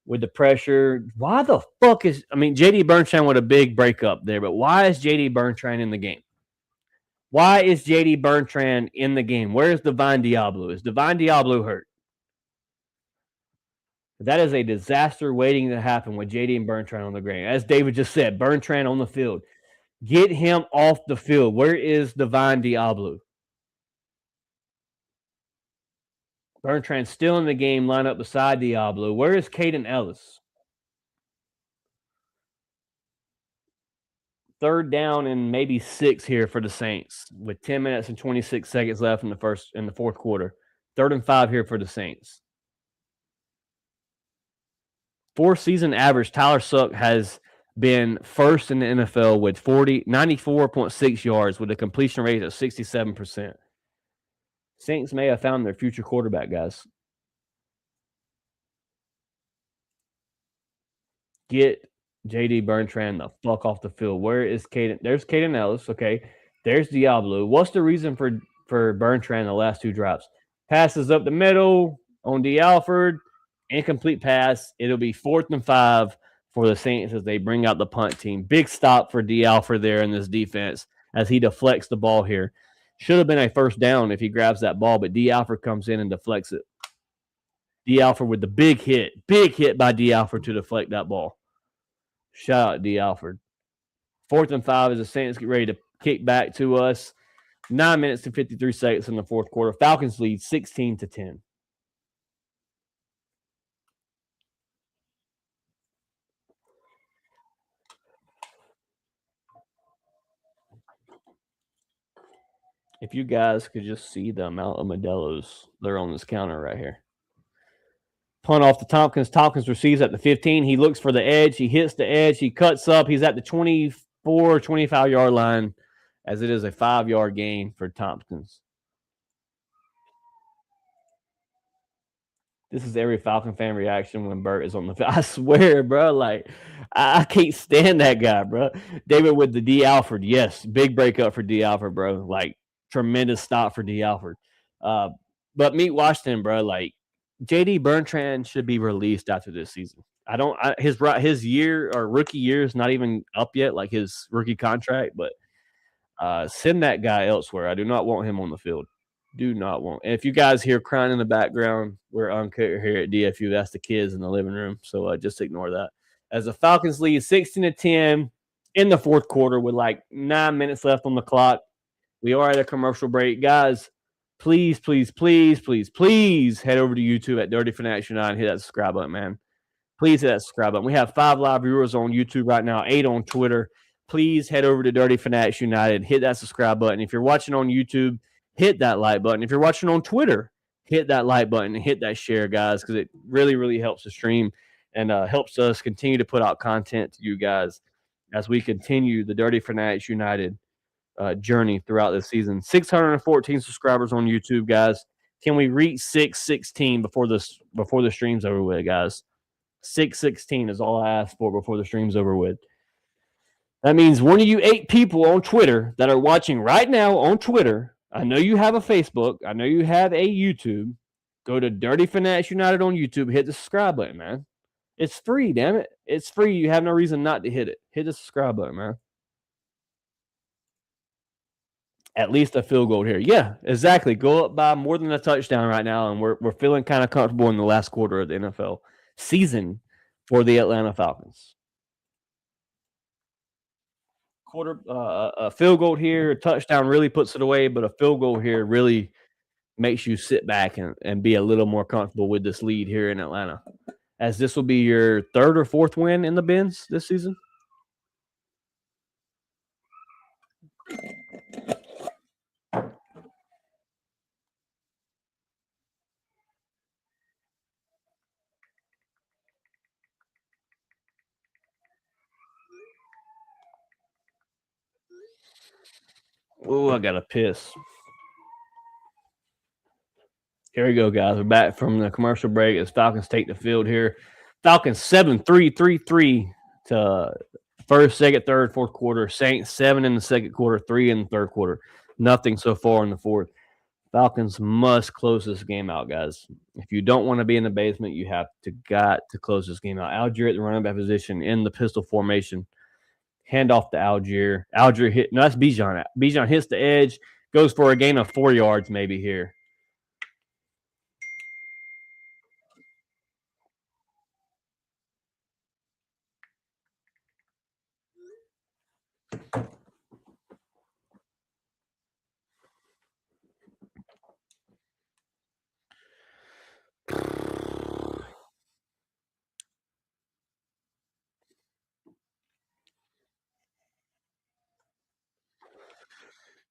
With the pressure, why the fuck is – I mean, J.D. Bertrand with a big breakup there, but why is J.D. Bertrand in the game? Why is J.D. Bertrand in the game? Where's Divine Diablo? Is Divine Diablo hurt? That is a disaster waiting to happen with J.D. and Bertrand on the ground. As David just said, Bertrand on the field. Get him off the field. Where is Divine Diablo? Bertrand still in the game, line up beside Diablo. Where is Caden Ellis? Third down and maybe 6 here for the Saints with 10 minutes and 26 seconds left in the fourth quarter. 3rd and 5 here for the Saints. 4-season average, Tyler Sugg has been first in the NFL with 94.6 yards with a completion rate of 67%. Saints may have found their future quarterback, guys. Get J.D. Bertrand the fuck off the field. Where is Caden? There's Caden Ellis. Okay. There's Diablo. What's the reason for Bertrand the last 2 drops? Passes up the middle on D. Alford. Incomplete pass. It'll be 4th and 5 for the Saints as they bring out the punt team. Big stop for D. Alford there in this defense as he deflects the ball here. Should have been a first down if he grabs that ball, but D. Alford comes in and deflects it. D. Alford with the big hit. Big hit by D. Alford to deflect that ball. Shout out D. Alford. 4th and 5 as the Saints get ready to kick back to us. 9 minutes and 53 seconds in the fourth quarter. Falcons lead 16-10. If you guys could just see the amount of Modelo's that are on this counter right here. Punt off to Tompkins. Tompkins receives at the 15. He looks for the edge. He hits the edge. He cuts up. He's at the 24, 25-yard line as it is a 5-yard gain for Tompkins. This is every Falcon fan reaction when Burt is on the field. I swear, bro. Like, I can't stand that guy, bro. David with the D. Alford. Yes, big breakup for D. Alford, bro. Like, tremendous stop for D. Alford. But meet Washington, bro. Like, J.D. Bertrand should be released after this season. His year or rookie year is not even up yet, like his rookie contract, but send that guy elsewhere. I do not want him on the field. Do not want. And if you guys hear crying in the background, we're uncut here at DFU. That's the kids in the living room. So just ignore that. As the Falcons lead 16-10 in the fourth quarter with like 9 minutes left on the clock. We are at a commercial break. Guys, please, please, please, please, please head over to YouTube at Dirty Fanatics United and hit that subscribe button, man. Please hit that subscribe button. We have 5 live viewers on YouTube right now, 8 on Twitter. Please head over to Dirty Fanatics United, hit that subscribe button. If you're watching on YouTube, hit that like button. If you're watching on Twitter, hit that like button and hit that share, guys, because it really, really helps the stream and helps us continue to put out content to you guys as we continue the Dirty Fanatics United journey throughout this season. 614 subscribers on YouTube, guys. Can we reach 616 before the stream's over with, guys? 616 is all I ask for before the stream's over with. That means one of you 8 people on Twitter that are watching right now on Twitter, I know you have a Facebook, I know you have a YouTube. Go to Dirty Fanatics United on YouTube, hit the subscribe button, man. It's free, damn it. It's free. You have no reason not to hit it. Hit the subscribe button, man. At least a field goal here. Yeah, exactly. Go up by more than a touchdown right now, and we're feeling kind of comfortable in the last quarter of the NFL season for the Atlanta Falcons. A field goal here, a touchdown really puts it away, but a field goal here really makes you sit back and be a little more comfortable with this lead here in Atlanta, as this will be your 3rd or 4th win in the Benz this season. Oh, I got to piss. Here we go, guys. We're back from the commercial break as Falcons take the field here. Falcons 7-3 to first, second, third, fourth quarter. Saints 7 in the second quarter, 3 in the third quarter. Nothing so far in the fourth. Falcons must close this game out, guys. If you don't want to be in the basement, you have got to close this game out. Algier at the running back position in the pistol formation. Hand off to Algier. Algier hit. No, that's Bijan. Bijan hits the edge, goes for a gain of 4 yards maybe here.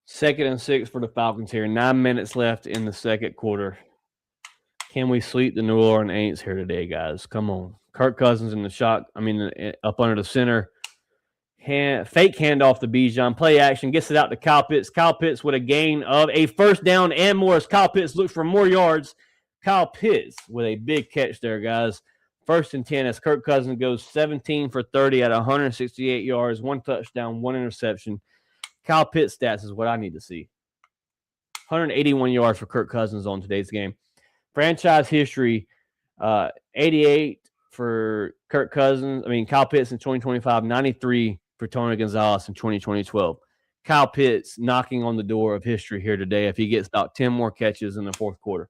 Second and 6 for the Falcons here. 9 minutes left in the second quarter. Can we sweep the New Orleans Ain'ts here today, guys? Come on. Kirk Cousins in the shot. Up under the center. Fake handoff to Bijan. Play action. Gets it out to Kyle Pitts. Kyle Pitts with a gain of a first down and more as Kyle Pitts looks for more yards. Kyle Pitts with a big catch there, guys. 1st and 10 as Kirk Cousins goes 17 for 30 at 168 yards, 1 touchdown, 1 interception. Kyle Pitts stats is what I need to see. 181 yards for Kirk Cousins on today's game. Franchise history, 88 for Kirk Cousins. Kyle Pitts in 2025, 93 for Tony Gonzalez in 2012. Kyle Pitts knocking on the door of history here today if he gets about 10 more catches in the fourth quarter.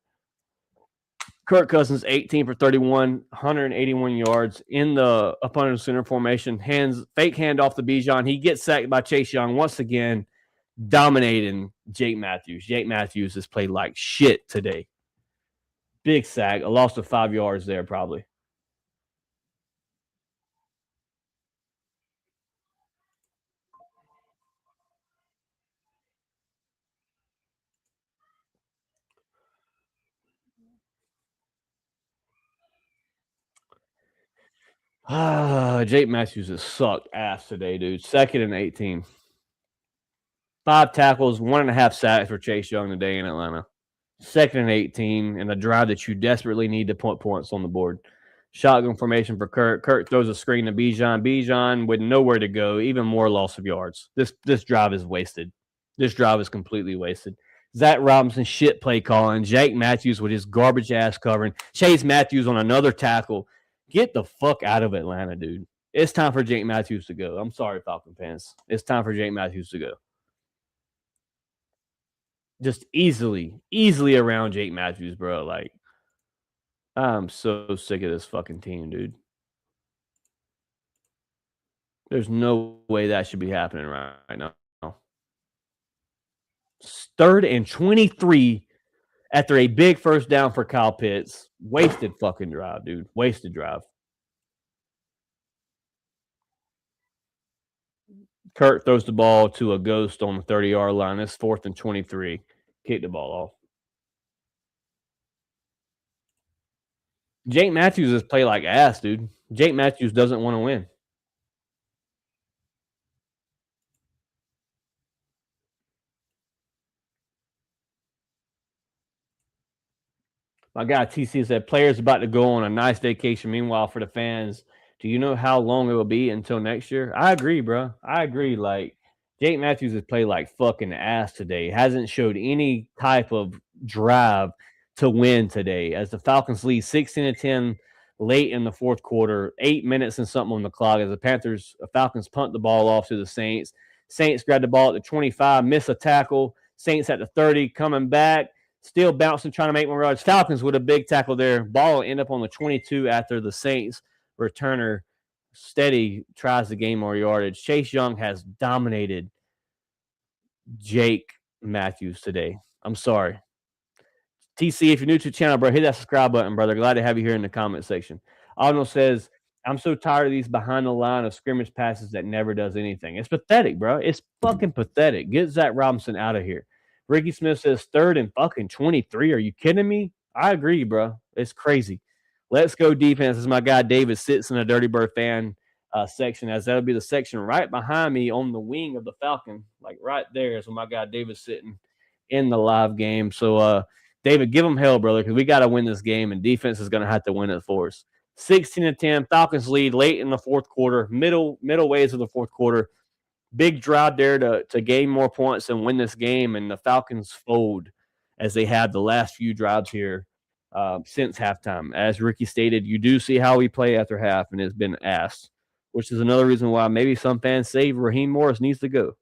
Kirk Cousins, 18 for 31, 181 yards in the up under the center formation. Fake handoff to Bijan. He gets sacked by Chase Young once again, dominating Jake Matthews. Jake Matthews has played like shit today. Big sack. A loss of 5 yards there, probably. Jake Matthews has sucked ass today, dude. 2nd and 18. 5 tackles, 1.5 sacks for Chase Young today in Atlanta. 2nd and 18, and a drive that you desperately need to put points on the board. Shotgun formation for Kirk. Kirk throws a screen to Bijan. Bijan with nowhere to go, even more loss of yards. This drive is wasted. This drive is completely wasted. Zach Robinson shit play calling. Jake Matthews with his garbage ass covering. Chase Matthews on another tackle. Get the fuck out of Atlanta, dude. It's time for Jake Matthews to go. I'm sorry, Falcon fans. It's time for Jake Matthews to go. Just easily around Jake Matthews, bro. Like, I'm so sick of this fucking team, dude. There's no way that should be happening right now. 3rd and 23 after a big first down for Kyle Pitts. Wasted fucking drive, dude. Wasted drive. Kirk throws the ball to a ghost on the 30-yard line. It's 4th and 23. Kick the ball off. Jake Matthews has played like ass, dude. Jake Matthews doesn't want to win. My guy TC said players about to go on a nice vacation. Meanwhile, for the fans, do you know how long it will be until next year? I agree, bro. I agree. Like Jake Matthews has played like fucking ass today. Hasn't showed any type of drive to win today. As the Falcons lead 16-10 late in the fourth quarter, 8 minutes and something on the clock. As the Falcons punt the ball off to the Saints. Saints grab the ball at the 25, miss a tackle. Saints at the 30, coming back. Still bouncing, trying to make more yards. Falcons with a big tackle there. Ball will end up on the 22 after the Saints returner steady tries to gain more yardage. Chase Young has dominated Jake Matthews today. I'm sorry. TC, if you're new to the channel, bro, hit that subscribe button, brother. Glad to have you here in the comment section. Arnold says, I'm so tired of these behind the line of scrimmage passes that never does anything. It's pathetic, bro. It's fucking pathetic. Get Zach Robinson out of here. Ricky Smith says 3rd and fucking 23. Are you kidding me? I agree, bro. It's crazy. Let's go defense. As my guy David sits in the Dirty Bird fan section, as that'll be the section right behind me on the wing of the Falcon. Like right there is where my guy David's sitting in the live game. So, David, give them hell, brother, because we got to win this game, and defense is going to have to win it for us. 16-10, Falcons lead late in the fourth quarter, middle ways of the fourth quarter. Big drive there to gain more points and win this game, and the Falcons fold as they have the last few drives here since halftime. As Ricky stated, you do see how we play after half, and it's been asked, which is another reason why maybe some fans say Raheem Morris needs to go.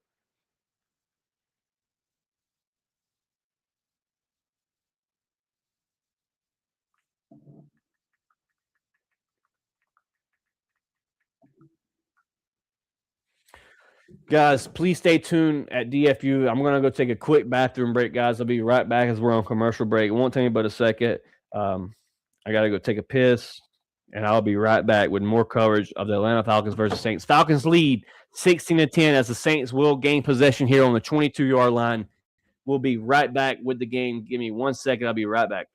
Guys, please stay tuned at DFU. I'm going to go take a quick bathroom break, guys. I'll be right back as we're on commercial break. It won't take me but a second. I got to go take a piss, and I'll be right back with more coverage of the Atlanta Falcons versus Saints. Falcons lead 16-10 as the Saints will gain possession here on the 22-yard line. We'll be right back with the game. Give me 1 second. I'll be right back.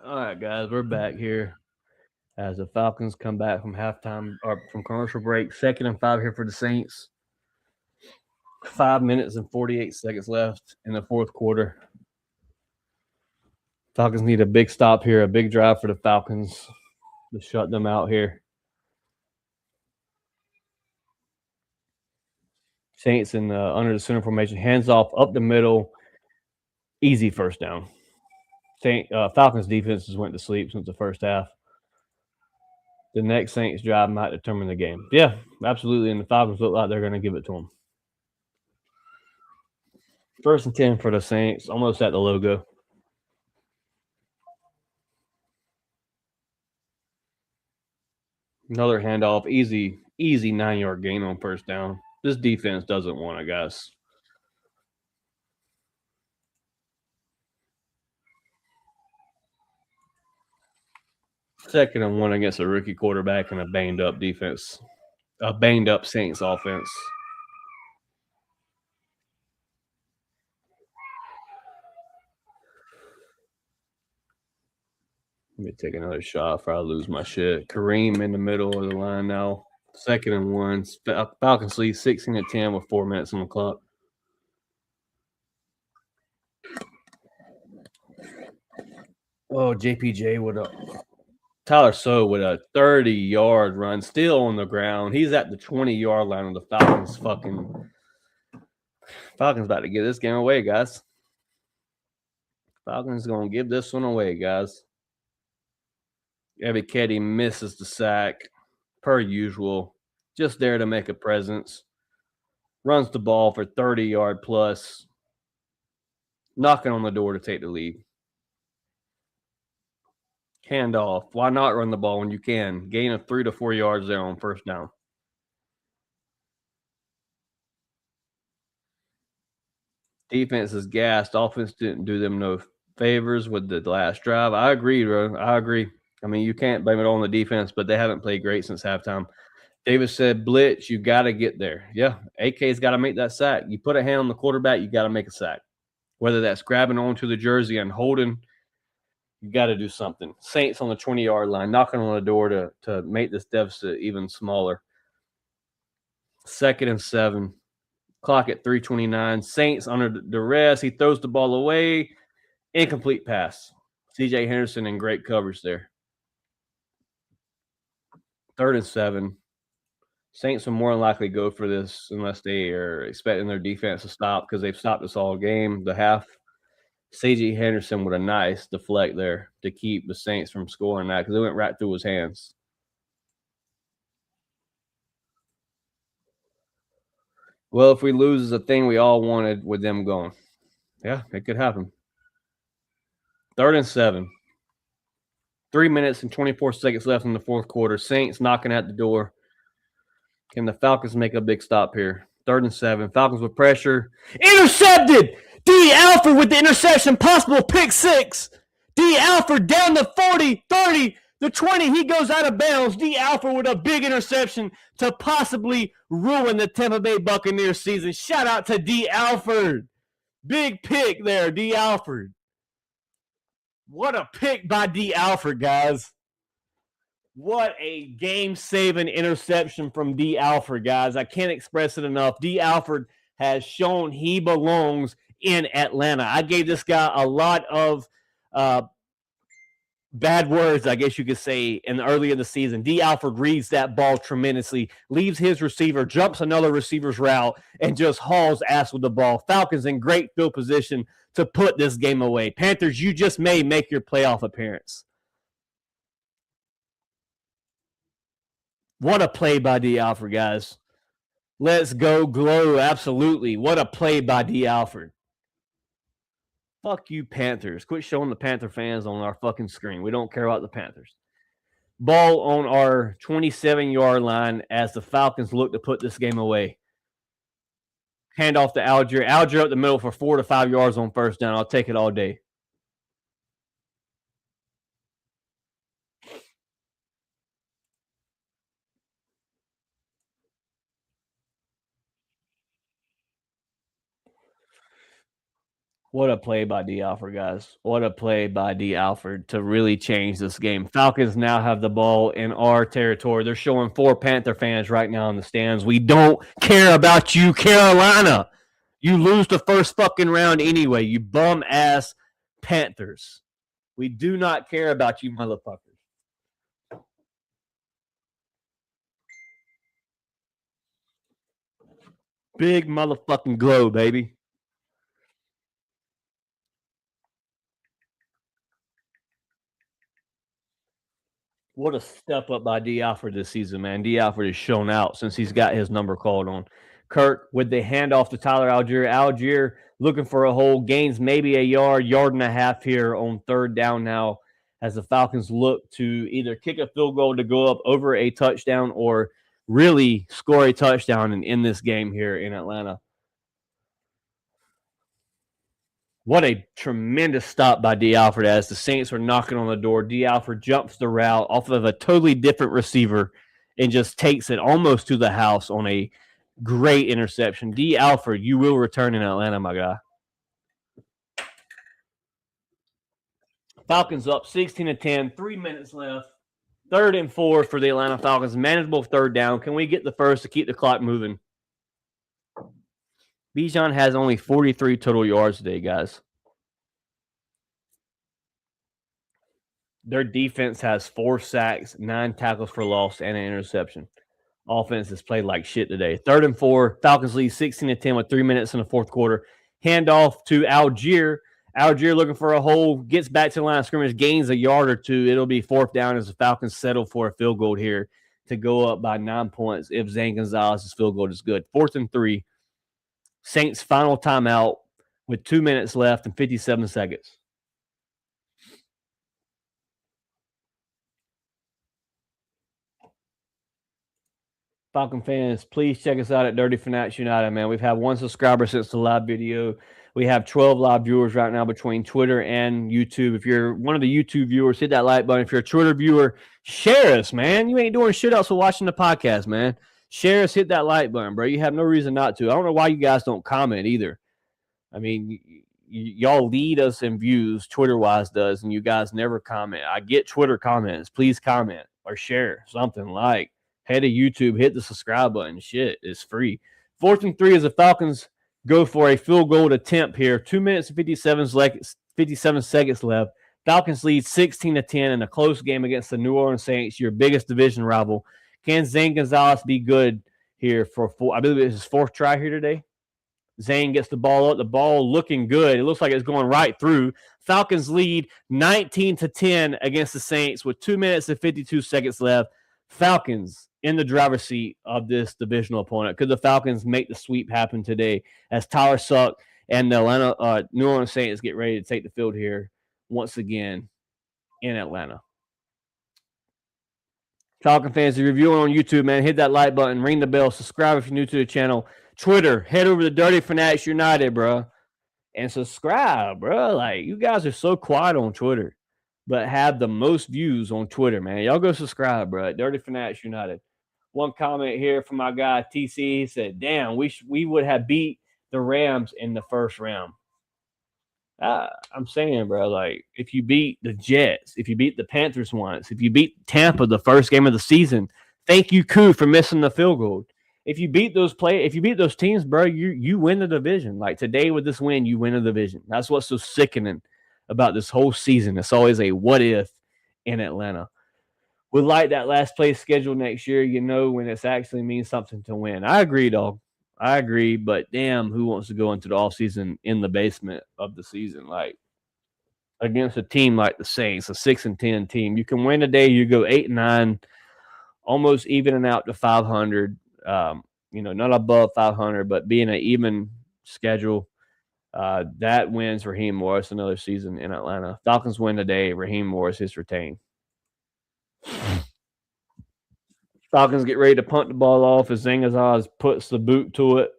All right, guys, we're back here as the Falcons come back from halftime or from commercial break. 2nd and 5 here for the Saints. 5 minutes and 48 seconds left in the fourth quarter. Falcons need a big stop here, a big drive for the Falcons to shut them out here. Saints in under the center formation, hands off up the middle, easy first down. Falcons defense has went to sleep since the first half. The next Saints drive might determine the game. Yeah, absolutely. And the Falcons look like they're going to give it to them. 1st and 10 for the Saints, almost at the logo. Another handoff, easy 9-yard gain on first down. This defense doesn't want it, guys. Second and 1 against a rookie quarterback and a banged-up defense. A banged-up Saints offense. Let me take another shot before I lose my shit. Kareem in the middle of the line now. Second and 1. Falcons lead 16-10 with 4 minutes on the clock. Oh, JPJ with a Tyler So with a 30-yard run, still on the ground. He's at the 20-yard line of the Falcons. Falcons about to give this game away, guys. Falcons going to give this one away, guys. Ebiketie misses the sack, per usual. Just there to make a presence. Runs the ball for 30-yard plus. Knocking on the door to take the lead. Handoff. Why not run the ball when you can? Gain of 3 to 4 yards there on first down. Defense is gassed. Offense didn't do them no favors with the last drive. I agree, bro. I agree. I mean, you can't blame it on the defense, but they haven't played great since halftime. Davis said, blitz, you got to get there. Yeah, AK's got to make that sack. You put a hand on the quarterback, you got to make a sack. Whether that's grabbing onto the jersey and holding, you got to do something. Saints on the 20-yard line, knocking on the door to make this deficit even smaller. 2nd and 7. Clock at 3:29. Saints under duress. He throws the ball away. Incomplete pass. CJ Henderson in great coverage there. 3rd and 7. Saints will more than likely go for this unless they are expecting their defense to stop because they've stopped us all game. The half. CJ Henderson with a nice deflect there to keep the Saints from scoring that because it went right through his hands. Well, if we lose is a thing we all wanted with them going. Yeah, it could happen. 3rd and 7. 3 minutes and 24 seconds left in the fourth quarter. Saints knocking at the door. Can the Falcons make a big stop here? 3rd and 7. Falcons with pressure. Intercepted! D. Alford with the interception. Possible pick 6. D. Alford down the 40, 30, the 20. He goes out of bounds. D. Alford with a big interception to possibly ruin the Tampa Bay Buccaneers season. Shout out to D. Alford. Big pick there, D. Alford. What a pick by D. Alford, guys. What a game-saving interception from D. Alford, guys. I can't express it enough. D. Alford has shown he belongs in Atlanta. I gave this guy a lot of bad words, I guess you could say, in the early in the season. D. Alford reads that ball tremendously, leaves his receiver, jumps another receiver's route, and just hauls ass with the ball. Falcons in great field position to put this game away. Panthers, you just may make your playoff appearance. What a play by D. Alford, guys. Let's go glow. Absolutely. What a play by D. Alford. Fuck you, Panthers. Quit showing the Panther fans on our fucking screen. We don't care about the Panthers. Ball on our 27-yard line as the Falcons look to put this game away. Hand off to Algier. Algier up the middle for 4 to 5 yards on first down. I'll take it all day. What a play by D. Alford, guys. What a play by D. Alford to really change this game. Falcons now have the ball in our territory. They're showing 4 Panther fans right now in the stands. We don't care about you, Carolina. You lose the first fucking round anyway, you bum-ass Panthers. We do not care about you, motherfuckers. Big motherfucking glow, baby. What a step up by D. Alford this season, man. D. Alford has shown out since he's got his number called on. Kirk with the handoff to Tyler Algier. Algier looking for a hole, gains maybe a yard and a half here on third down now as the Falcons look to either kick a field goal to go up over a touchdown or really score a touchdown and end this game here in Atlanta. What a tremendous stop by D. Alford as the Saints are knocking on the door. D. Alford jumps the route off of a totally different receiver and just takes it almost to the house on a great interception. D. Alford, you will return in Atlanta, my guy. Falcons up 16-10, 3 minutes left. 3rd and 4 for the Atlanta Falcons. Manageable 3rd down. Can we get the first to keep the clock moving? Bijan has only 43 total yards today, guys. Their defense has 4 sacks, 9 tackles for loss, and an interception. Offense has played like shit today. 3rd and 4. Falcons lead 16-10 with 3 minutes in the 4th quarter. Handoff to Algier. Algier looking for a hole, gets back to the line of scrimmage, gains a yard or two. It'll be 4th down as the Falcons settle for a field goal here to go up by 9 points if Zane Gonzalez's field goal is good. 4th and 3. Saints final timeout with 2 minutes left and 57 seconds. Falcon fans, please check us out at Dirty Fanatics United, man. We've had 1 subscriber since the live video. We have 12 live viewers right now between Twitter and YouTube. If you're one of the YouTube viewers, hit that like button. If you're a Twitter viewer, share us, man. You ain't doing shit else for watching the podcast, man. Share us, hit that like button, bro. You have no reason not to. I don't know why you guys don't comment either. I mean, y'all lead us in views, Twitter-wise does, and you guys never comment. I get Twitter comments. Please comment or share something like. Head to YouTube, hit the subscribe button. Shit, it's free. 4th and 3 as the Falcons go for a field goal attempt here. 2 minutes and 57 seconds left. Falcons lead 16-10 in a close game against the New Orleans Saints, your biggest division rival. Can Zane Gonzalez be good here for I believe it's his 4th try here today? Zane gets the ball up. The ball looking good. It looks like it's going right through. Falcons lead 19-10 against the Saints with 2 minutes and 52 seconds left. Falcons in the driver's seat of this divisional opponent. Could the Falcons make the sweep happen today as Tyler Suck and the New Orleans Saints get ready to take the field here once again in Atlanta? Falcon fans, if you're viewing on YouTube, man, hit that like button, ring the bell, subscribe if you're new to the channel. Twitter, head over to Dirty Fanatics United, bro, and subscribe, bro. Like, you guys are so quiet on Twitter, but have the most views on Twitter, man. Y'all go subscribe, bro. Dirty Fanatics United. One comment here from my guy TC. He said, "Damn, we would have beat the Rams in the 1st round." I'm saying, bro, like, if you beat the Jets, if you beat the Panthers once, if you beat Tampa the 1st game of the season, thank you, Koo, for missing the field goal. If you beat those teams, bro, you win the division. Like today with this win, you win the division. That's what's so sickening about this whole season. It's always a what if in Atlanta. Would like that last place schedule next year, when it's actually means something to win. I agree, dog. I agree, but damn, who wants to go into the offseason in the basement of the season? Like, against a team like the Saints, a 6-10 team. You can win today, you go 8-9, almost evening out to 500. Not above 500, but being an even schedule. That wins Raheem Morris another season in Atlanta. Falcons win today. Raheem Morris is retained. Falcons get ready to punt the ball off as Zane Gonzalez puts the boot to it.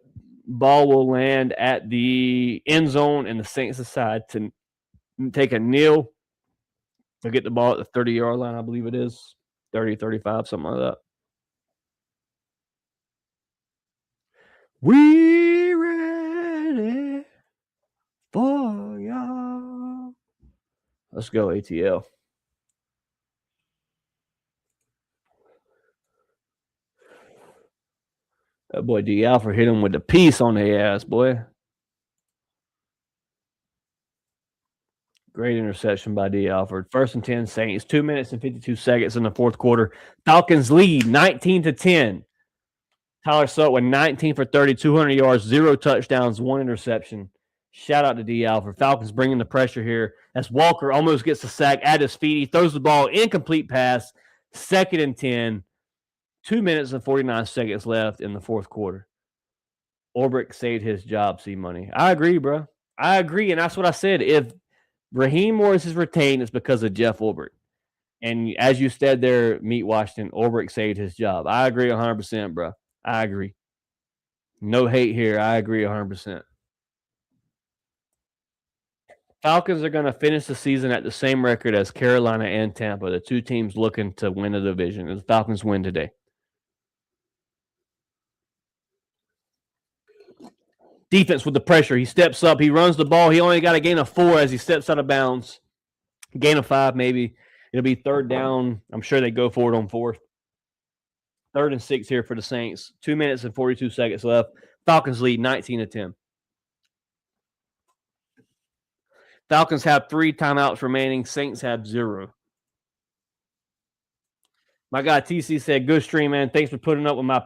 Ball will land at the end zone, and the Saints decide to take a kneel. They'll get the ball at the 30-yard line, I believe it is. 30, 35, something like that. We ready for y'all. Let's go, ATL. That boy D. Alford hit him with the piece on the ass, boy. Great interception by D. Alford. 1st and 10 Saints. 2 minutes and 52 seconds in the 4th quarter. Falcons lead 19-10. Tyler Sutt with 19 for 30, 200 yards, 0 touchdowns, 1 interception. Shout out to D. Alford. Falcons bringing the pressure here as Walker almost gets the sack at his feet. He throws the ball, incomplete pass, 2nd and 10. 2 minutes and 49 seconds left in the 4th quarter. Orbrick saved his job, C-Money. I agree, bro. I agree, and that's what I said. If Raheem Morris is retained, it's because of Jeff Ulbrich. And as you said there, Meat Washington, Ulbrich saved his job. I agree 100%, bro. I agree. No hate here. I agree 100%. Falcons are going to finish the season at the same record as Carolina and Tampa, the two teams looking to win the division. The Falcons win today. Defense with the pressure. He steps up. He runs the ball. He only got a gain of 4 as he steps out of bounds. Gain of 5 maybe. It'll be third down. I'm sure they go for it on 4th. 3rd and 6 here for the Saints. 2 minutes and 42 seconds left. Falcons lead 19-10. Falcons have 3 timeouts remaining. Saints have 0. My guy TC said, good stream, man. Thanks for putting up with my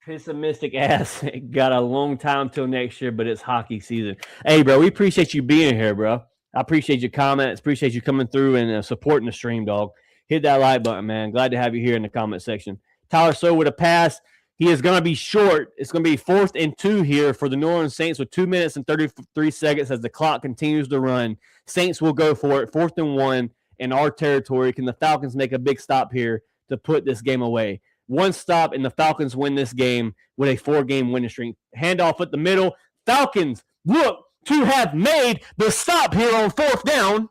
pessimistic ass. Got a long time till next year, but it's hockey season. Hey, bro, we appreciate you being here, bro. I appreciate your comments. Appreciate you coming through and supporting the stream, dog. Hit that like button, man. Glad to have you here in the comment section. Tyler So with a pass. He is going to be short. It's going to be 4th and 2 here for the New Orleans Saints with 2 minutes and 33 seconds as the clock continues to run. Saints will go for it. 4th and 1 in our territory. Can the Falcons make a big stop here to put this game away? One stop, and the Falcons win this game with a 4-game winning streak. Handoff at the middle. Falcons look to have made the stop here on 4th down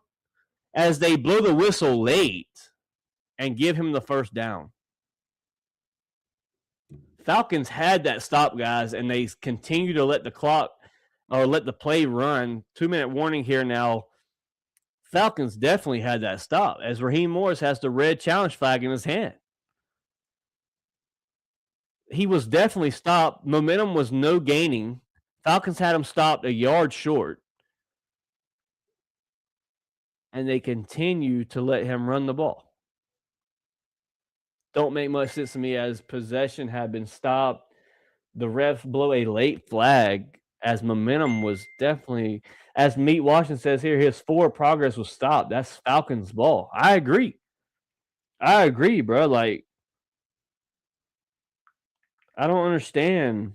as they blow the whistle late and give him the first down. Falcons had that stop, guys, and they continue to let the clock or let the play run. 2-minute warning here now. Falcons definitely had that stop as Raheem Morris has the red challenge flag in his hand. He was definitely stopped. Momentum was no gaining. Falcons had him stopped a yard short. And they continue to let him run the ball. Don't make much sense to me as possession had been stopped. The refs blow a late flag as momentum was definitely, as Meat Washington says here, his forward progress was stopped. That's Falcons ball. I agree, bro. Like, I don't understand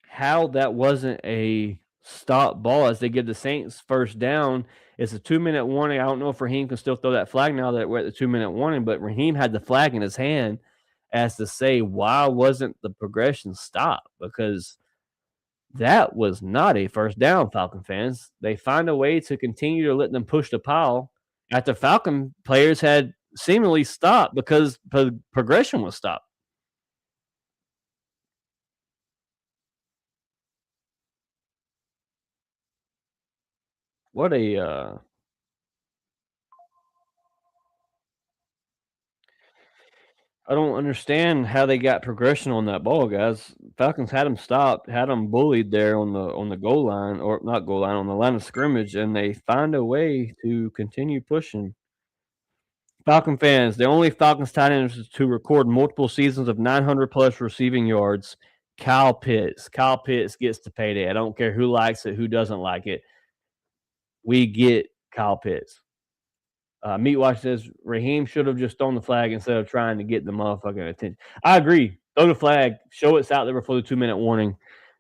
how that wasn't a stop ball as they give the Saints first down. It's a 2-minute warning. I don't know if Raheem can still throw that flag now that we're at the 2-minute warning, but Raheem had the flag in his hand as to say, why wasn't the progression stopped? Because that was not a first down, Falcon fans. They find a way to continue to let them push the pile after Falcon players had seemingly stopped because progression was stopped. What a I don't understand how they got progression on that ball, guys. Falcons had them stopped, had them bullied there on the goal line, or not goal line, on the line of scrimmage, and they find a way to continue pushing. Falcon fans, the only Falcons tight end to record multiple seasons of 900-plus receiving yards, Kyle Pitts. Kyle Pitts gets the payday. I don't care who likes it, who doesn't like it. We get Kyle Pitts. Meat Watch says Raheem should have just thrown the flag instead of trying to get the motherfucking attention. I agree. Throw the flag. Show it's out there before the 2-minute warning,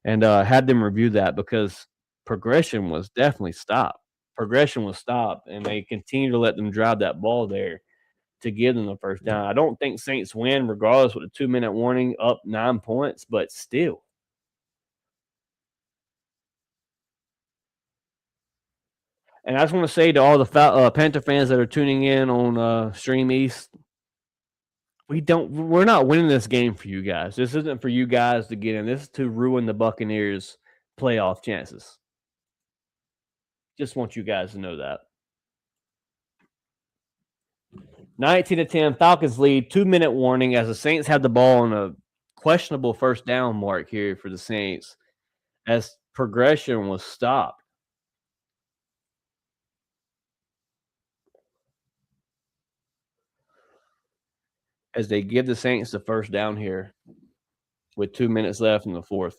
and have them review that because progression was definitely stopped. Progression was stopped, and they continue to let them drive that ball there to give them the first down. I don't think Saints win regardless with a 2-minute warning, up 9 points, but still. And I just want to say to all the Panther fans that are tuning in on Stream East, we're not winning this game for you guys. This isn't for you guys to get in. This is to ruin the Buccaneers' playoff chances. Just want you guys to know that. 19-10, Falcons lead. 2-minute warning as the Saints have the ball on a questionable first down mark here for the Saints as progression was stopped. As they give the Saints the first down here with 2 minutes left in the fourth.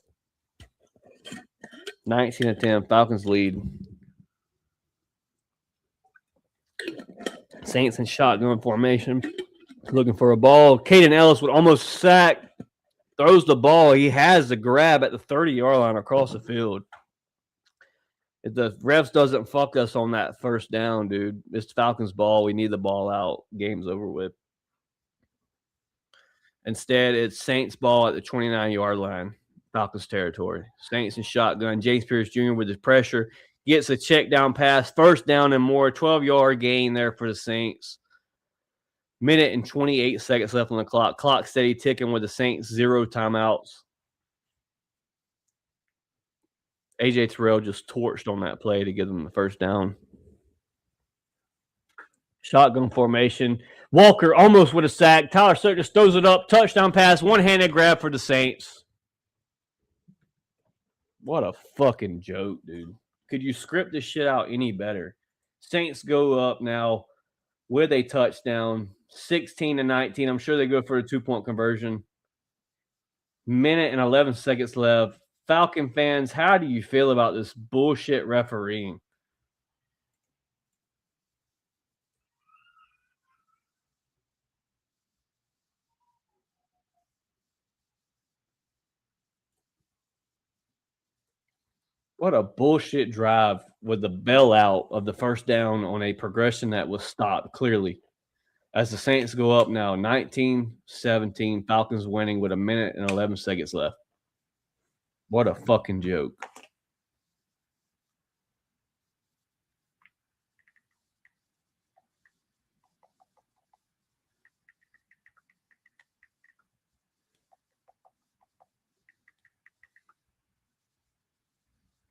19-10, Falcons lead. Saints in shotgun formation, looking for a ball. Caden Ellis would almost sack, throws the ball. He has the grab at the 30-yard line across the field. If the refs doesn't fuck us on that first down, dude, it's Falcons ball. We need the ball out. Game's over with. Instead, it's Saints ball at the 29-yard line, Falcons territory. Saints and shotgun. James Pierce Jr. with his pressure gets a check down pass, first down and more, 12-yard gain there for the Saints. Minute and 28 seconds left on the clock. Clock steady ticking with the Saints, 0 timeouts. A.J. Terrell just torched on that play to give them the first down. Shotgun formation. Walker almost with a sack. Tyler Sutton just throws it up. Touchdown pass. One-handed grab for the Saints. What a fucking joke, dude. Could you script this shit out any better? Saints go up now with a touchdown. 16-19. I'm sure they go for a 2-point conversion. Minute and 11 seconds left. Falcon fans, how do you feel about this bullshit refereeing? What a bullshit drive with the bailout of the first down on a progression that was stopped clearly. As the Saints go up now, 19-17, Falcons winning with a minute and 11 seconds left. What a fucking joke.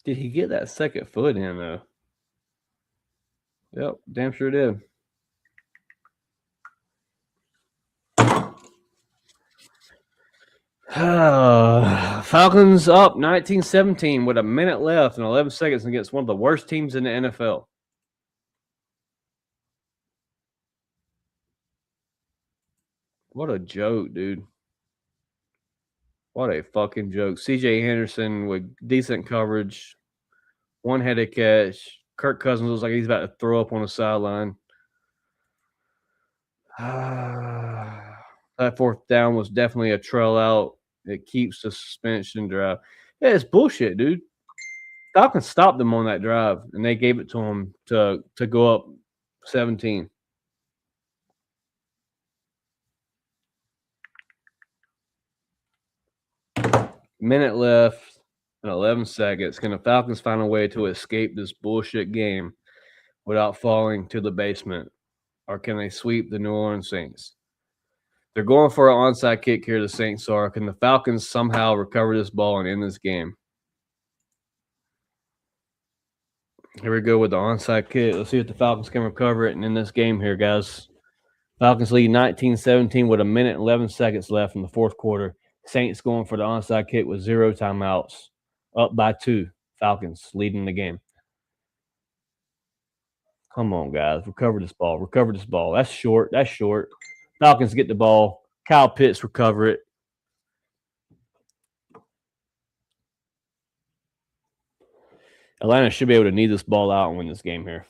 Did he get that second foot in, though? Yep, damn sure did. Falcons up 19-17 with a minute left and 11 seconds against one of the worst teams in the NFL. What a joke, dude. What a fucking joke. C.J. Henderson with decent coverage, one-headed catch. Kirk Cousins looks like he's about to throw up on the sideline. That fourth down was definitely a trail out. It keeps the suspension drive. Yeah, it's bullshit, dude. Falcons stopped them on that drive, and they gave it to them to go up 17. Minute left and 11 seconds. Can the Falcons find a way to escape this bullshit game without falling to the basement? Or can they sweep the New Orleans Saints? They're going for an onside kick here, the Saints are. Can the Falcons somehow recover this ball and end this game? Here we go with the onside kick. Let's see if the Falcons can recover it and end this game here, guys. Falcons lead 19-17 with a minute and 11 seconds left in the fourth quarter. Saints going for the onside kick with 0 timeouts. Up by 2. Falcons leading the game. Come on, guys. Recover this ball. Recover this ball. That's short. That's short. Falcons get the ball. Kyle Pitts recover it. Atlanta should be able to knee this ball out and win this game here.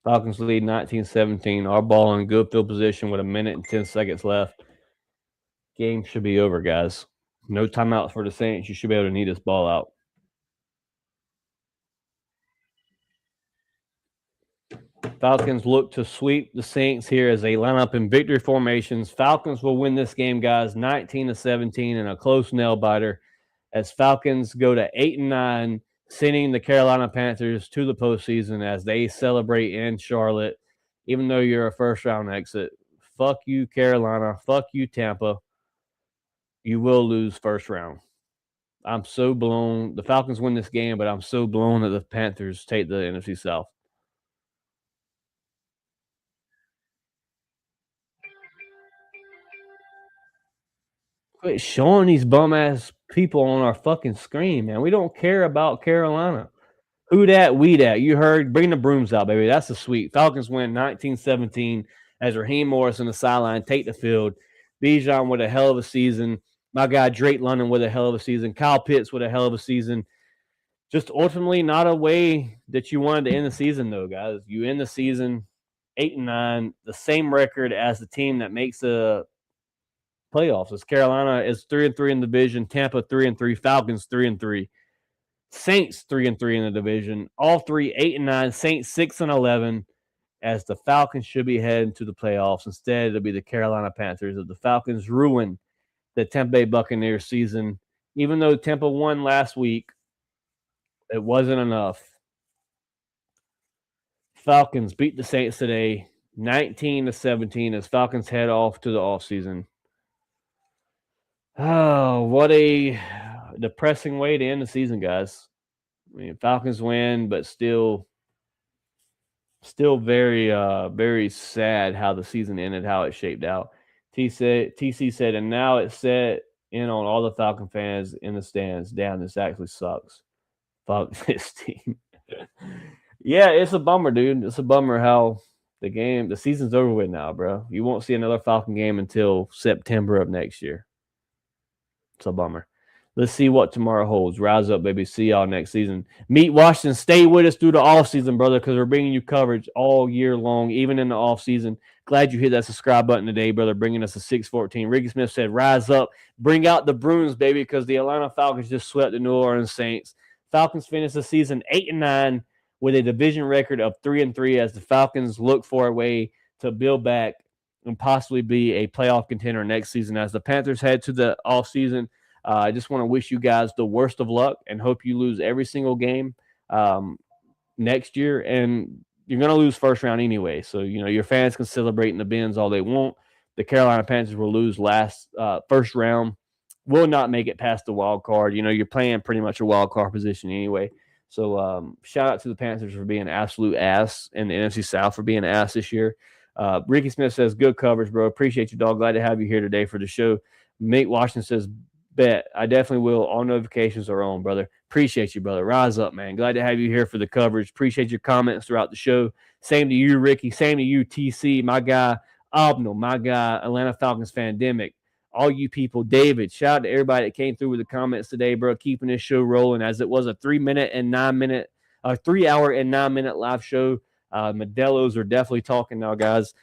Falcons lead 19-17. Our ball in good field position with a minute and 10 seconds left. Game should be over, guys. No timeouts for the Saints. You should be able to knee this ball out. Falcons look to sweep the Saints here as they line up in victory formations. Falcons will win this game, guys, 19-17 in a close nail biter as Falcons go to 8-9, sending the Carolina Panthers to the postseason as they celebrate in Charlotte. Even though you're a first-round exit, fuck you, Carolina. Fuck you, Tampa. You will lose first round. I'm so blown. The Falcons win this game, but I'm so blown that the Panthers take the NFC South. Quit showing these bum-ass people on our fucking screen, man. We don't care about Carolina. Who dat? We dat. You heard? Bring the brooms out, baby. That's the sweet. Falcons win 19-17 as Raheem Morris on the sideline take the field. Bijan with a hell of a season. My guy Drake London with a hell of a season. Kyle Pitts with a hell of a season. just ultimately not a way that you wanted to end the season, though, guys. You end the season 8-9, the same record as the team that makes the playoffs. As Carolina is 3-3 in the division, Tampa 3-3, Falcons 3-3, Saints 3-3 in the division. All three 8-9, Saints 6-11. As the Falcons should be heading to the playoffs. Instead, it'll be the Carolina Panthers. If the Falcons ruin the Tampa Bay Buccaneers season, even though Tampa won last week, it wasn't enough. Falcons beat the Saints today, 19-17, as Falcons head off to the offseason. Oh, what a depressing way to end the season, guys. I mean, Falcons win, but still very, very sad how the season ended, how it shaped out. TC said, and now it's set in on all the Falcon fans in the stands. Damn, this actually sucks. Fuck this team. Yeah, it's a bummer, dude. It's a bummer how the season's over with now, bro. You won't see another Falcon game until September of next year. It's a bummer. Let's see what tomorrow holds. Rise up, baby. See y'all next season. Meet Washington. Stay with us through the offseason, brother, because we're bringing you coverage all year long, even in the offseason. Glad you hit that subscribe button today, brother, bringing us to 614. Ricky Smith said, rise up. Bring out the Bruins, baby, because the Atlanta Falcons just swept the New Orleans Saints. Falcons finished the season 8-9 with a division record of 3-3 as the Falcons look for a way to build back and possibly be a playoff contender next season. As the Panthers head to the offseason, I just want to wish you guys the worst of luck and hope you lose every single game next year. And you're going to lose first round anyway. So, your fans can celebrate in the bins all they want. The Carolina Panthers will lose first round, will not make it past the wild card. You're playing pretty much a wild card position anyway. So shout out to the Panthers for being absolute ass and the NFC South for being ass this year. Ricky Smith says, good coverage, bro. Appreciate you, dog. Glad to have you here today for the show. Mick Washington says, bet. I definitely will. All notifications are on, brother. Appreciate you, brother. Rise up, man. Glad to have you here for the coverage. Appreciate your comments throughout the show. Same to you, Ricky. Same to you, TC. My guy, Abnel. My guy, Atlanta Falcons Fandemic. All you people, David. Shout out to everybody that came through with the comments today, bro. Keeping this show rolling as it was a 3 hour and 9 minute live show. Modelos are definitely talking now, guys.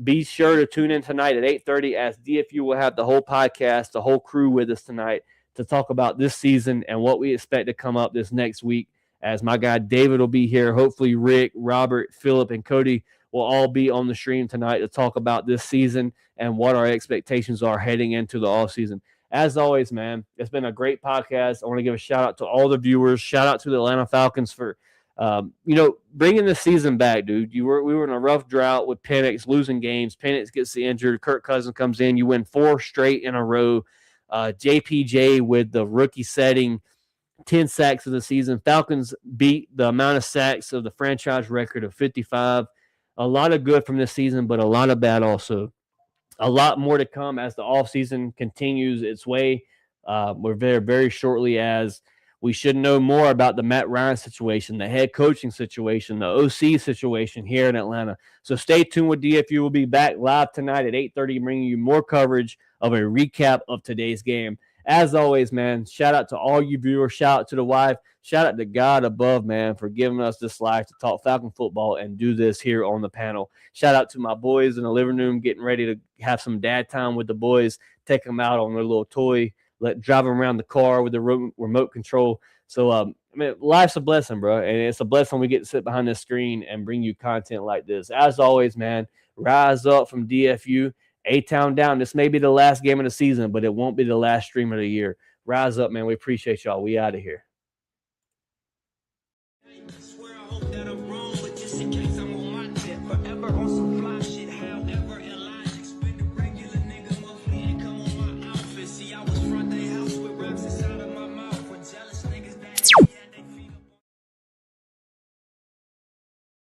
Be sure to tune in tonight at 8:30 as DFU will have the whole podcast, the whole crew with us tonight to talk about this season and what we expect to come up this next week. As my guy David will be here. Hopefully Rick, Robert, Philip, and Cody will all be on the stream tonight to talk about this season and what our expectations are heading into the offseason. As always, man, it's been a great podcast. I want to give a shout out to all the viewers. Shout out to the Atlanta Falcons for bringing the season back, dude. We were in a rough drought with Penix losing games. Penix gets injured. Kirk Cousins comes in. You win 4 straight in a row. JPJ with the rookie setting, 10 sacks of the season. Falcons beat the amount of sacks of the franchise record of 55. A lot of good from this season, but a lot of bad also. A lot more to come as the offseason continues its way. We're very, very shortly as we should know more about the Matt Ryan situation, the head coaching situation, the OC situation here in Atlanta. So stay tuned with DFU. We'll be back live tonight at 8:30, bringing you more coverage of a recap of today's game. As always, man, shout out to all you viewers. Shout out to the wife. Shout out to God above, man, for giving us this life to talk Falcon football and do this here on the panel. Shout out to my boys in the living room getting ready to have some dad time with the boys, take them out on their little toy, drive them around the car with the remote control. So, life's a blessing, bro, and it's a blessing we get to sit behind this screen and bring you content like this. As always, man, rise up from DFU. A-Town down. This may be the last game of the season, but it won't be the last stream of the year. Rise up, man. We appreciate y'all. We out of here.